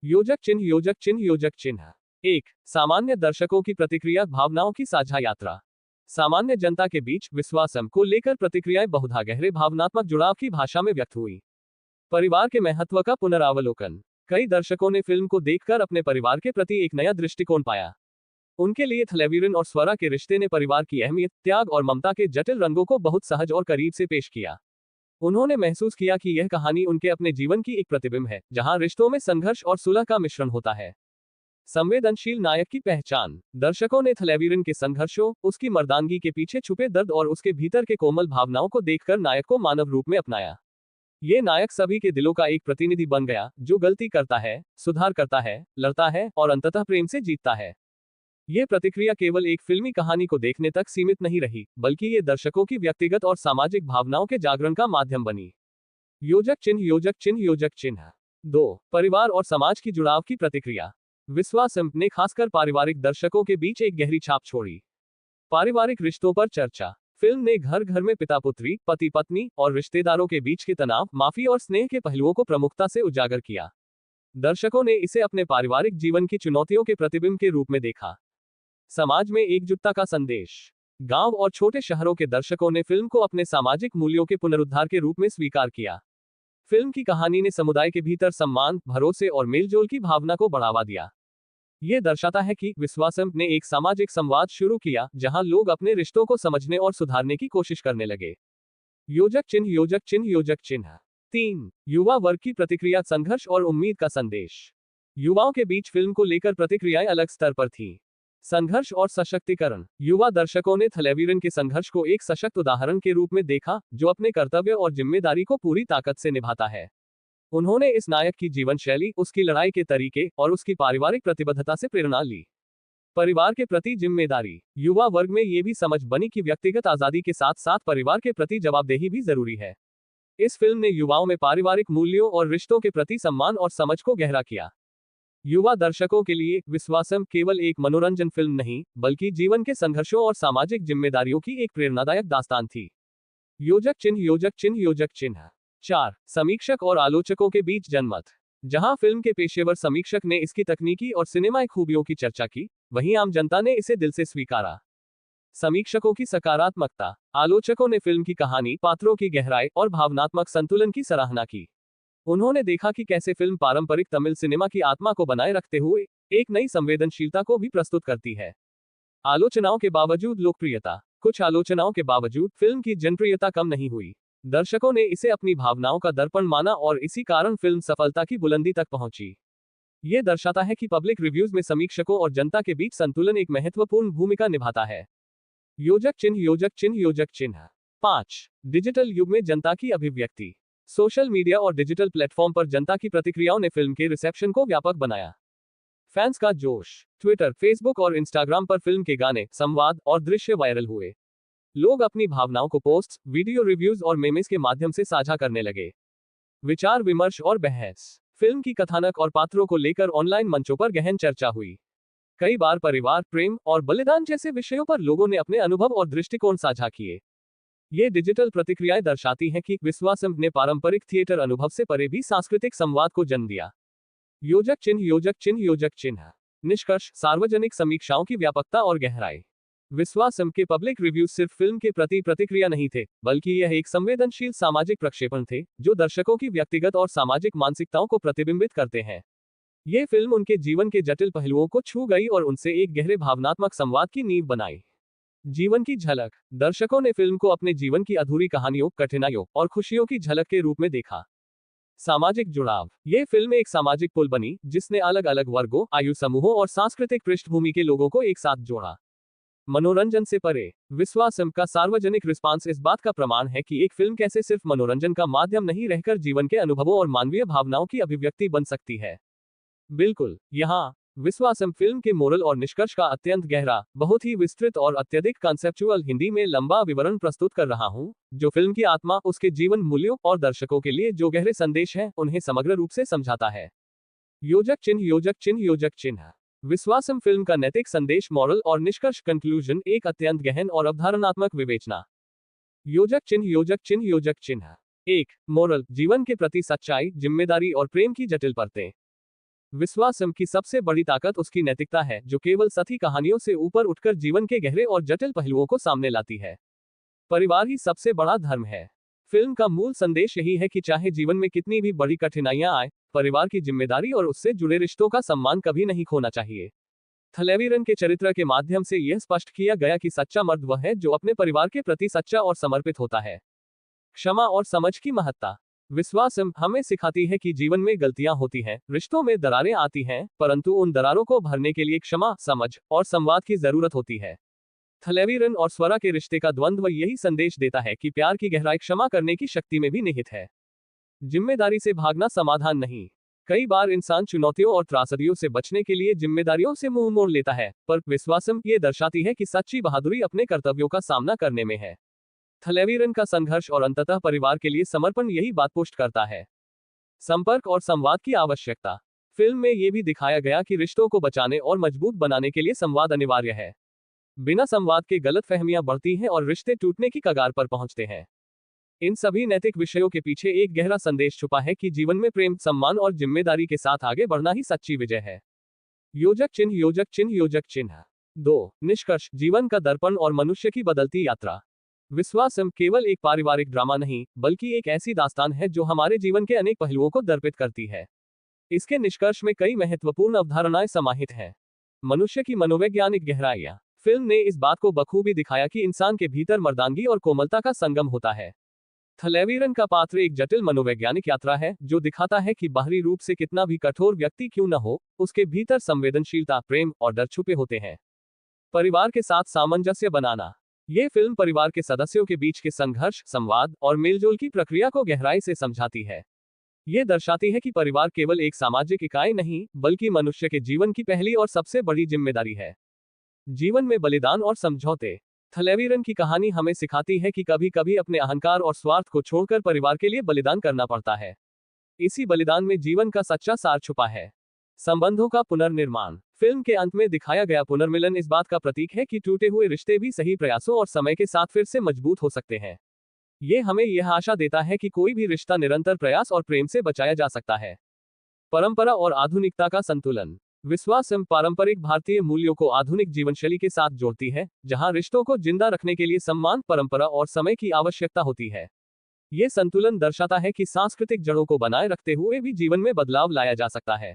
योजक चिन्ह, योजक चिन्ह, योजक चिन्ह। 1. सामान्य दर्शकों की प्रतिक्रिया, भावनाओं की साझा यात्रा। सामान्य जनता के बीच विश्वासम को लेकर प्रतिक्रियाएं बहुधा गहरे भावनात्मक जुड़ाव की भाषा में व्यक्त हुई। परिवार के महत्व का पुनरावलोकन। कई दर्शकों ने फिल्म को देखकर अपने परिवार के प्रति एक नया दृष्टिकोण पाया। उनके लिए थलेवीरन और स्वरा के रिश्ते ने परिवार की अहमियत, त्याग और ममता के जटिल रंगों को बहुत सहज और करीब से पेश किया। उन्होंने महसूस किया कि यह कहानी उनके अपने जीवन की एक प्रतिबिंब है, जहां रिश्तों में संघर्ष और सुलह का मिश्रण होता है। संवेदनशील नायक की पहचान। दर्शकों ने थलेवीरन के संघर्षों, उसकी मर्दानगी के पीछे छुपे दर्द और उसके भीतर के कोमल भावनाओं को देखकर नायक को मानव रूप में अपनाया। ये नायक सभी के दिलों का एक प्रतिनिधि बन गया, जो गलती करता है, सुधार करता है, लड़ता है और अंततः प्रेम से जीतता है। ये प्रतिक्रिया केवल एक फिल्मी कहानी को देखने तक सीमित नहीं रही, बल्कि ये दर्शकों की व्यक्तिगत और सामाजिक भावनाओं के जागरण का माध्यम बनी। योजक चिन्ह, योजक चिन्ह, योजक चिन्ह। 2. परिवार और समाज की जुड़ाव की प्रतिक्रिया। विश्वासम ने खासकर पारिवारिक दर्शकों के बीच एक गहरी छाप छोड़ी। पारिवारिक रिश्तों पर चर्चा। फिल्म ने घर घर में पिता पुत्री, पति पत्नी और रिश्तेदारों के बीच के तनाव, माफी और स्नेह के पहलुओं को प्रमुखता से उजागर किया। दर्शकों ने इसे अपने पारिवारिक जीवन की चुनौतियों के प्रतिबिंब के रूप में देखा। समाज में एकजुटता का संदेश। गांव और छोटे शहरों के दर्शकों ने फिल्म को अपने सामाजिक मूल्यों के पुनरुद्धार के रूप में स्वीकार किया। फिल्म की कहानी ने समुदाय के भीतर सम्मान, भरोसे और मेलजोल की भावना को बढ़ावा दिया। यह दर्शाता है कि विश्वासम ने एक सामाजिक संवाद शुरू किया, जहां लोग अपने रिश्तों को समझने और सुधारने की कोशिश करने लगे। योजक चिन्ह, योजक चिन्ह, योजक चिन्ह। 3. युवा वर्ग की प्रतिक्रिया, संघर्ष और उम्मीद का संदेश। युवाओं के बीच फिल्म को लेकर प्रतिक्रियाएं अलग स्तर पर थीं। संघर्ष और सशक्तिकरण। युवा दर्शकों ने थलेवीरन के संघर्ष को एक सशक्त उदाहरण के रूप में देखा, जो अपने कर्तव्य और जिम्मेदारी को पूरी ताकत से निभाता है। उन्होंने इस नायक की जीवन शैली, उसकी लड़ाई के तरीके और उसकी पारिवारिक प्रतिबद्धता से प्रेरणा ली। परिवार के प्रति जिम्मेदारी। युवा वर्ग में ये भी समझ बनी कि व्यक्तिगत आजादी के साथ साथ परिवार के प्रति जवाबदेही भी जरूरी है। इस फिल्म ने युवाओं में पारिवारिक मूल्यों और रिश्तों के प्रति सम्मान और समझ को गहरा किया। युवा दर्शकों के लिए विश्वासम केवल एक मनोरंजन फिल्म नहीं, बल्कि जीवन के संघर्षों और सामाजिक जिम्मेदारियों की एक प्रेरणादायक दास्तान थी। योजक चिन्ह, योजक चिन्ह, योजक चिन्ह। 4. समीक्षक और आलोचकों के बीच जनमत। जहां फिल्म के पेशेवर समीक्षक ने इसकी तकनीकी और सिनेमाई खूबियों की चर्चा की, वहीं आम जनता ने इसे दिल से स्वीकारा। समीक्षकों की सकारात्मकता। आलोचकों ने फिल्म की कहानी, पात्रों की गहराई और भावनात्मक संतुलन की सराहना की। उन्होंने देखा कि कैसे फिल्म पारंपरिक तमिल सिनेमा की आत्मा को बनाए रखते हुए एक नई संवेदनशीलता को भी प्रस्तुत करती है। आलोचनाओं के बावजूद लोकप्रियता। कुछ आलोचनाओं के बावजूद फिल्म की जनप्रियता कम नहीं हुई। दर्शकों ने इसे अपनी भावनाओं का दर्पण माना और इसी कारण फिल्म सफलता की बुलंदी तक पहुंची। ये दर्शाता है कि पब्लिक रिव्यूज में समीक्षकों और जनता के बीच संतुलन एक महत्वपूर्ण भूमिका निभाता है। योजक चिन्ह, योजक चिन्ह, योजक चिन्ह। 5. डिजिटल युग में जनता की अभिव्यक्ति। सोशल मीडिया और डिजिटल प्लेटफॉर्म पर जनता की प्रतिक्रियाओं ने फिल्म के रिसेप्शन को व्यापक बनाया। फैंस का जोश। ट्विटर, फेसबुक और इंस्टाग्राम पर फिल्म के गाने, संवाद और दृश्य वायरल हुए। लोग अपनी भावनाओं को पोस्ट्स, वीडियो रिव्यूज और मेमेस के माध्यम से साझा करने लगे। विचार विमर्श और बहस। फिल्म की कथानक और पात्रों को लेकर ऑनलाइन मंचों पर गहन चर्चा हुई। कई बार परिवार, प्रेम और बलिदान जैसे विषयों पर लोगों ने अपने अनुभव और दृष्टिकोण साझा किए। ये डिजिटल प्रतिक्रियाएं दर्शाती हैं कि विश्वासम ने पारंपरिक थिएटर अनुभव से परे भी सांस्कृतिक संवाद को जन्म दिया। योजक चिन्ह, योजक चिन्ह, योजक चिन्ह। निष्कर्ष, सार्वजनिक समीक्षाओं की व्यापकता और गहराई। विश्वासम के पब्लिक रिव्यूज सिर्फ फिल्म के प्रति प्रतिक्रिया नहीं थे, बल्कि यह एक संवेदनशील सामाजिक प्रक्षेपण थे, जो दर्शकों की व्यक्तिगत और सामाजिक मानसिकताओं को प्रतिबिंबित करते हैं। ये फिल्म उनके जीवन के जटिल पहलुओं को छू गई और उनसे एक गहरे भावनात्मक संवाद की नींव बनाई। जीवन की झलक। दर्शकों ने फिल्म को अपने जीवन की अधूरी कहानियों, कठिनाइयों और खुशियों की झलक के रूप में देखा। सामाजिक जुड़ाव। ये फिल्म एक सामाजिक पुल बनी, जिसने अलग अलग वर्गों, आयु समूहों और सांस्कृतिक पृष्ठभूमि के लोगों को एक साथ जोड़ा। मनोरंजन से परे। विश्वासम का सार्वजनिक रिस्पांस इस बात का प्रमाण है कि एक फिल्म कैसे सिर्फ मनोरंजन का माध्यम नहीं रहकर जीवन के अनुभवों और मानवीय भावनाओं की अभिव्यक्ति बन सकती है। बिल्कुल, यहाँ विश्वासम फिल्म के मोरल और निष्कर्ष का अत्यंत गहरा, बहुत ही विस्तृत और अत्यधिक कॉन्सेप्चुअल हिंदी में लंबा विवरण प्रस्तुत कर रहा हूँ, जो फिल्म की आत्मा, उसके जीवन मूल्यों और दर्शकों के लिए जो गहरे संदेश हैं, उन्हें समग्र रूप से समझाता है। योजक चिन्ह, योजक चिन्ह, योजक चिन्ह। विश्वासम फिल्म का नैतिक संदेश, मॉरल और निष्कर्ष, कंक्लूजन, एक अत्यंत गहन और अवधारणात्मक विवेचना। योजक चिन्ह, योजक चिन्ह, योजक चिन्ह। 1. मोरल, जीवन के प्रति सच्चाई, जिम्मेदारी और प्रेम की जटिल परतें। विश्वासम की सबसे बड़ी ताकत उसकी नैतिकता है, जो केवल सती कहानियों से ऊपर उठकर जीवन के गहरे और जटिल पहलुओं को सामने लाती है। परिवार ही सबसे बड़ा धर्म है। फिल्म का मूल संदेश यही है कि चाहे जीवन में कितनी भी बड़ी कठिनाइयां आए, परिवार की जिम्मेदारी और उससे जुड़े रिश्तों का सम्मान कभी नहीं खोना चाहिए। थलेवीरन के चरित्र के माध्यम से यह स्पष्ट किया गया कि सच्चा मर्द वह है जो अपने परिवार के प्रति सच्चा और समर्पित होता है। क्षमा और समझ की महत्ता। विश्वासम हमें सिखाती है कि जीवन में गलतियां होती हैं, रिश्तों में दरारें आती हैं, परंतु उन दरारों को भरने के लिए क्षमा, समझ और संवाद की जरूरत होती है। थलेवीरन और स्वरा के रिश्ते का द्वंद्व यही संदेश देता है कि प्यार की गहराई क्षमा करने की शक्ति में भी निहित है। जिम्मेदारी से भागना समाधान नहीं। कई बार इंसान चुनौतियों और त्रासदियों से बचने के लिए जिम्मेदारियों से मुंह मोड़ लेता है, पर विश्वासम ये दर्शाती है कि सच्ची बहादुरी अपने कर्तव्यों का सामना करने में है। थलेवीरन का संघर्ष और अंततः परिवार के लिए समर्पण यही बात पुष्ट करता है। संपर्क और संवाद की आवश्यकता। फिल्म में यह भी दिखाया गया कि रिश्तों को बचाने और मजबूत बनाने के लिए संवाद अनिवार्य है। बिना संवाद के गलतफहमियां बढ़ती हैं और रिश्ते टूटने की कगार पर पहुंचते हैं। इन सभी नैतिक विषयों के पीछे एक गहरा संदेश छुपा है कि जीवन में प्रेम, सम्मान और जिम्मेदारी के साथ आगे बढ़ना ही सच्ची विजय है। योजक चिन्ह, योजक चिन्ह, योजक चिन्ह। 2. निष्कर्ष, जीवन का दर्पण और मनुष्य की बदलती यात्रा। विश्वासम केवल एक पारिवारिक ड्रामा नहीं, बल्कि एक ऐसी दास्तान है जो हमारे जीवन के अनेक पहलुओं को दर्पित करती है। इसके निष्कर्ष में कई महत्वपूर्ण अवधारणाएं समाहित हैं। मनुष्य की मनोवैज्ञानिक गहराइयां। फिल्म ने इस बात को बखूबी दिखाया कि इंसान के भीतर मर्दानगी और कोमलता का संगम होता है। थलेवीरन का पात्र एक जटिल मनोवैज्ञानिक यात्रा है, जो दिखाता है कि बाहरी रूप से कितना भी कठोर व्यक्ति क्यों न हो, उसके भीतर संवेदनशीलता, प्रेम और डर छुपे होते हैं। परिवार के साथ सामंजस्य बनाना। यह फिल्म परिवार के सदस्यों के बीच के संघर्ष, संवाद और मेलजोल की प्रक्रिया को गहराई से समझाती है। यह दर्शाती है कि परिवार केवल एक सामाजिक इकाई नहीं, बल्कि मनुष्य के जीवन की पहली और सबसे बड़ी जिम्मेदारी है। जीवन में बलिदान और समझौते। थलेवीरन की कहानी हमें सिखाती है कि कभी कभी अपने अहंकार और स्वार्थ को छोड़कर परिवार के लिए बलिदान करना पड़ता है। इसी बलिदान में जीवन का सच्चा सार छुपा है। संबंधों का पुनर्निर्माण। फिल्म के अंत में दिखाया गया पुनर्मिलन इस बात का प्रतीक है कि टूटे हुए रिश्ते भी सही प्रयासों और समय के साथ फिर से मजबूत हो सकते हैं। ये हमें यह आशा देता है कि कोई भी रिश्ता निरंतर प्रयास और प्रेम से बचाया जा सकता है। परंपरा और आधुनिकता का संतुलन। विश्वास पारंपरिक भारतीय मूल्यों को आधुनिक जीवनशैली के साथ जोड़ती है, जहां रिश्तों को जिंदा रखने के लिए सम्मान, परंपरा और समय की आवश्यकता होती है। ये संतुलन दर्शाता है कि सांस्कृतिक जड़ों को बनाए रखते हुए भी जीवन में बदलाव लाया जा सकता है।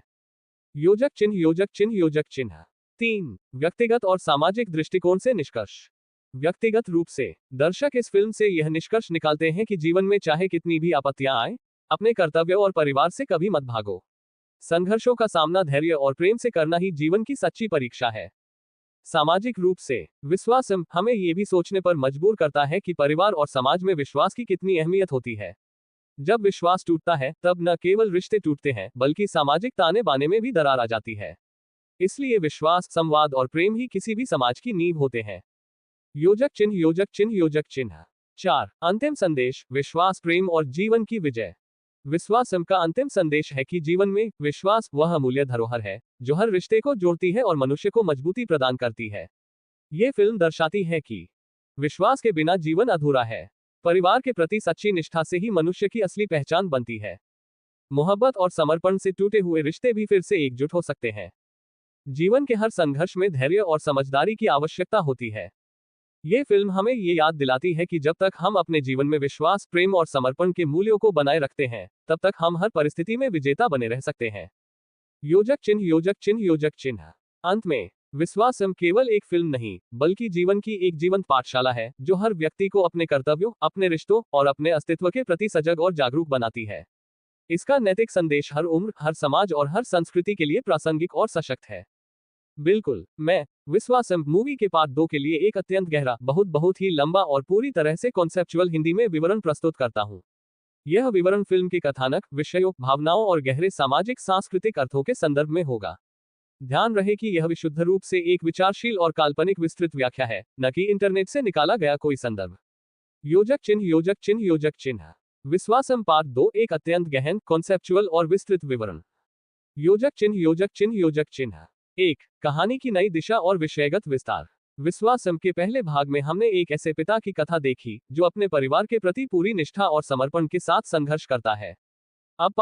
योजक चिन्ह, योजक चिन्ह, योजक चिन्ह। 3. व्यक्तिगत और सामाजिक दृष्टिकोण से निष्कर्ष। व्यक्तिगत रूप से दर्शक इस फिल्म से यह निष्कर्ष निकालते हैं कि जीवन में चाहे कितनी भी आपत्तियां आए, अपने कर्तव्यों और परिवार से कभी मत भागो। संघर्षों का सामना धैर्य और प्रेम से करना ही जीवन की सच्ची परीक्षा है। सामाजिक रूप से विश्वास हमें ये भी सोचने पर मजबूर करता है कि परिवार और समाज में विश्वास की कितनी अहमियत होती है। जब विश्वास टूटता है, तब न केवल रिश्ते टूटते हैं, बल्कि सामाजिक ताने बाने में भी दरार आ जाती है। इसलिए विश्वास, संवाद और प्रेम ही किसी भी समाज की नींव होते हैं। योजक चिन्ह, योजक चिन्ह, योजक चिन्ह। 4. अंतिम संदेश, विश्वास, प्रेम और जीवन की विजय। विश्वास का अंतिम संदेश है कि जीवन में विश्वास वह अमूल्य धरोहर है जो हर रिश्ते को जोड़ती है और मनुष्य को मजबूती प्रदान करती है। ये फिल्म दर्शाती है कि विश्वास के बिना जीवन अधूरा है। परिवार के प्रति सच्ची निष्ठा से ही मनुष्य की असली पहचान बनती है। मोहब्बत और समर्पण से टूटे हुए रिश्ते भी फिर से एकजुट हो सकते हैं। जीवन के हर संघर्ष में धैर्य और समझदारी की आवश्यकता होती है। ये फिल्म हमें ये याद दिलाती है कि जब तक हम अपने जीवन में विश्वास, प्रेम और समर्पण के मूल्यों को बनाए रखते हैं, तब तक हम हर परिस्थिति में विजेता बने रह सकते हैं। योजक चिन्ह, योजक चिन्ह, योजक चिन्ह। अंत में विश्वास केवल एक फिल्म नहीं, बल्कि जीवन की एक जीवंत पाठशाला है जो हर व्यक्ति को अपने कर्तव्यों, अपने रिश्तों और अपने अस्तित्व के प्रति सजग और जागरूक बनाती है। इसका नैतिक संदेश हर उम्र, हर समाज और हर संस्कृति के लिए प्रासंगिक और सशक्त है। बिल्कुल, मैं विश्वास मूवी के पार्ट 2 के लिए एक अत्यंत गहरा, बहुत ही लंबा और पूरी तरह से कॉन्सेप्चुअल हिंदी में विवरण प्रस्तुत करता हूँ। यह विवरण फिल्म के कथानक, विषयों, भावनाओं और गहरे सामाजिक सांस्कृतिक अर्थों के संदर्भ में होगा। ध्यान रहे कि यह विशुद्ध रूप से एक विचारशील और काल्पनिक विस्तृत व्याख्या है, न कि इंटरनेट से निकाला गया कोई संदर्भ। योजक चिन्ह, योजक चिन्ह, योजक चिन्ह। विश्वास पार्ट 2 एक अत्यंत गहन, कॉन्सेप्चुअल और विस्तृत विवरण। योजक चिन्ह, योजक चिन्ह, योजक चिन्ह। 1. कहानी की नई दिशा और विषयगत विस्तार। विश्वास के पहले भाग में हमने एक ऐसे पिता की कथा देखी जो अपने परिवार के प्रति पूरी निष्ठा और समर्पण के साथ संघर्ष करता है। अब